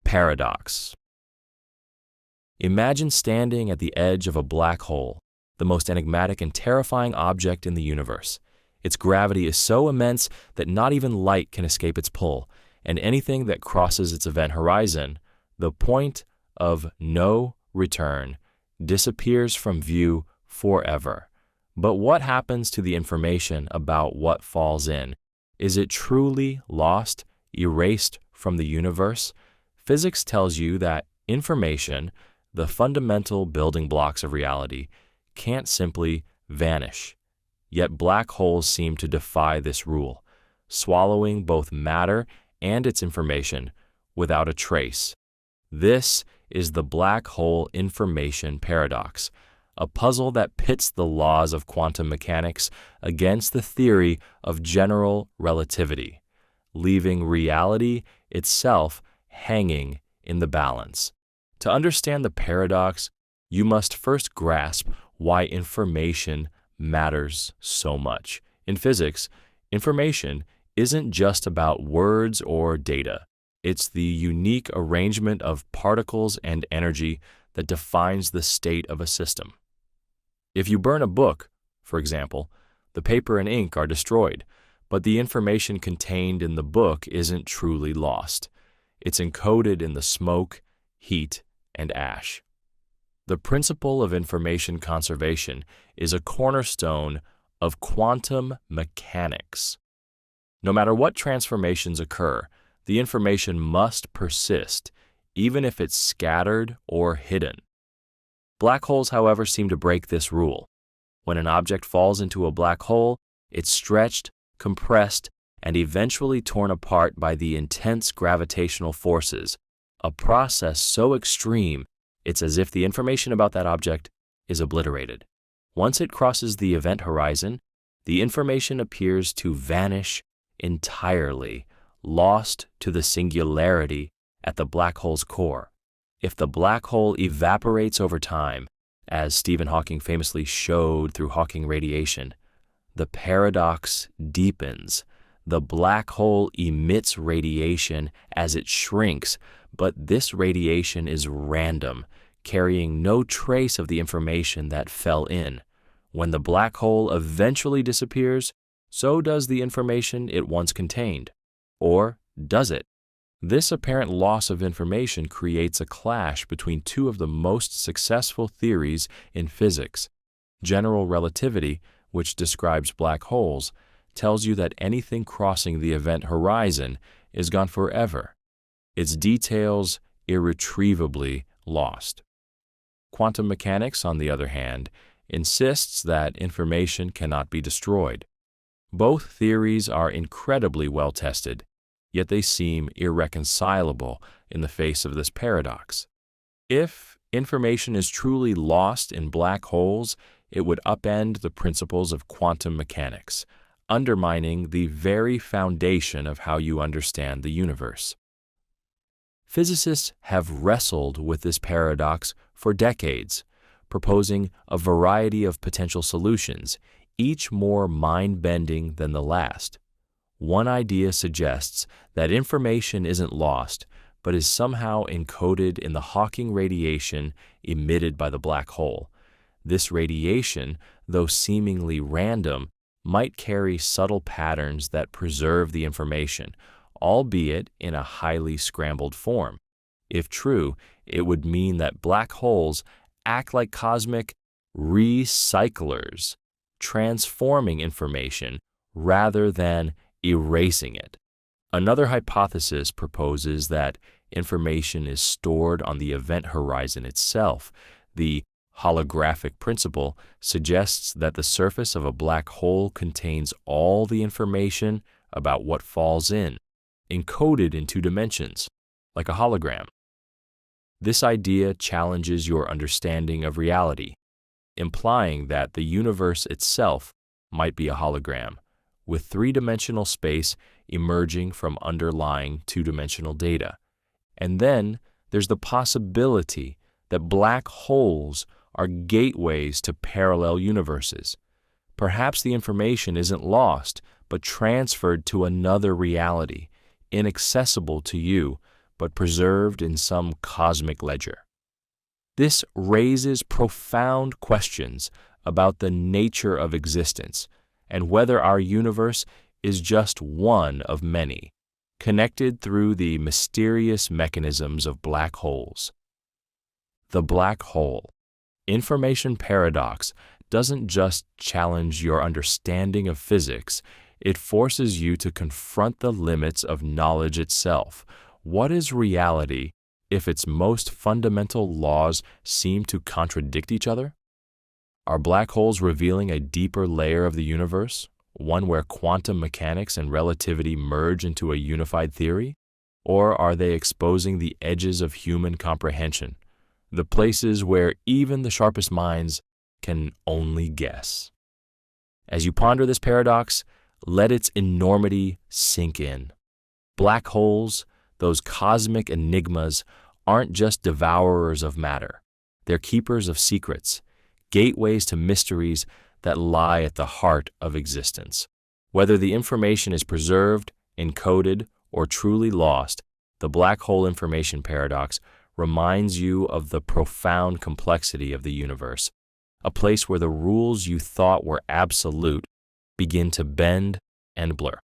paradox. Imagine standing at the edge of a black hole, the most enigmatic and terrifying object in the universe. Its gravity is so immense that not even light can escape its pull, and anything that crosses its event horizon, the point of no return, disappears from view forever. But what happens to the information about what falls in? Is it truly lost, erased from the universe? Physics tells you that information, the fundamental building blocks of reality, can't simply vanish. Yet black holes seem to defy this rule, swallowing both matter and its information without a trace. This is the black hole information paradox, a puzzle that pits the laws of quantum mechanics against the theory of general relativity, leaving reality itself hanging in the balance. To understand the paradox, you must first grasp why information matters so much. In physics, information isn't just about words or data. It's the unique arrangement of particles and energy that defines the state of a system. If you burn a book, for example, the paper and ink are destroyed, but the information contained in the book isn't truly lost. It's encoded in the smoke, heat, and ash. The principle of information conservation is a cornerstone of quantum mechanics. No matter what transformations occur, the information must persist, even if it's scattered or hidden. Black holes, however, seem to break this rule. When an object falls into a black hole, it's stretched, compressed, and eventually torn apart by the intense gravitational forces, a process so extreme It's as if the information about that object is obliterated. Once it crosses the event horizon, the information appears to vanish entirely, lost to the singularity at the black hole's core. If the black hole evaporates over time, as Stephen Hawking famously showed through Hawking radiation, the paradox deepens. The black hole emits radiation as it shrinks, but this radiation is random, carrying no trace of the information that fell in. When the black hole eventually disappears, so does the information it once contained. Or does it? This apparent loss of information creates a clash between two of the most successful theories in physics. General relativity, which describes black holes, tells you that anything crossing the event horizon is gone forever, its details irretrievably lost. Quantum mechanics, on the other hand, insists that information cannot be destroyed. Both theories are incredibly well tested, yet they seem irreconcilable in the face of this paradox. If information is truly lost in black holes, it would upend the principles of quantum mechanics, undermining the very foundation of how you understand the universe. Physicists have wrestled with this paradox for decades, proposing a variety of potential solutions, each more mind-bending than the last. One idea suggests that information isn't lost, but is somehow encoded in the Hawking radiation emitted by the black hole. This radiation, though seemingly random, might carry subtle patterns that preserve the information, albeit in a highly scrambled form. If true, it would mean that black holes act like cosmic recyclers, transforming information rather than erasing it. Another hypothesis proposes that information is stored on the event horizon itself. The holographic principle suggests that the surface of a black hole contains all the information about what falls in, encoded in 2 dimensions, like a hologram. This idea challenges your understanding of reality, implying that the universe itself might be a hologram, with 3-dimensional space emerging from underlying 2-dimensional data. And then there's the possibility that black holes are gateways to parallel universes. Perhaps the information isn't lost, but transferred to another reality, inaccessible to you, but preserved in some cosmic ledger. This raises profound questions about the nature of existence and whether our universe is just one of many, connected through the mysterious mechanisms of black holes. The black hole. Information paradox doesn't just challenge your understanding of physics, it forces you to confront the limits of knowledge itself. What is reality if its most fundamental laws seem to contradict each other? Are black holes revealing a deeper layer of the universe, one where quantum mechanics and relativity merge into a unified theory? Or are they exposing the edges of human comprehension, the places where even the sharpest minds can only guess? As you ponder this paradox, let its enormity sink in. Black holes, those cosmic enigmas, aren't just devourers of matter. They're keepers of secrets, gateways to mysteries that lie at the heart of existence. Whether the information is preserved, encoded, or truly lost, the black hole information paradox reminds you of the profound complexity of the universe, a place where the rules you thought were absolute begin to bend and blur.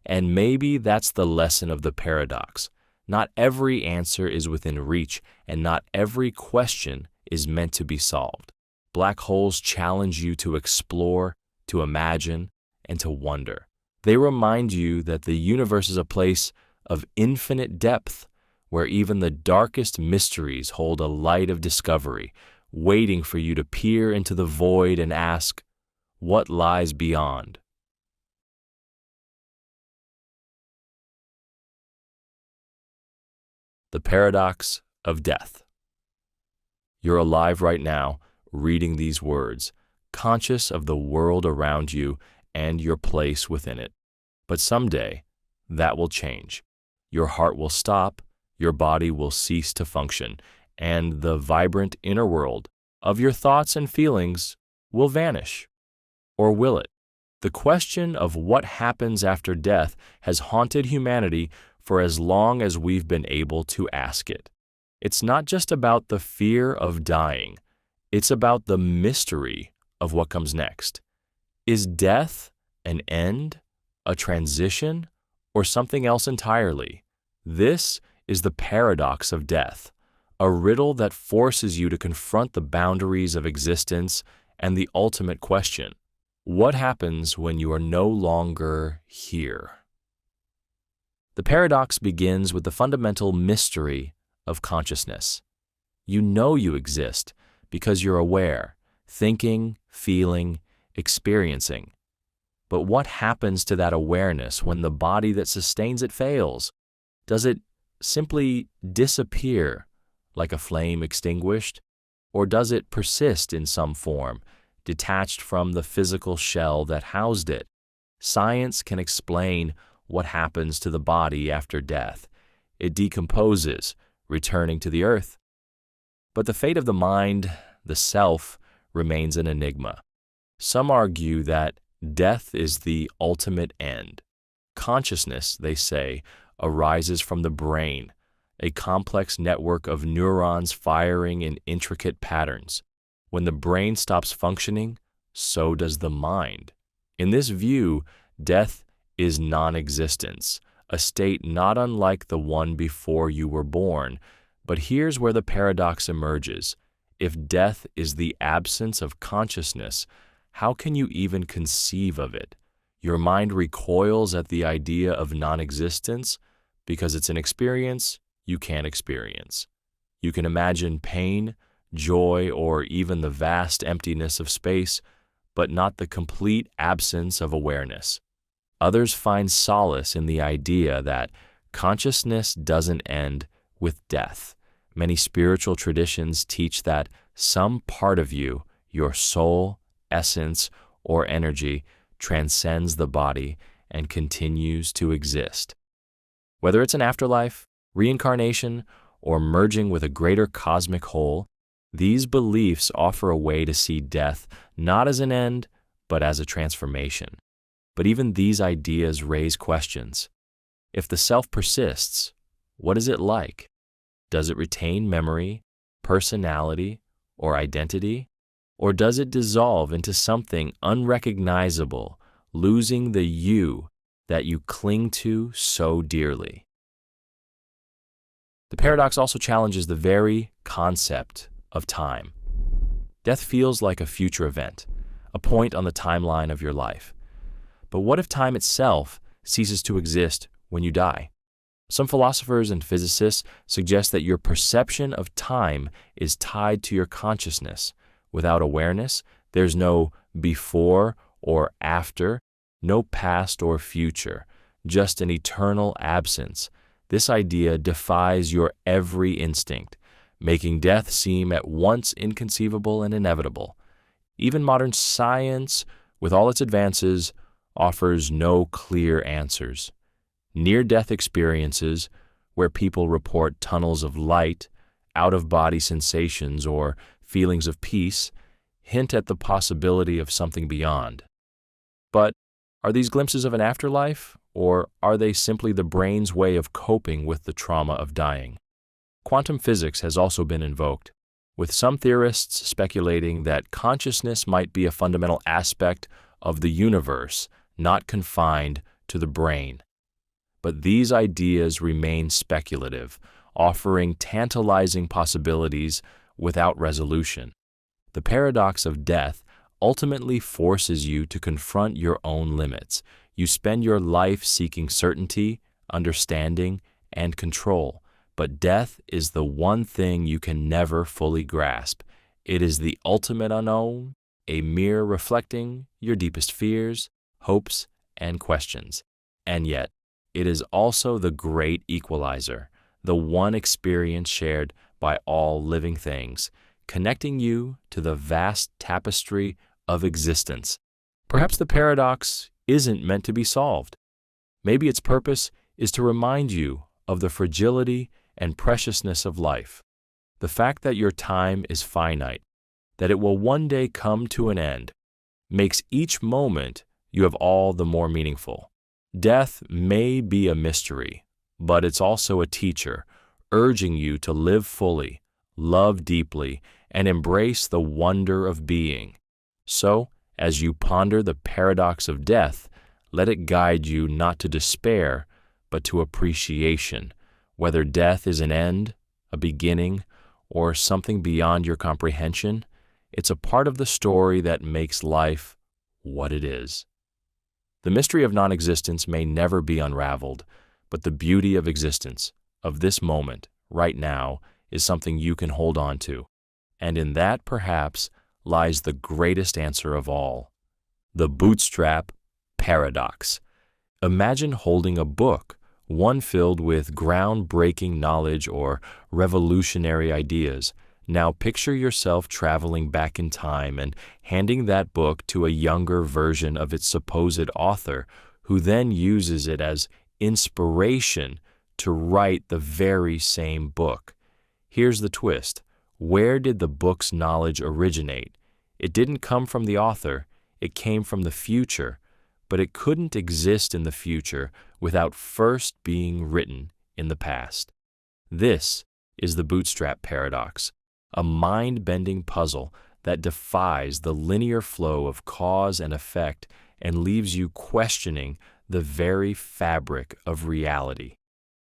And maybe that's the lesson of the paradox. Not every answer is within reach, and not every question is meant to be solved. Black holes challenge you to explore, to imagine, and to wonder. They remind you that the universe is a place of infinite depth, where even the darkest mysteries hold a light of discovery, waiting for you to peer into the void and ask, what lies beyond? The Paradox of Death. You're alive right now, reading these words, conscious of the world around you and your place within it. But someday, that will change. Your heart will stop, your body will cease to function, and the vibrant inner world of your thoughts and feelings will vanish. Or will it? The question of what happens after death has haunted humanity for as long as we've been able to ask it. It's not just about the fear of dying, it's about the mystery of what comes next. Is death an end, a transition, or something else entirely? This is the paradox of death, a riddle that forces you to confront the boundaries of existence and the ultimate question: what happens when you are no longer here? The paradox begins with the fundamental mystery of consciousness. You know you exist because you're aware, thinking, feeling, experiencing. But what happens to that awareness when the body that sustains it fails? Does it simply disappear like a flame extinguished? Or does it persist in some form, detached from the physical shell that housed it? Science can explain what happens to the body after death. It decomposes, returning to the earth. But the fate of the mind, the self, remains an enigma. Some argue that death is the ultimate end. Consciousness, they say, arises from the brain, a complex network of neurons firing in intricate patterns. When the brain stops functioning, so does the mind. In this view, death is non-existence, a state not unlike the one before you were born. But here's where the paradox emerges. If death is the absence of consciousness, how can you even conceive of it? Your mind recoils at the idea of non-existence because it's an experience you can't experience. You can imagine pain, joy, or even the vast emptiness of space, but not the complete absence of awareness. Others find solace in the idea that consciousness doesn't end with death. Many spiritual traditions teach that some part of you, your soul, essence, or energy, transcends the body and continues to exist. Whether it's an afterlife, reincarnation, or merging with a greater cosmic whole, these beliefs offer a way to see death not as an end, but as a transformation. But even these ideas raise questions. If the self persists, what is it like? Does it retain memory, personality, or identity? Or does it dissolve into something unrecognizable, losing the you that you cling to so dearly? The paradox also challenges the very concept of time. Death feels like a future event, a point on the timeline of your life. But what if time itself ceases to exist when you die? Some philosophers and physicists suggest that your perception of time is tied to your consciousness. Without awareness, there's no before or after, no past or future, just an eternal absence. This idea defies your every instinct, making death seem at once inconceivable and inevitable. Even modern science, with all its advances, offers no clear answers. Near-death experiences, where people report tunnels of light, out-of-body sensations, or feelings of peace, hint at the possibility of something beyond. But are these glimpses of an afterlife, or are they simply the brain's way of coping with the trauma of dying? Quantum physics has also been invoked, with some theorists speculating that consciousness might be a fundamental aspect of the universe, not confined to the brain. But these ideas remain speculative, offering tantalizing possibilities without resolution. The paradox of death ultimately forces you to confront your own limits. You spend your life seeking certainty, understanding, and control, but death is the one thing you can never fully grasp. It is the ultimate unknown, a mirror reflecting your deepest fears, hopes, and questions. And yet, it is also the great equalizer, the one experience shared by all living things. connecting you to the vast tapestry of existence. Perhaps the paradox isn't meant to be solved. Maybe its purpose is to remind you of the fragility and preciousness of life, the fact that your time is finite, that it will one day come to an end, makes each moment you have all the more meaningful. Death may be a mystery, but it's also a teacher, urging you to live fully, love deeply, and embrace the wonder of being. So, as you ponder the paradox of death, let it guide you not to despair, but to appreciation, whether death is an end, a beginning, or something beyond your comprehension. It's a part of the story that makes life what it is. The mystery of non-existence may never be unraveled, but the beauty of existence, of this moment, right now, is something you can hold on to. And in that, perhaps, lies the greatest answer of all, the Bootstrap Paradox. Imagine holding a book, one filled with groundbreaking knowledge or revolutionary ideas. Now picture yourself traveling back in time and handing that book to a younger version of its supposed author, who then uses it as inspiration to write the very same book. Here's the twist. Where did the book's knowledge originate? It didn't come from the author, it came from the future, but it couldn't exist in the future without first being written in the past. This is the Bootstrap Paradox, a mind-bending puzzle that defies the linear flow of cause and effect and leaves you questioning the very fabric of reality.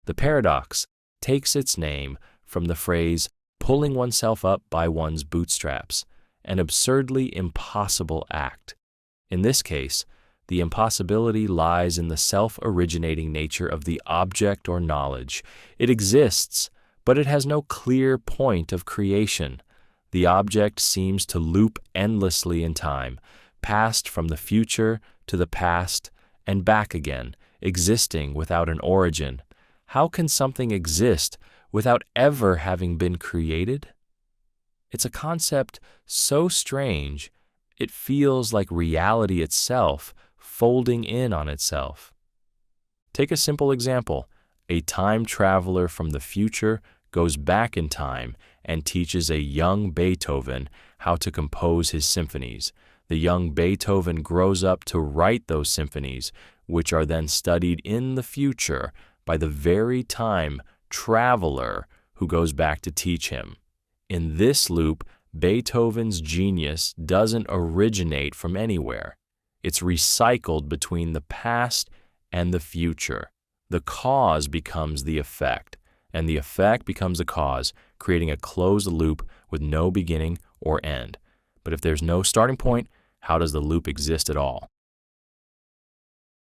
The paradox takes its name from the phrase pulling oneself up by one's bootstraps, an absurdly impossible act. In this case, the impossibility lies in the self-originating nature of the object or knowledge. It exists, but it has no clear point of creation. The object seems to loop endlessly in time, passed from the future to the past and back again, existing without an origin. How can something exist without ever having been created? It's a concept so strange, it feels like reality itself folding in on itself. Take a simple example. A time traveler from the future goes back in time and teaches a young Beethoven how to compose his symphonies. The young Beethoven grows up to write those symphonies, which are then studied in the future by the very time traveler who goes back to teach him. In this loop, Beethoven's genius doesn't originate from anywhere. It's recycled between the past and the future. The cause becomes the effect, and the effect becomes the cause, creating a closed loop with no beginning or end. But if there's no starting point, how does the loop exist at all?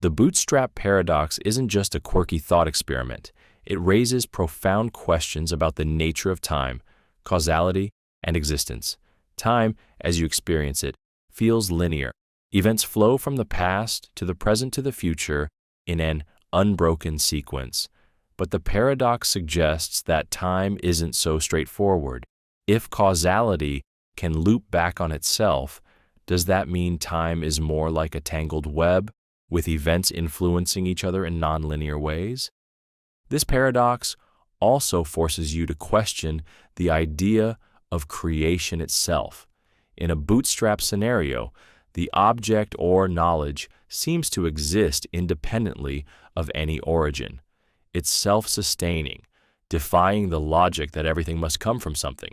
The Bootstrap Paradox isn't just a quirky thought experiment. It raises profound questions about the nature of time, causality, and existence. Time, as you experience it, feels linear. Events flow from the past to the present to the future in an unbroken sequence. But the paradox suggests that time isn't so straightforward. If causality can loop back on itself, does that mean time is more like a tangled web, with events influencing each other in nonlinear ways? This paradox also forces you to question the idea of creation itself. In a bootstrap scenario, the object or knowledge seems to exist independently of any origin. It's self-sustaining, defying the logic that everything must come from something.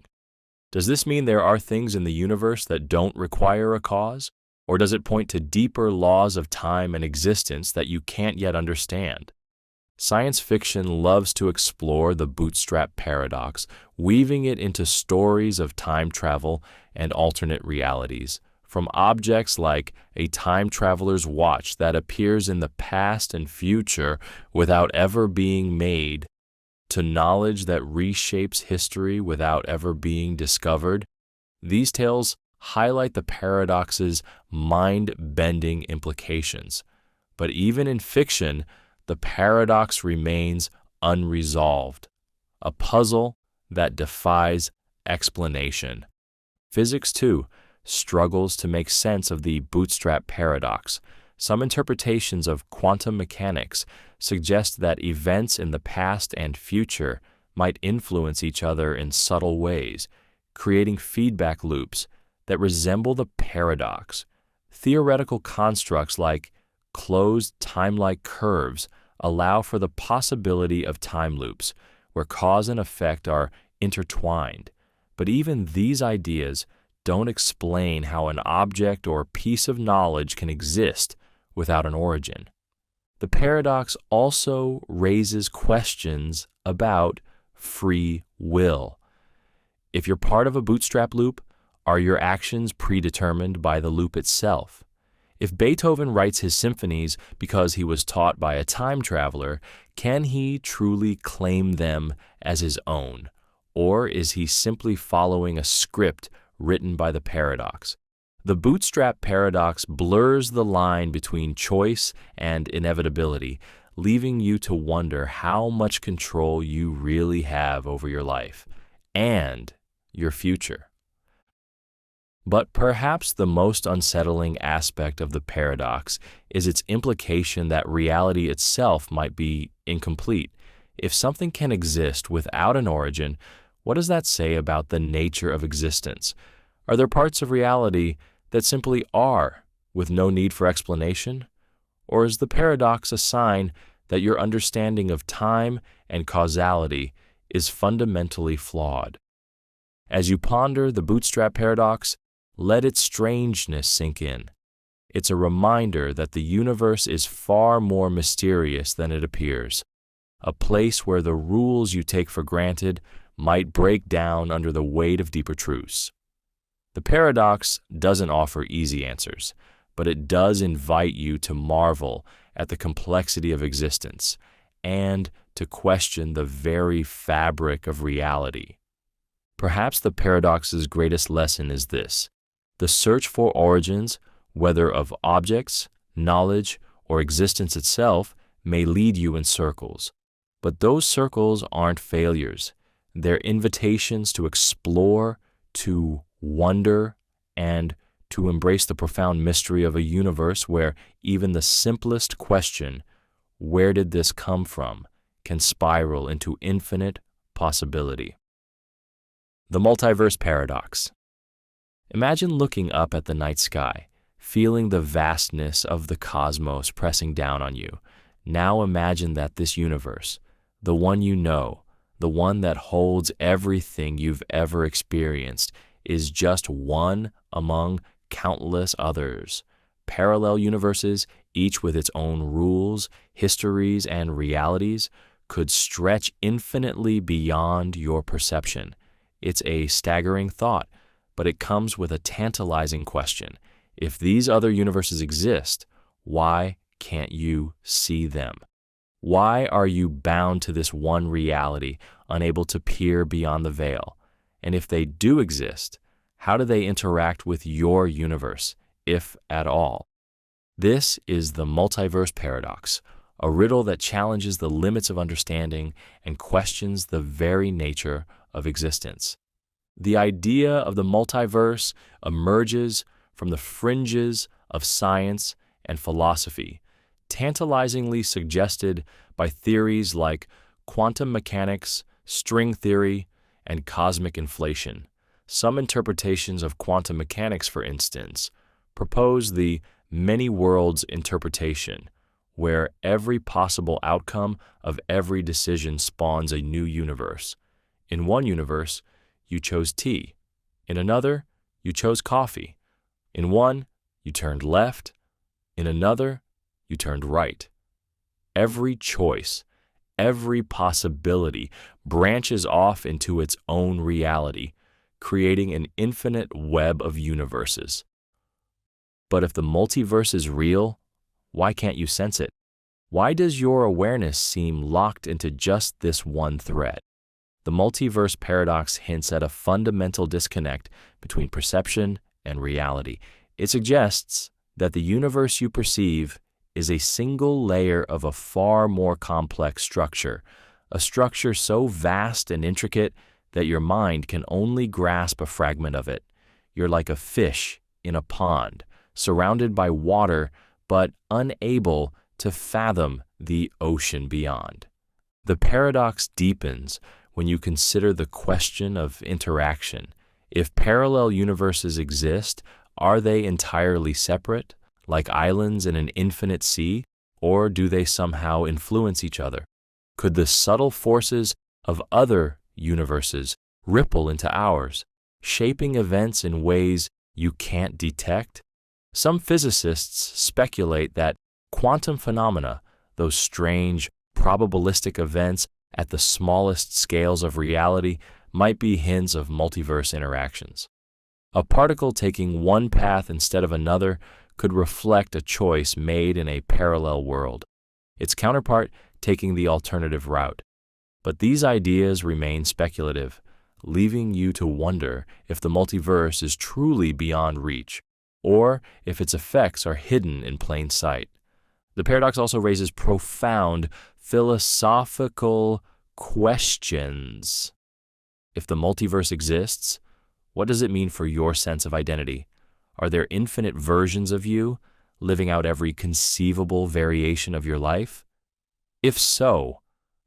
Does this mean there are things in the universe that don't require a cause? Or does it point to deeper laws of time and existence that you can't yet understand? Science fiction loves to explore the Bootstrap Paradox, weaving it into stories of time travel and alternate realities. From objects like a time traveler's watch that appears in the past and future without ever being made, to knowledge that reshapes history without ever being discovered, these tales highlight the paradox's mind-bending implications. But even in fiction, the paradox remains unresolved, a puzzle that defies explanation. Physics, too, struggles to make sense of the Bootstrap Paradox. Some interpretations of quantum mechanics suggest that events in the past and future might influence each other in subtle ways, creating feedback loops that resemble the paradox. Theoretical constructs like closed time-like curves allow for the possibility of time loops, where cause and effect are intertwined. But even these ideas don't explain how an object or piece of knowledge can exist without an origin. The paradox also raises questions about free will. If you're part of a bootstrap loop, are your actions predetermined by the loop itself? If Beethoven writes his symphonies because he was taught by a time traveler, can he truly claim them as his own? Or is he simply following a script written by the paradox? The Bootstrap Paradox blurs the line between choice and inevitability, leaving you to wonder how much control you really have over your life and your future. But perhaps the most unsettling aspect of the paradox is its implication that reality itself might be incomplete. If something can exist without an origin, what does that say about the nature of existence? Are there parts of reality that simply are, with no need for explanation? Or is the paradox a sign that your understanding of time and causality is fundamentally flawed? As you ponder the Bootstrap Paradox, let its strangeness sink in. It's a reminder that the universe is far more mysterious than it appears, a place where the rules you take for granted might break down under the weight of deeper truths. The paradox doesn't offer easy answers, but it does invite you to marvel at the complexity of existence and to question the very fabric of reality. Perhaps the paradox's greatest lesson is this: the search for origins, whether of objects, knowledge, or existence itself, may lead you in circles. But those circles aren't failures. They're invitations to explore, to wonder, and to embrace the profound mystery of a universe where even the simplest question, "Where did this come from?" can spiral into infinite possibility. The Multiverse Paradox. Imagine looking up at the night sky, feeling the vastness of the cosmos pressing down on you. Now imagine that this universe, the one you know, the one that holds everything you've ever experienced, is just one among countless others. Parallel universes, each with its own rules, histories, and realities, could stretch infinitely beyond your perception. It's a staggering thought, but it comes with a tantalizing question. If these other universes exist, why can't you see them? Why are you bound to this one reality, unable to peer beyond the veil? And if they do exist, how do they interact with your universe, if at all? This is the Multiverse Paradox, a riddle that challenges the limits of understanding and questions the very nature of existence. The idea of the multiverse emerges from the fringes of science and philosophy, tantalizingly suggested by theories like quantum mechanics, string theory, and cosmic inflation. Some interpretations of quantum mechanics, for instance, propose the many worlds interpretation, where every possible outcome of every decision spawns a new universe. In one universe, you chose tea. In another, you chose coffee. In one, you turned left. In another, you turned right. Every choice, every possibility branches off into its own reality, creating an infinite web of universes. But if the multiverse is real, why can't you sense it? Why does your awareness seem locked into just this one thread? The Multiverse Paradox hints at a fundamental disconnect between perception and reality. It suggests that the universe you perceive is a single layer of a far more complex structure, a structure so vast and intricate that your mind can only grasp a fragment of it. you're like a fish in a pond, surrounded by water, but unable to fathom the ocean beyond. The paradox deepens when you consider the question of interaction. If parallel universes exist, are they entirely separate, like islands in an infinite sea, or do they somehow influence each other? Could the subtle forces of other universes ripple into ours, shaping events in ways you can't detect? Some physicists speculate that quantum phenomena, those strange, probabilistic events at the smallest scales of reality, might be hints of multiverse interactions. A particle taking one path instead of another could reflect a choice made in a parallel world, its counterpart taking the alternative route. But these ideas remain speculative, leaving you to wonder if the multiverse is truly beyond reach, or if its effects are hidden in plain sight. The paradox also raises profound philosophical questions. If the multiverse exists, what does it mean for your sense of identity? Are there infinite versions of you, living out every conceivable variation of your life? If so,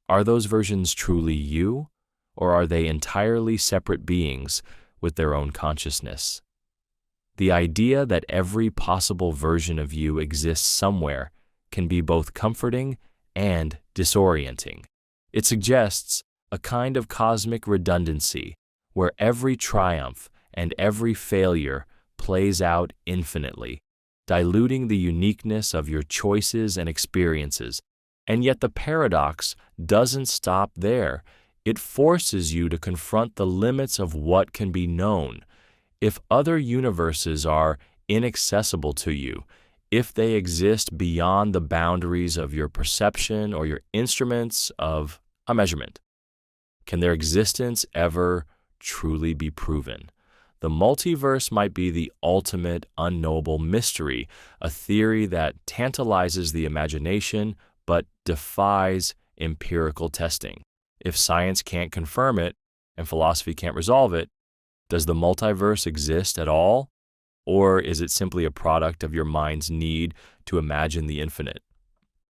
are those versions truly you, or are they entirely separate beings with their own consciousness? The idea that every possible version of you exists somewhere can be both comforting and disorienting. It suggests a kind of cosmic redundancy where every triumph and every failure plays out infinitely, diluting the uniqueness of your choices and experiences. And yet the paradox doesn't stop there. It forces you to confront the limits of what can be known. If other universes are inaccessible to you, if they exist beyond the boundaries of your perception or your instruments of a measurement, can their existence ever truly be proven? The multiverse might be the ultimate unknowable mystery, a theory that tantalizes the imagination but defies empirical testing. If science can't confirm it and philosophy can't resolve it, does the multiverse exist at all? Or is it simply a product of your mind's need to imagine the infinite?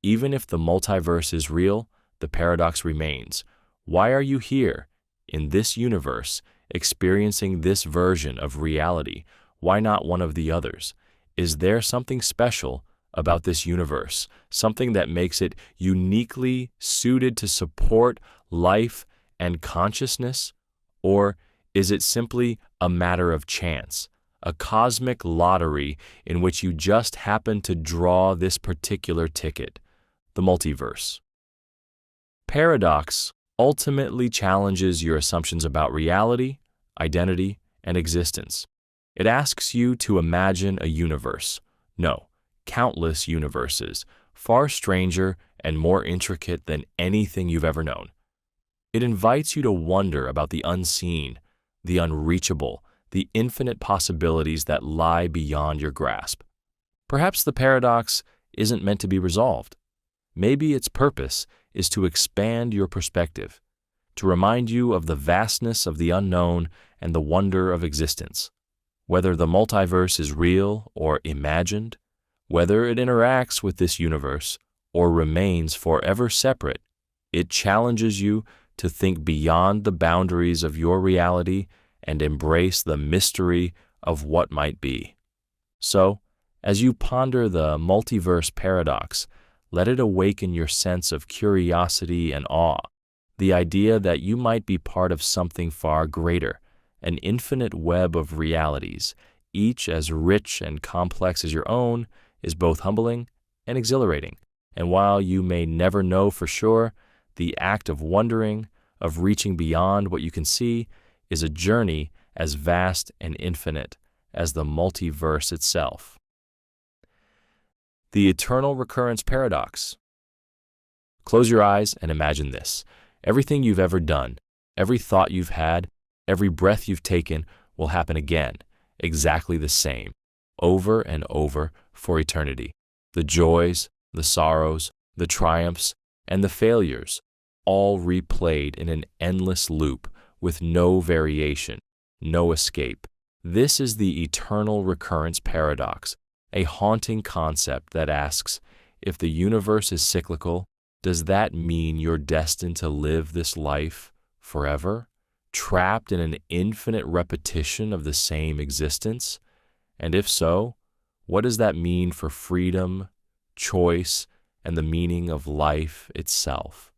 Even if the multiverse is real, the paradox remains. Why are you here, in this universe, experiencing this version of reality? Why not one of the others? Is there something special about this universe, something that makes it uniquely suited to support life and consciousness? Or is it simply a matter of chance, a cosmic lottery in which you just happen to draw this particular ticket, the multiverse? Paradox ultimately challenges your assumptions about reality, identity, and existence. It asks you to imagine a universe, no, countless universes, far stranger and more intricate than anything you've ever known. It invites you to wonder about the unseen, the unreachable, the infinite possibilities that lie beyond your grasp. Perhaps the paradox isn't meant to be resolved. Maybe its purpose is to expand your perspective, to remind you of the vastness of the unknown and the wonder of existence. Whether the multiverse is real or imagined, whether it interacts with this universe or remains forever separate, it challenges you to think beyond the boundaries of your reality and embrace the mystery of what might be. So, as you ponder the multiverse paradox, let it awaken your sense of curiosity and awe, the idea that you might be part of something far greater, an infinite web of realities, each as rich and complex as your own, is both humbling and exhilarating. And while you may never know for sure, the act of wondering, of reaching beyond what you can see, is a journey as vast and infinite as the multiverse itself. The eternal recurrence paradox. Close your eyes and imagine this. Everything you've ever done, every thought you've had, every breath you've taken will happen again, exactly the same, over and over for eternity. The joys, the sorrows, the triumphs, and the failures, all replayed in an endless loop with no variation, no escape, This is the eternal recurrence paradox, a haunting concept that asks, if the universe is cyclical, does that mean you're destined to live this life forever, trapped in an infinite repetition of the same existence? And if so, what does that mean for freedom, choice, and the meaning of life itself?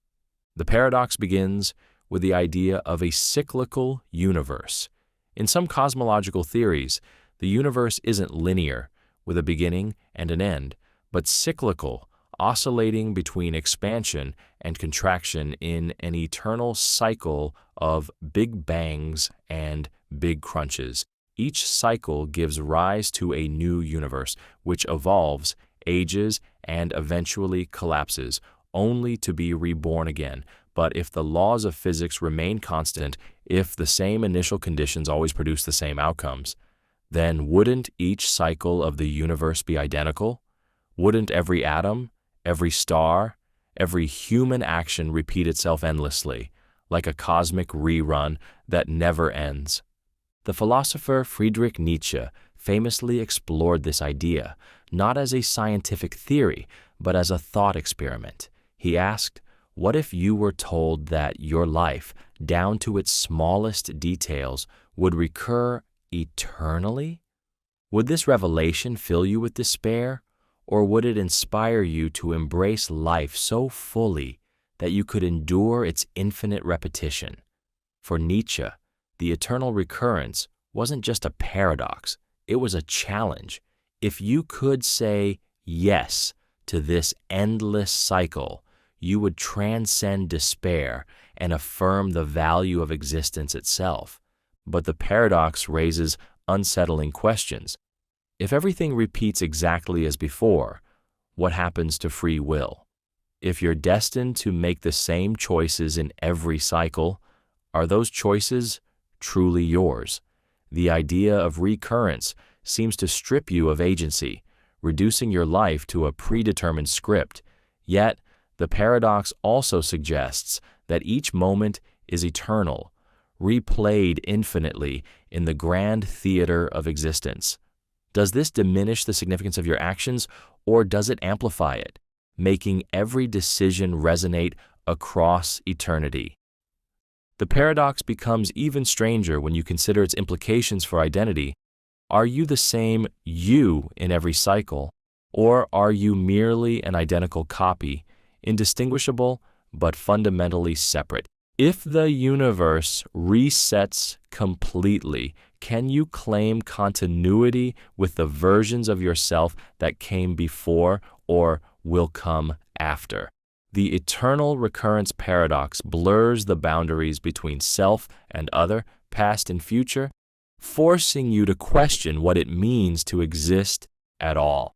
The paradox begins with the idea of a cyclical universe. In some cosmological theories, the universe isn't linear, with a beginning and an end, but cyclical, oscillating between expansion and contraction in an eternal cycle of big bangs and big crunches. Each cycle gives rise to a new universe, which evolves, ages, and eventually collapses, only to be reborn again. But if the laws of physics remain constant, if the same initial conditions always produce the same outcomes, then wouldn't each cycle of the universe be identical? Wouldn't every atom, every star, every human action repeat itself endlessly, like a cosmic rerun that never ends? The philosopher Friedrich Nietzsche famously explored this idea, not as a scientific theory, but as a thought experiment. He asked, what if you were told that your life, down to its smallest details, would recur eternally? Would this revelation fill you with despair, or would it inspire you to embrace life so fully that you could endure its infinite repetition? For Nietzsche, the eternal recurrence wasn't just a paradox, it was a challenge. If you could say yes to this endless cycle, you would transcend despair and affirm the value of existence itself. But the paradox raises unsettling questions. If everything repeats exactly as before, what happens to free will? If you're destined to make the same choices in every cycle, are those choices truly yours? The idea of recurrence seems to strip you of agency, reducing your life to a predetermined script. Yet, the paradox also suggests that each moment is eternal, replayed infinitely in the grand theater of existence. Does this diminish the significance of your actions, or does it amplify it, making every decision resonate across eternity? The paradox becomes even stranger when you consider its implications for identity. Are you the same you in every cycle, or are you merely an identical copy, indistinguishable but fundamentally separate? If the universe resets completely, can you claim continuity with the versions of yourself that came before or will come after? The eternal recurrence paradox blurs the boundaries between self and other, past and future, forcing you to question what it means to exist at all.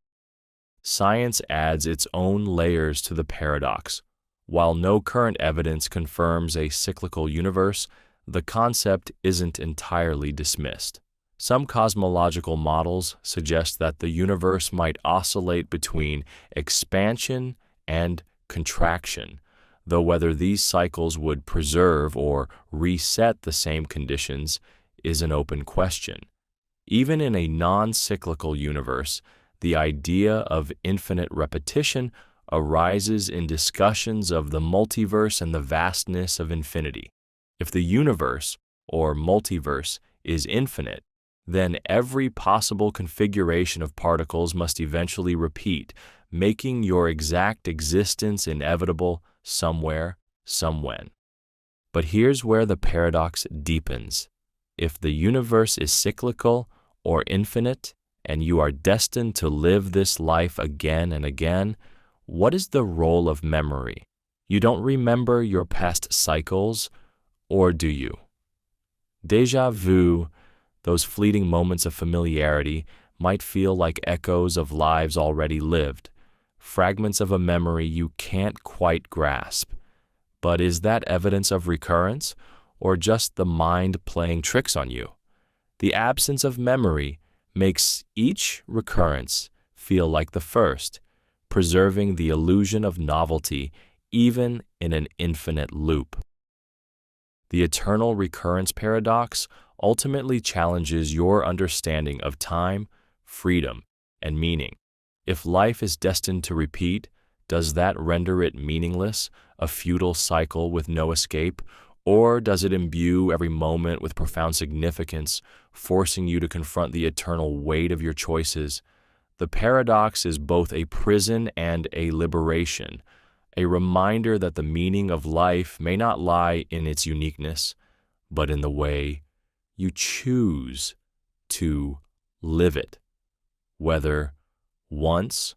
Science adds its own layers to the paradox. While no current evidence confirms a cyclical universe, the concept isn't entirely dismissed. Some cosmological models suggest that the universe might oscillate between expansion and contraction, though whether these cycles would preserve or reset the same conditions is an open question. Even in a non-cyclical universe, the idea of infinite repetition arises in discussions of the multiverse and the vastness of infinity. If the universe, or multiverse, is infinite, then every possible configuration of particles must eventually repeat, making your exact existence inevitable somewhere, somewhen. But here's where the paradox deepens. If the universe is cyclical or infinite, and you are destined to live this life again and again, what is the role of memory? You don't remember your past cycles, or do you? Déjà vu, those fleeting moments of familiarity, might feel like echoes of lives already lived, fragments of a memory you can't quite grasp. But is that evidence of recurrence, or just the mind playing tricks on you? The absence of memory makes each recurrence feel like the first, preserving the illusion of novelty even in an infinite loop. The eternal recurrence paradox ultimately challenges your understanding of time, freedom, and meaning. If life is destined to repeat, does that render it meaningless, a futile cycle with no escape? Or does it imbue every moment with profound significance, forcing you to confront the eternal weight of your choices? The paradox is both a prison and a liberation, a reminder that the meaning of life may not lie in its uniqueness, but in the way you choose to live it, whether once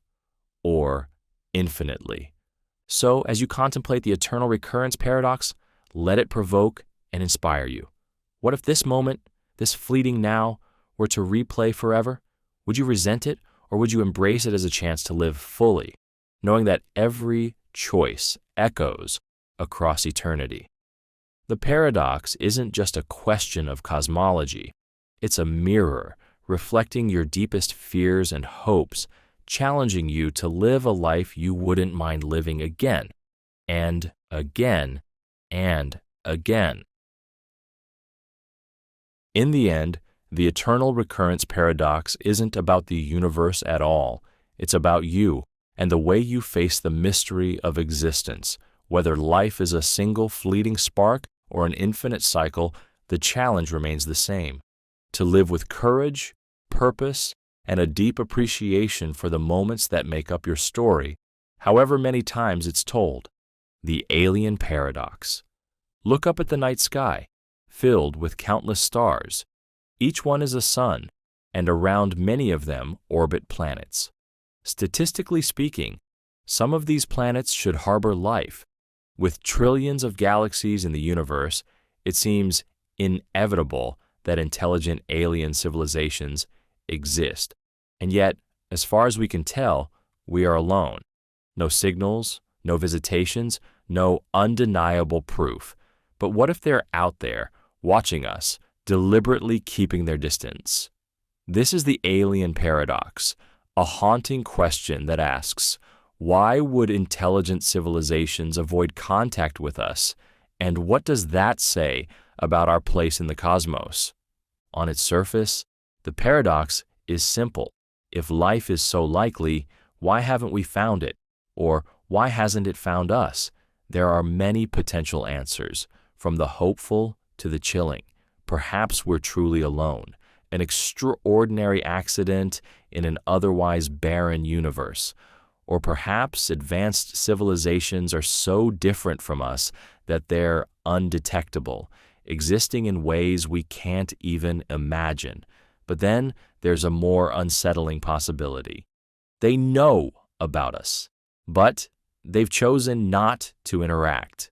or infinitely. So, as you contemplate the eternal recurrence paradox, let it provoke and inspire you. What if this moment, this fleeting now, were to replay forever? Would you resent it, or would you embrace it as a chance to live fully, knowing that every choice echoes across eternity? The paradox isn't just a question of cosmology. It's a mirror reflecting your deepest fears and hopes, challenging you to live a life you wouldn't mind living again, and again, and again. In the end, the eternal recurrence paradox isn't about the universe at all. It's about you and the way you face the mystery of existence. Whether life is a single fleeting spark or an infinite cycle, the challenge remains the same: to live with courage, purpose, and a deep appreciation for the moments that make up your story, however many times it's told. The alien paradox. Look up at the night sky, filled with countless stars. Each one is a sun, and around many of them orbit planets. Statistically speaking, some of these planets should harbor life. With trillions of galaxies in the universe, it seems inevitable that intelligent alien civilizations exist. And yet, as far as we can tell, we are alone. No signals, no visitations, no undeniable proof. But what if they're out there, watching us, deliberately keeping their distance? This is the alien paradox, a haunting question that asks, why would intelligent civilizations avoid contact with us? And what does that say about our place in the cosmos? On its surface, the paradox is simple. If life is so likely, why haven't we found it? Or why hasn't it found us? There are many potential answers, from the hopeful to the chilling. Perhaps we're truly alone, an extraordinary accident in an otherwise barren universe. Or perhaps advanced civilizations are so different from us that they're undetectable, existing in ways we can't even imagine. But then there's a more unsettling possibility. They know about us, but they've chosen not to interact.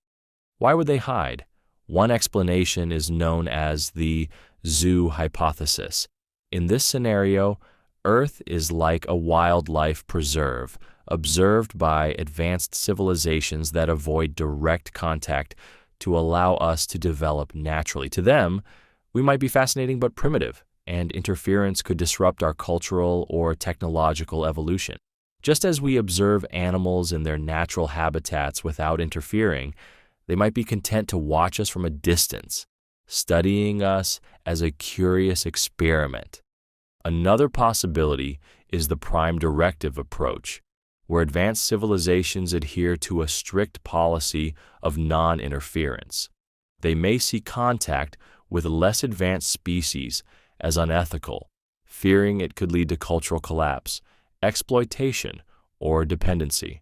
Why would they hide? One explanation is known as the zoo hypothesis. In this scenario, Earth is like a wildlife preserve, observed by advanced civilizations that avoid direct contact to allow us to develop naturally. To them, we might be fascinating but primitive, and interference could disrupt our cultural or technological evolution. Just as we observe animals in their natural habitats without interfering, they might be content to watch us from a distance, studying us as a curious experiment. Another possibility is the prime directive approach, where advanced civilizations adhere to a strict policy of non-interference. They may see contact with less advanced species as unethical, fearing it could lead to cultural collapse, exploitation, or dependency.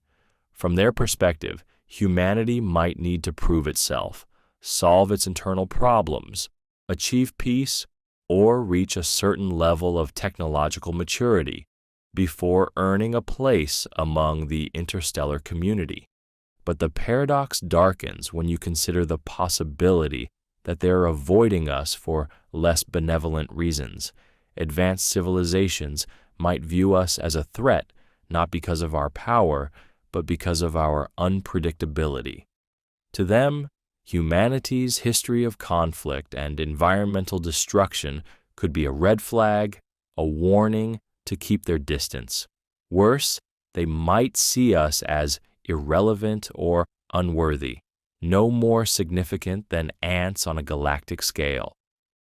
From their perspective, humanity might need to prove itself, solve its internal problems, achieve peace, or reach a certain level of technological maturity before earning a place among the interstellar community. But the paradox darkens when you consider the possibility that they're avoiding us for less benevolent reasons. Advanced civilizations might view us as a threat, not because of our power, but because of our unpredictability. To them, humanity's history of conflict and environmental destruction could be a red flag, a warning to keep their distance. Worse, they might see us as irrelevant or unworthy, no more significant than ants on a galactic scale.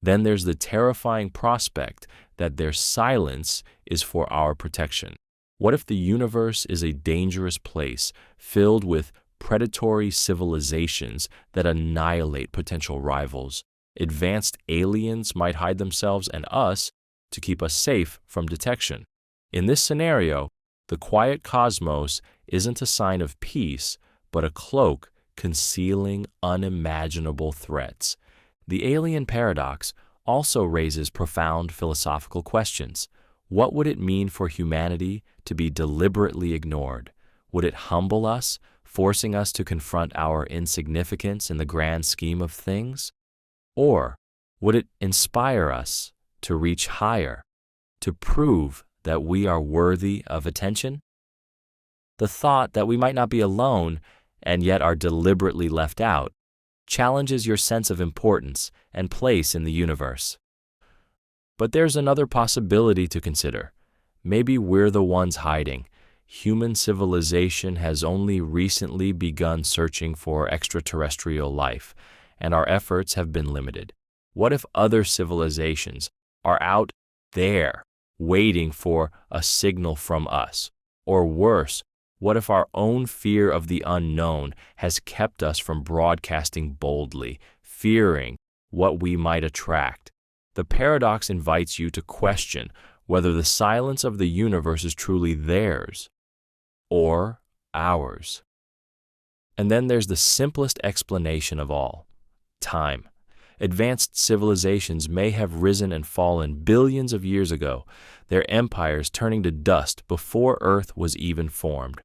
Then there's the terrifying prospect that their silence is for our protection. What if the universe is a dangerous place filled with predatory civilizations that annihilate potential rivals? Advanced aliens might hide themselves and us to keep us safe from detection. In this scenario, the quiet cosmos isn't a sign of peace, but a cloak concealing unimaginable threats. The alien paradox also raises profound philosophical questions. What would it mean for humanity to be deliberately ignored? Would it humble us, forcing us to confront our insignificance in the grand scheme of things? Or would it inspire us to reach higher, to prove that we are worthy of attention? The thought that we might not be alone and yet are deliberately left out challenges your sense of importance and place in the universe. But there's another possibility to consider. Maybe we're the ones hiding. Human civilization has only recently begun searching for extraterrestrial life, and our efforts have been limited. What if other civilizations are out there waiting for a signal from us? Or worse, what if our own fear of the unknown has kept us from broadcasting boldly, fearing what we might attract? The paradox invites you to question whether the silence of the universe is truly theirs or ours. And then there's the simplest explanation of all: time. Advanced civilizations may have risen and fallen billions of years ago, their empires turning to dust before Earth was even formed.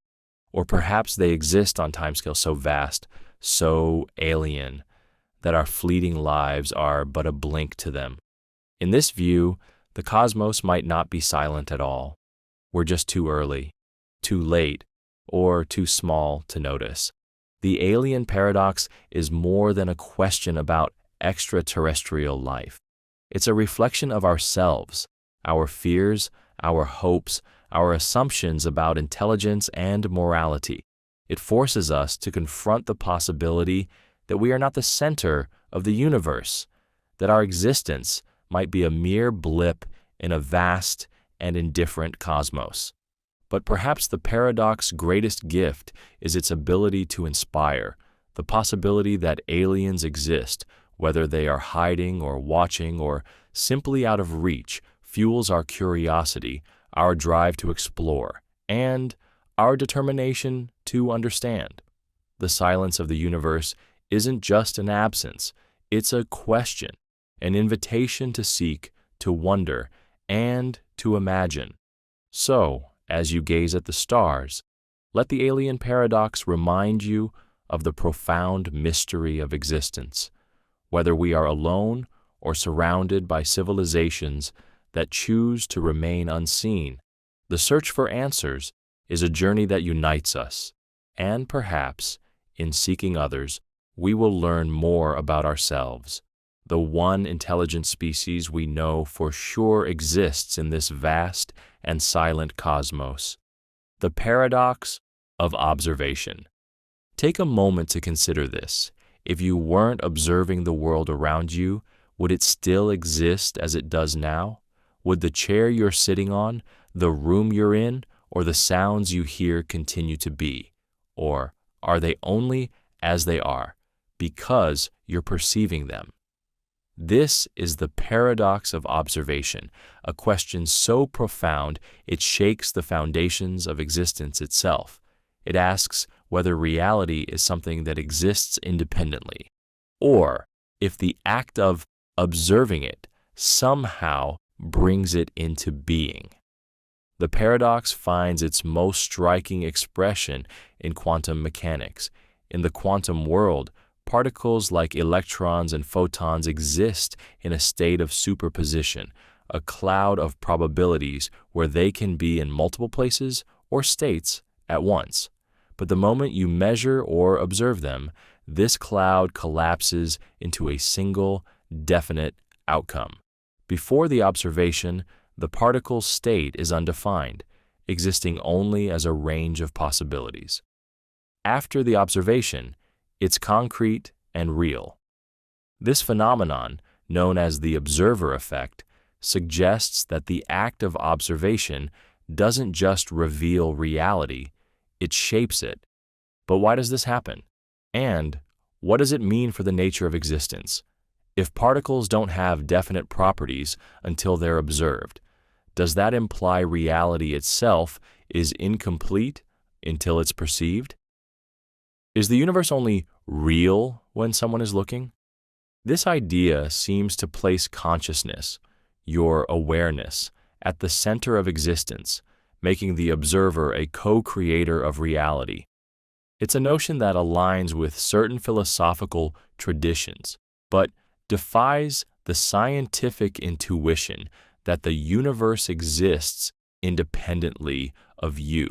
Or perhaps they exist on timescales so vast, so alien, that our fleeting lives are but a blink to them. In this view, the cosmos might not be silent at all. We're just too early, too late, or too small to notice. The alien paradox is more than a question about extraterrestrial life. It's a reflection of ourselves, our fears, our hopes, our assumptions about intelligence and morality. It forces us to confront the possibility that we are not the center of the universe, that our existence might be a mere blip in a vast and indifferent cosmos. But perhaps the paradox's greatest gift is its ability to inspire, the possibility that aliens exist, whether they are hiding or watching or simply out of reach, fuels our curiosity, our drive to explore, and our determination to understand. The silence of the universe isn't just an absence, it's a question, an invitation to seek, to wonder, and to imagine. So, as you gaze at the stars, let the alien paradox remind you of the profound mystery of existence. Whether we are alone or surrounded by civilizations that choose to remain unseen, the search for answers is a journey that unites us, and perhaps, in seeking others, we will learn more about ourselves, the one intelligent species we know for sure exists in this vast and silent cosmos. The paradox of observation. Take a moment to consider this. If you weren't observing the world around you, would it still exist as it does now? Would the chair you're sitting on, the room you're in, or the sounds you hear continue to be? Or are they only as they are, because you're perceiving them? This is the paradox of observation, a question so profound it shakes the foundations of existence itself. It asks whether reality is something that exists independently, or if the act of observing it somehow brings it into being. The paradox finds its most striking expression in quantum mechanics. In the quantum world, particles like electrons and photons exist in a state of superposition, a cloud of probabilities where they can be in multiple places or states at once. But the moment you measure or observe them, this cloud collapses into a single, definite outcome. Before the observation, the particle's state is undefined, existing only as a range of possibilities. After the observation, it's concrete and real. This phenomenon, known as the observer effect, suggests that the act of observation doesn't just reveal reality, it shapes it. But why does this happen? And what does it mean for the nature of existence? If particles don't have definite properties until they're observed, does that imply reality itself is incomplete until it's perceived? Is the universe only real when someone is looking? This idea seems to place consciousness, your awareness, at the center of existence, making the observer a co-creator of reality. It's a notion that aligns with certain philosophical traditions, but defies the scientific intuition that the universe exists independently of you.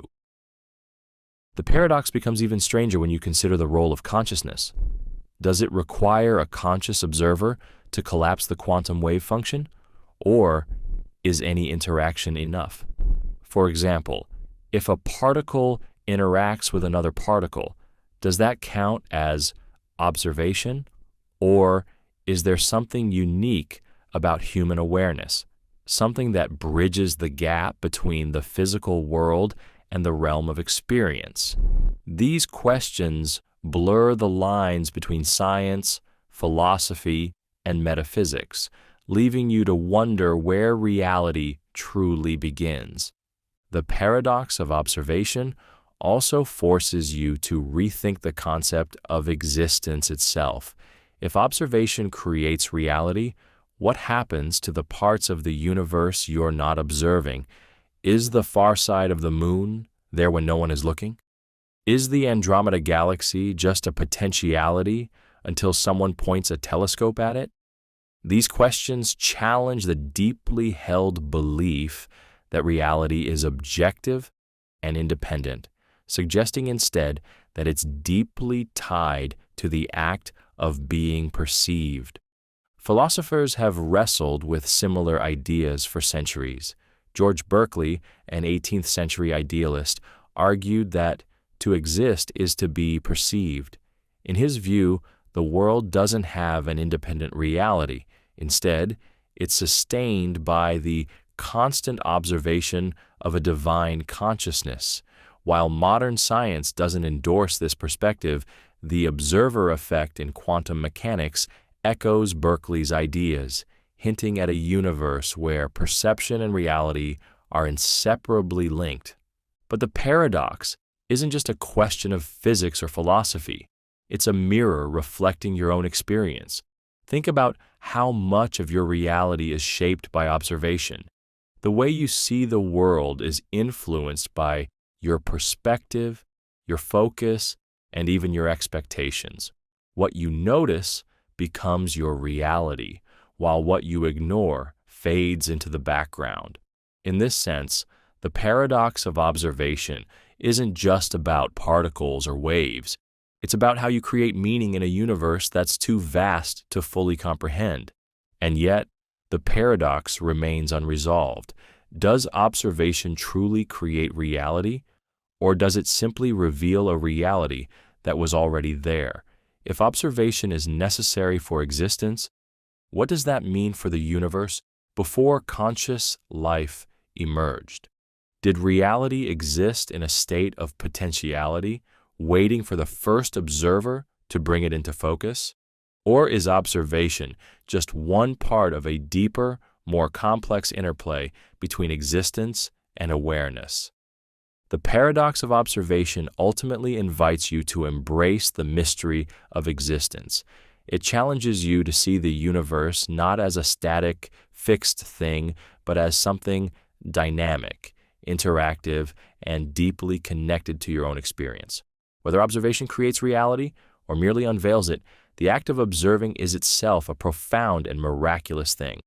The paradox becomes even stranger when you consider the role of consciousness. Does it require a conscious observer to collapse the quantum wave function, or is any interaction enough? For example, if a particle interacts with another particle, does that count as observation, or is there something unique about human awareness, something that bridges the gap between the physical world and the realm of experience? These questions blur the lines between science, philosophy, and metaphysics, leaving you to wonder where reality truly begins. The paradox of observation also forces you to rethink the concept of existence itself. If observation creates reality, what happens to the parts of the universe you're not observing? Is the far side of the moon there when no one is looking? Is the Andromeda Galaxy just a potentiality until someone points a telescope at it? These questions challenge the deeply held belief that reality is objective and independent, suggesting instead that it's deeply tied to the act of being perceived. Philosophers have wrestled with similar ideas for centuries. George Berkeley, an 18th century idealist, argued that to exist is to be perceived. In his view, the world doesn't have an independent reality. Instead, it's sustained by the constant observation of a divine consciousness. While modern science doesn't endorse this perspective, the observer effect in quantum mechanics echoes Berkeley's ideas, hinting at a universe where perception and reality are inseparably linked. But the paradox isn't just a question of physics or philosophy. It's a mirror reflecting your own experience. Think about how much of your reality is shaped by observation. The way you see the world is influenced by your perspective, your focus, and even your expectations. What you notice becomes your reality, while what you ignore fades into the background. In this sense, the paradox of observation isn't just about particles or waves. It's about how you create meaning in a universe that's too vast to fully comprehend. And yet, the paradox remains unresolved. Does observation truly create reality, or does it simply reveal a reality that was already there? If observation is necessary for existence, what does that mean for the universe before conscious life emerged? Did reality exist in a state of potentiality, waiting for the first observer to bring it into focus? Or is observation just one part of a deeper, more complex interplay between existence and awareness? The paradox of observation ultimately invites you to embrace the mystery of existence. It challenges you to see the universe not as a static, fixed thing, but as something dynamic, interactive, and deeply connected to your own experience. Whether observation creates reality or merely unveils it, the act of observing is itself a profound and miraculous thing,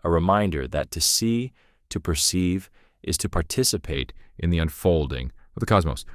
a reminder that to see, to perceive, is to participate in the unfolding of the cosmos.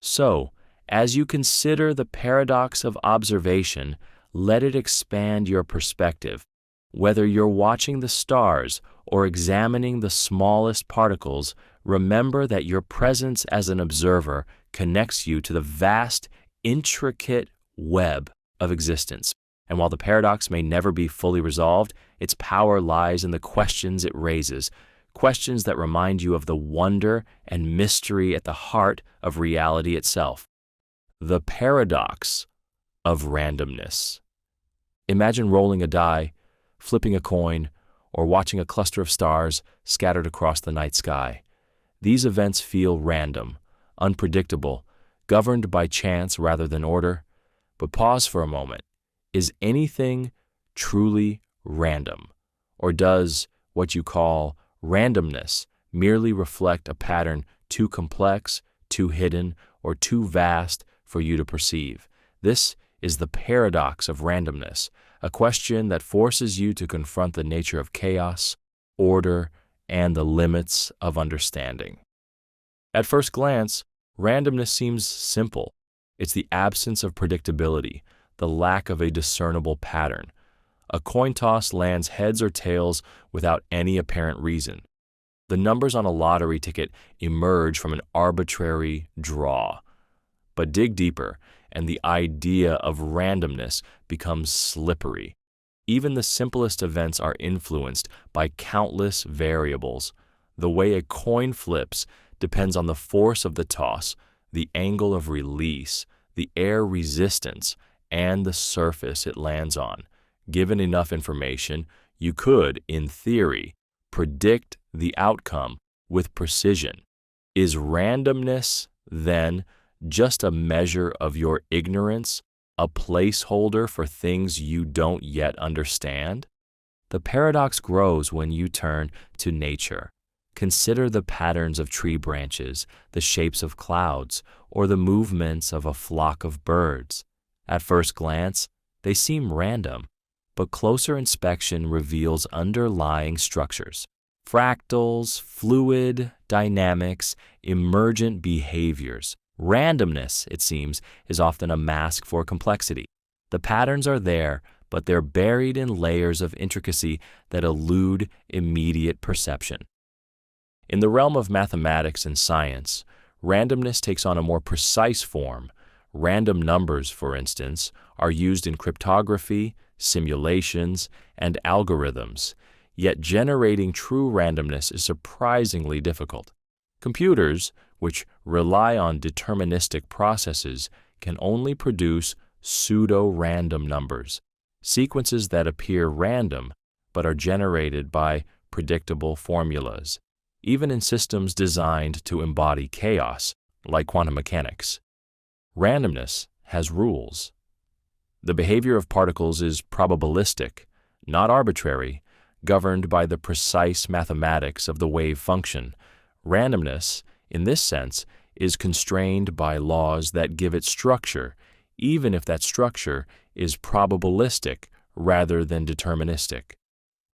So, as you consider the paradox of observation, let it expand your perspective. Whether you're watching the stars or examining the smallest particles, remember that your presence as an observer connects you to the vast, intricate web of existence. And while the paradox may never be fully resolved, its power lies in the questions it raises, questions that remind you of the wonder and mystery at the heart of reality itself. The paradox of randomness. Imagine rolling a die, flipping a coin, or watching a cluster of stars scattered across the night sky. These events feel random, unpredictable, governed by chance rather than order. But pause for a moment. Is anything truly random? Or does what you call randomness merely reflect a pattern too complex, too hidden, or too vast for you to perceive? This is the paradox of randomness, a question that forces you to confront the nature of chaos, order, and the limits of understanding. At first glance, randomness seems simple. It's the absence of predictability, the lack of a discernible pattern. A coin toss lands heads or tails without any apparent reason. The numbers on a lottery ticket emerge from an arbitrary draw. But dig deeper, and the idea of randomness becomes slippery. Even the simplest events are influenced by countless variables. The way a coin flips depends on the force of the toss, the angle of release, the air resistance, and the surface it lands on. Given enough information, you could, in theory, predict the outcome with precision. Is randomness, then, just a measure of your ignorance, a placeholder for things you don't yet understand? The paradox grows when you turn to nature. Consider the patterns of tree branches, the shapes of clouds, or the movements of a flock of birds. At first glance, they seem random, but closer inspection reveals underlying structures. Fractals, fluid dynamics, emergent behaviors. Randomness, it seems, is often a mask for complexity. The patterns are there, but they're buried in layers of intricacy that elude immediate perception. In the realm of mathematics and science, randomness takes on a more precise form. Random numbers, for instance, are used in cryptography, simulations, and algorithms, yet generating true randomness is surprisingly difficult. Computers, which rely on deterministic processes, can only produce pseudo-random numbers, sequences that appear random but are generated by predictable formulas, even in systems designed to embody chaos, like quantum mechanics. Randomness has rules. The behavior of particles is probabilistic, not arbitrary, governed by the precise mathematics of the wave function. Randomness, in this sense, is constrained by laws that give it structure, even if that structure is probabilistic rather than deterministic.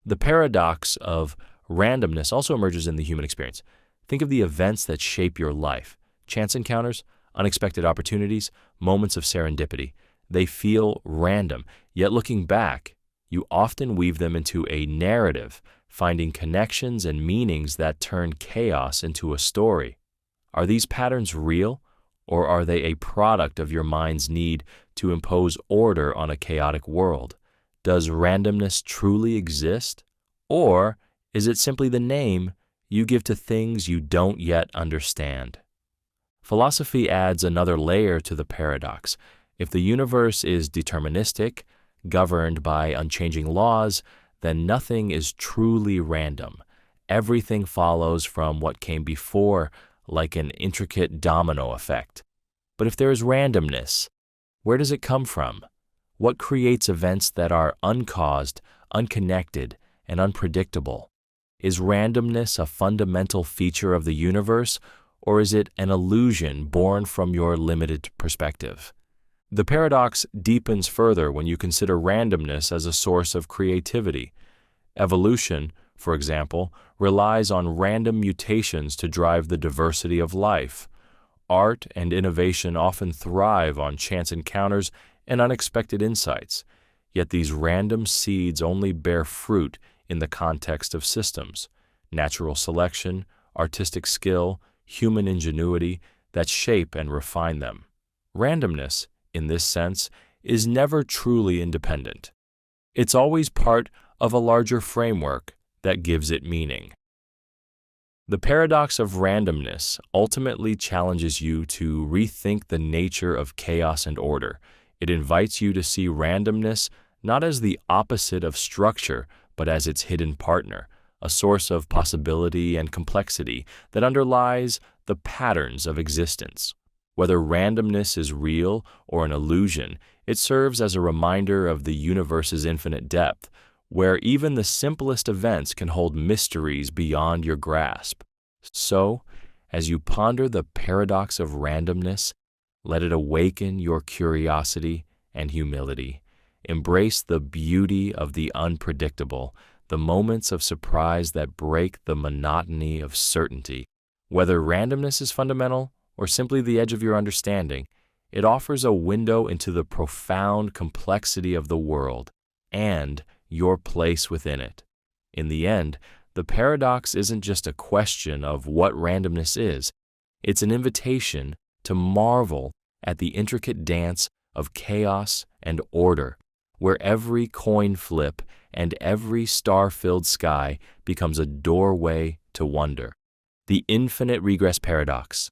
The paradox of randomness also emerges in the human experience. Think of the events that shape your life. Chance encounters, unexpected opportunities, moments of serendipity. They feel random, yet looking back, you often weave them into a narrative, finding connections and meanings that turn chaos into a story. Are these patterns real, or are they a product of your mind's need to impose order on a chaotic world? Does randomness truly exist, or is it simply the name you give to things you don't yet understand? Philosophy adds another layer to the paradox. If the universe is deterministic, governed by unchanging laws, then nothing is truly random. Everything follows from what came before, like an intricate domino effect. But if there is randomness, where does it come from? What creates events that are uncaused, unconnected, and unpredictable? Is randomness a fundamental feature of the universe, or is it an illusion born from your limited perspective? The paradox deepens further when you consider randomness as a source of creativity. Evolution, for example, relies on random mutations to drive the diversity of life. Art and innovation often thrive on chance encounters and unexpected insights, yet these random seeds only bear fruit in the context of systems, natural selection, artistic skill, human ingenuity that shape and refine them. Randomness, in this sense, is never truly independent. It's always part of a larger framework that gives it meaning. The paradox of randomness ultimately challenges you to rethink the nature of chaos and order. It invites you to see randomness not as the opposite of structure, but as its hidden partner, a source of possibility and complexity that underlies the patterns of existence. Whether randomness is real or an illusion, it serves as a reminder of the universe's infinite depth, where even the simplest events can hold mysteries beyond your grasp. So, as you ponder the paradox of randomness, let it awaken your curiosity and humility. Embrace the beauty of the unpredictable, the moments of surprise that break the monotony of certainty. Whether randomness is fundamental or simply the edge of your understanding, it offers a window into the profound complexity of the world and your place within it. In the end, the paradox isn't just a question of what randomness is, it's an invitation to marvel at the intricate dance of chaos and order, where every coin flip and every star-filled sky becomes a doorway to wonder. The infinite regress paradox.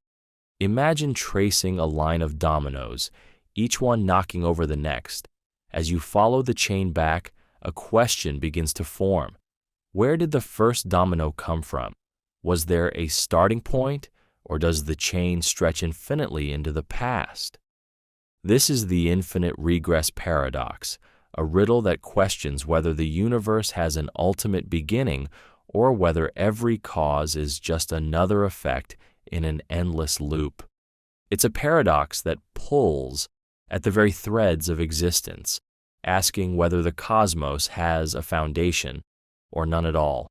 Imagine tracing a line of dominoes, each one knocking over the next. As you follow the chain back, a question begins to form. Where did the first domino come from? Was there a starting point, or does the chain stretch infinitely into the past? This is the infinite regress paradox, a riddle that questions whether the universe has an ultimate beginning or whether every cause is just another effect in an endless loop. It's a paradox that pulls at the very threads of existence, asking whether the cosmos has a foundation or none at all.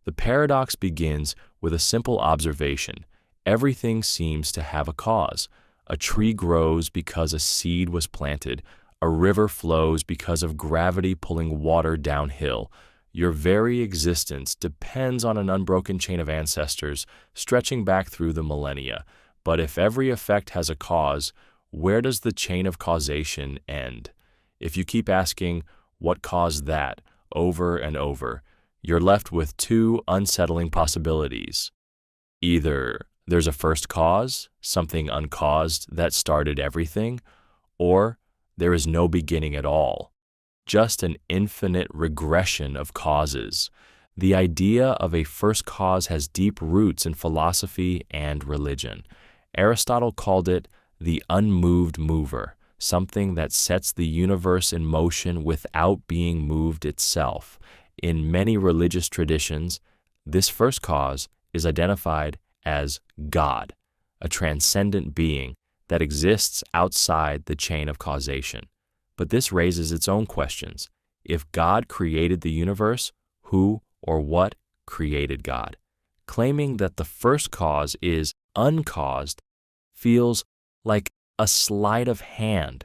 The paradox begins with a simple observation. Everything seems to have a cause. A tree grows because a seed was planted. A river flows because of gravity pulling water downhill. Your very existence depends on an unbroken chain of ancestors stretching back through the millennia. But if every effect has a cause, where does the chain of causation end? If you keep asking, what caused that, over and over, you're left with two unsettling possibilities. Either there's a first cause, something uncaused that started everything, or there is no beginning at all, just an infinite regression of causes. The idea of a first cause has deep roots in philosophy and religion. Aristotle called it the unmoved mover, something that sets the universe in motion without being moved itself. In many religious traditions, this first cause is identified as God, a transcendent being that exists outside the chain of causation. But this raises its own questions. If God created the universe, who or what created God? Claiming that the first cause is uncaused feels like a sleight of hand,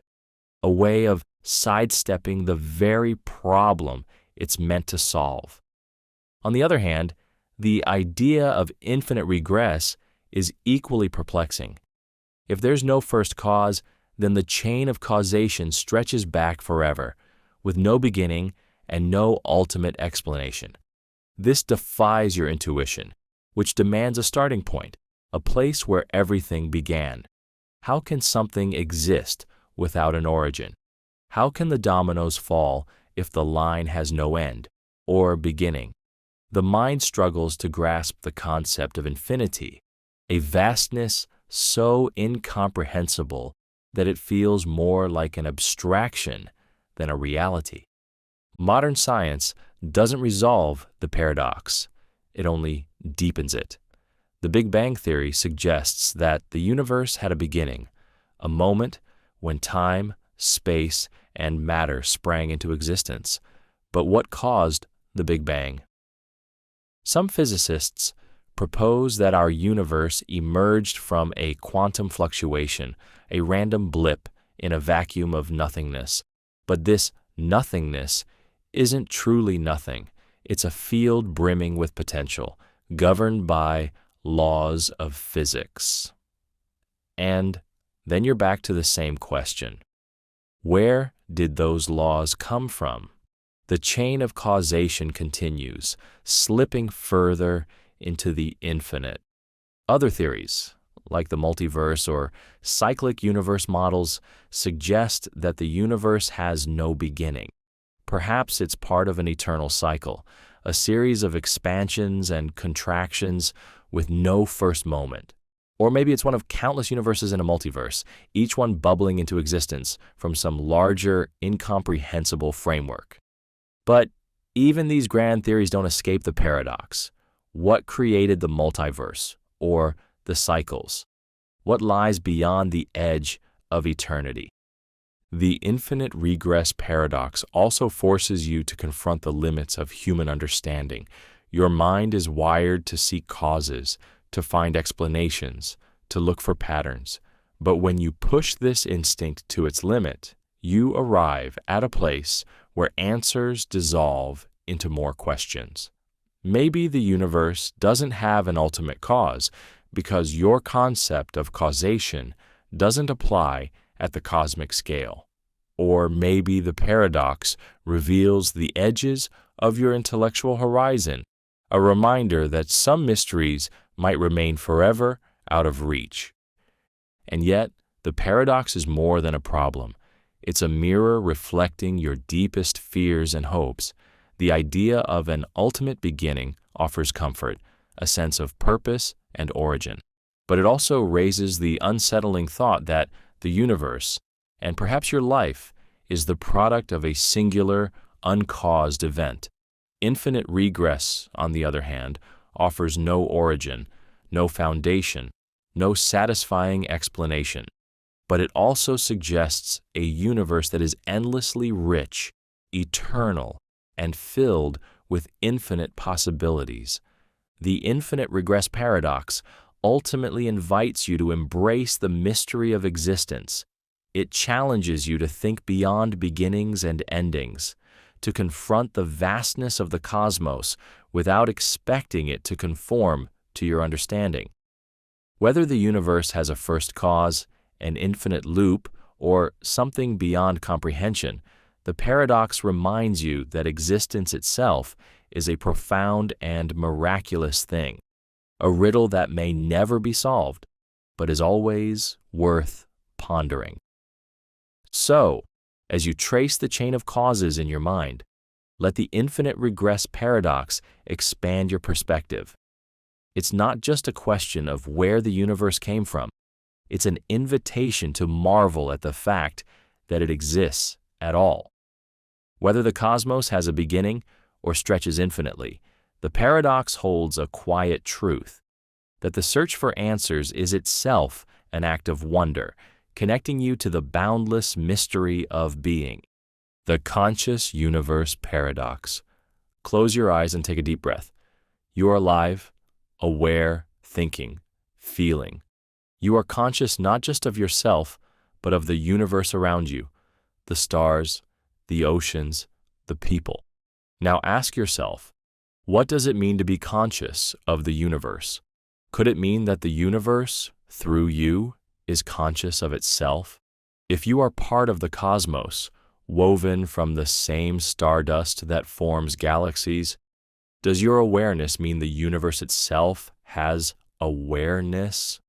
a way of sidestepping the very problem it's meant to solve. On the other hand, the idea of infinite regress is equally perplexing. If there's no first cause, then the chain of causation stretches back forever, with no beginning and no ultimate explanation. This defies your intuition, which demands a starting point, a place where everything began. How can something exist without an origin? How can the dominoes fall if the line has no end or beginning? The mind struggles to grasp the concept of infinity, a vastness so incomprehensible that it feels more like an abstraction than a reality. Modern science doesn't resolve the paradox, it only deepens it. The Big Bang Theory suggests that the universe had a beginning, a moment when time, space, and matter sprang into existence. But what caused the Big Bang? Some physicists propose that our universe emerged from a quantum fluctuation, a random blip in a vacuum of nothingness. But this nothingness isn't truly nothing. It's a field brimming with potential, governed by laws of physics. And then you're back to the same question. Where did those laws come from? The chain of causation continues, slipping further into the infinite. Other theories, like the multiverse or cyclic universe models, suggest that the universe has no beginning. Perhaps it's part of an eternal cycle, a series of expansions and contractions with no first moment. Or maybe it's one of countless universes in a multiverse, each one bubbling into existence from some larger, incomprehensible framework. But even these grand theories don't escape the paradox. What created the multiverse, or the cycles? What lies beyond the edge of eternity? The infinite regress paradox also forces you to confront the limits of human understanding. Your mind is wired to seek causes, to find explanations, to look for patterns. But when you push this instinct to its limit, you arrive at a place where answers dissolve into more questions. Maybe the universe doesn't have an ultimate cause because your concept of causation doesn't apply at the cosmic scale. Or maybe the paradox reveals the edges of your intellectual horizon, a reminder that some mysteries might remain forever out of reach. And yet, the paradox is more than a problem. It's a mirror reflecting your deepest fears and hopes. The idea of an ultimate beginning offers comfort, a sense of purpose and origin. But it also raises the unsettling thought that the universe, and perhaps your life, is the product of a singular, uncaused event. Infinite regress, on the other hand, offers no origin, no foundation, no satisfying explanation. But it also suggests a universe that is endlessly rich, eternal, and filled with infinite possibilities. The infinite regress paradox ultimately invites you to embrace the mystery of existence. It challenges you to think beyond beginnings and endings, to confront the vastness of the cosmos without expecting it to conform to your understanding. Whether the universe has a first cause, an infinite loop, or something beyond comprehension, the paradox reminds you that existence itself is a profound and miraculous thing, a riddle that may never be solved, but is always worth pondering. So, as you trace the chain of causes in your mind, let the infinite regress paradox expand your perspective. It's not just a question of where the universe came from. It's an invitation to marvel at the fact that it exists at all. Whether the cosmos has a beginning or stretches infinitely, the paradox holds a quiet truth, that the search for answers is itself an act of wonder, connecting you to the boundless mystery of being. The Conscious Universe Paradox. Close your eyes and take a deep breath. You are alive, aware, thinking, feeling. You are conscious not just of yourself, but of the universe around you, the stars, the oceans, the people. Now ask yourself, what does it mean to be conscious of the universe? Could it mean that the universe, through you, is conscious of itself? If you are part of the cosmos, woven from the same stardust that forms galaxies, does your awareness mean the universe itself has awareness?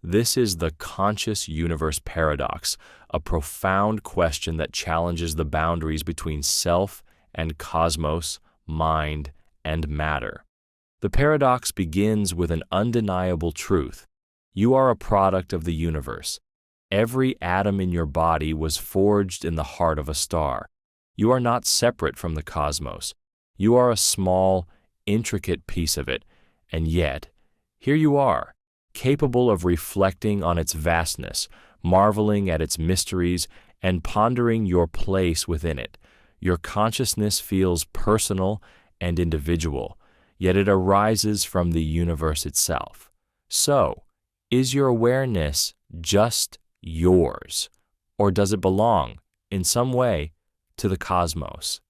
This is the Conscious Universe Paradox, a profound question that challenges the boundaries between self and cosmos, mind, and matter. The paradox begins with an undeniable truth. You are a product of the universe. Every atom in your body was forged in the heart of a star. You are not separate from the cosmos. You are a small, intricate piece of it, and yet, here you are, capable of reflecting on its vastness, marveling at its mysteries, and pondering your place within it. Your consciousness feels personal and individual, yet it arises from the universe itself. So, is your awareness just yours, or does it belong, in some way, to the cosmos?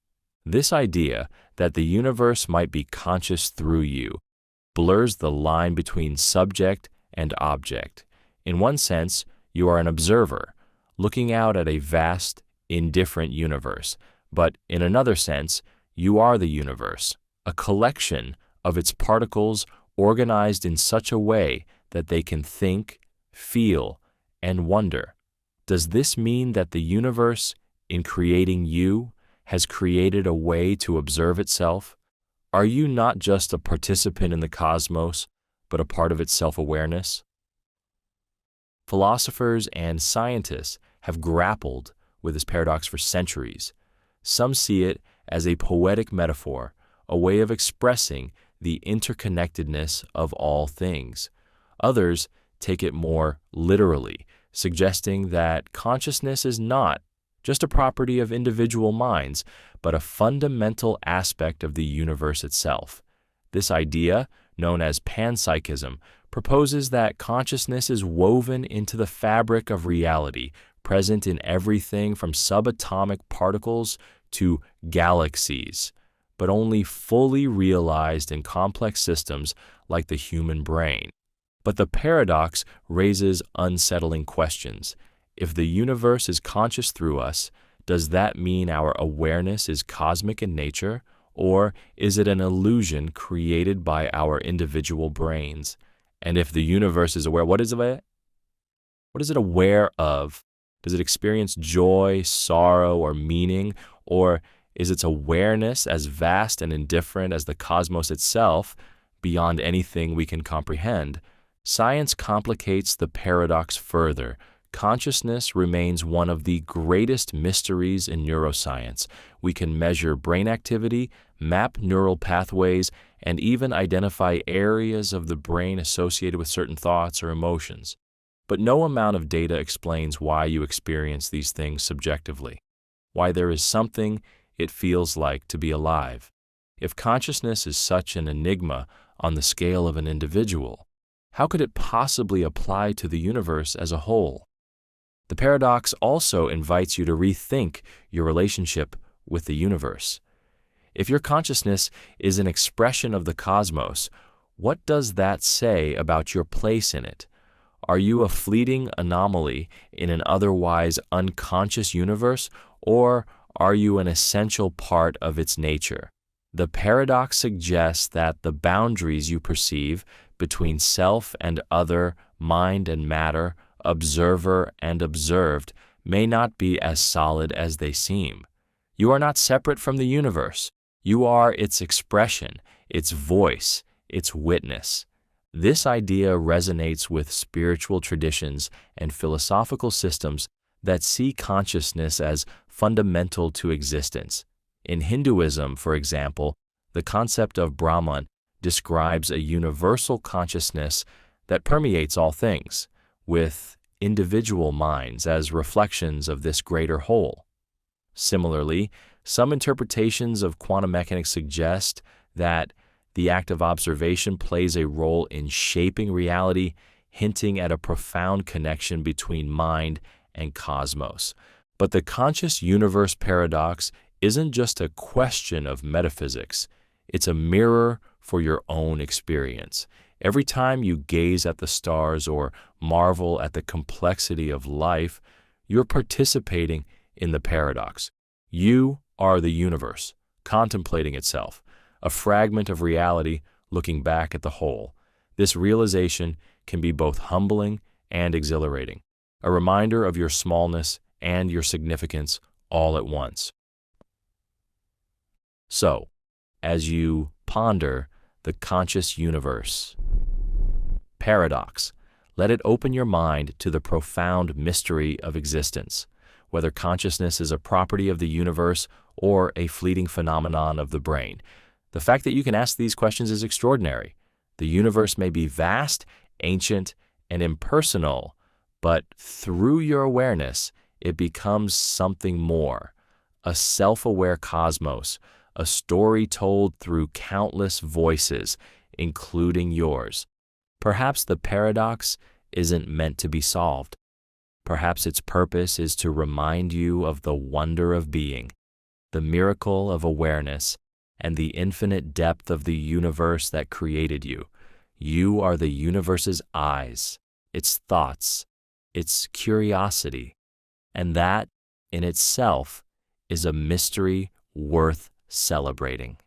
This idea that the universe might be conscious through you blurs the line between subject and object. In one sense, You are an observer, looking out at a vast, indifferent universe. But in another sense, you are the universe, a collection of its particles organized in such a way that they can think, feel, and wonder. Does this mean that the universe, in creating you, has created a way to observe itself? Are you not just a participant in the cosmos, but a part of its self-awareness? Philosophers and scientists have grappled with this paradox for centuries. Some see it as a poetic metaphor, a way of expressing the interconnectedness of all things. Others take it more literally, suggesting that consciousness is not just a property of individual minds, but a fundamental aspect of the universe itself. This idea, known as panpsychism, proposes that consciousness is woven into the fabric of reality, present in everything from subatomic particles to galaxies, but only fully realized in complex systems like the human brain. But the paradox raises unsettling questions. If the universe is conscious through us, does that mean our awareness is cosmic in nature, or is it an illusion created by our individual brains? And if the universe is aware, what is it aware of? Does it experience joy, sorrow, or meaning? Or is its awareness as vast and indifferent as the cosmos itself, beyond anything we can comprehend? Science complicates the paradox further. Consciousness remains one of the greatest mysteries in neuroscience. We can measure brain activity, map neural pathways, and even identify areas of the brain associated with certain thoughts or emotions. But no amount of data explains why you experience these things subjectively, why there is something it feels like to be alive. If consciousness is such an enigma on the scale of an individual, how could it possibly apply to the universe as a whole? The paradox also invites you to rethink your relationship with the universe. If your consciousness is an expression of the cosmos, what does that say about your place in it? Are you a fleeting anomaly in an otherwise unconscious universe, or are you an essential part of its nature? The paradox suggests that the boundaries you perceive between self and other, mind and matter, observer and observed, may not be as solid as they seem. You are not separate from the universe. You are its expression, its voice, its witness. This idea resonates with spiritual traditions and philosophical systems that see consciousness as fundamental to existence. In Hinduism, for example, the concept of Brahman describes a universal consciousness that permeates all things, with individual minds as reflections of this greater whole. Similarly, some interpretations of quantum mechanics suggest that the act of observation plays a role in shaping reality, hinting at a profound connection between mind and cosmos. But the conscious universe paradox isn't just a question of metaphysics. It's a mirror for your own experience. Every time you gaze at the stars or marvel at the complexity of life, you're participating in the paradox. You are the universe, contemplating itself, a fragment of reality looking back at the whole. This realization can be both humbling and exhilarating, a reminder of your smallness and your significance all at once. So, as you ponder the conscious universe paradox, let it open your mind to the profound mystery of existence, whether consciousness is a property of the universe or a fleeting phenomenon of the brain. The fact that you can ask these questions is extraordinary. The universe may be vast, ancient, and impersonal, but through your awareness, it becomes something more, a self-aware cosmos, a story told through countless voices, including yours. Perhaps the paradox isn't meant to be solved. Perhaps its purpose is to remind you of the wonder of being, the miracle of awareness, and the infinite depth of the universe that created you. You are the universe's eyes, its thoughts, it's curiosity, and that, in itself, is a mystery worth celebrating.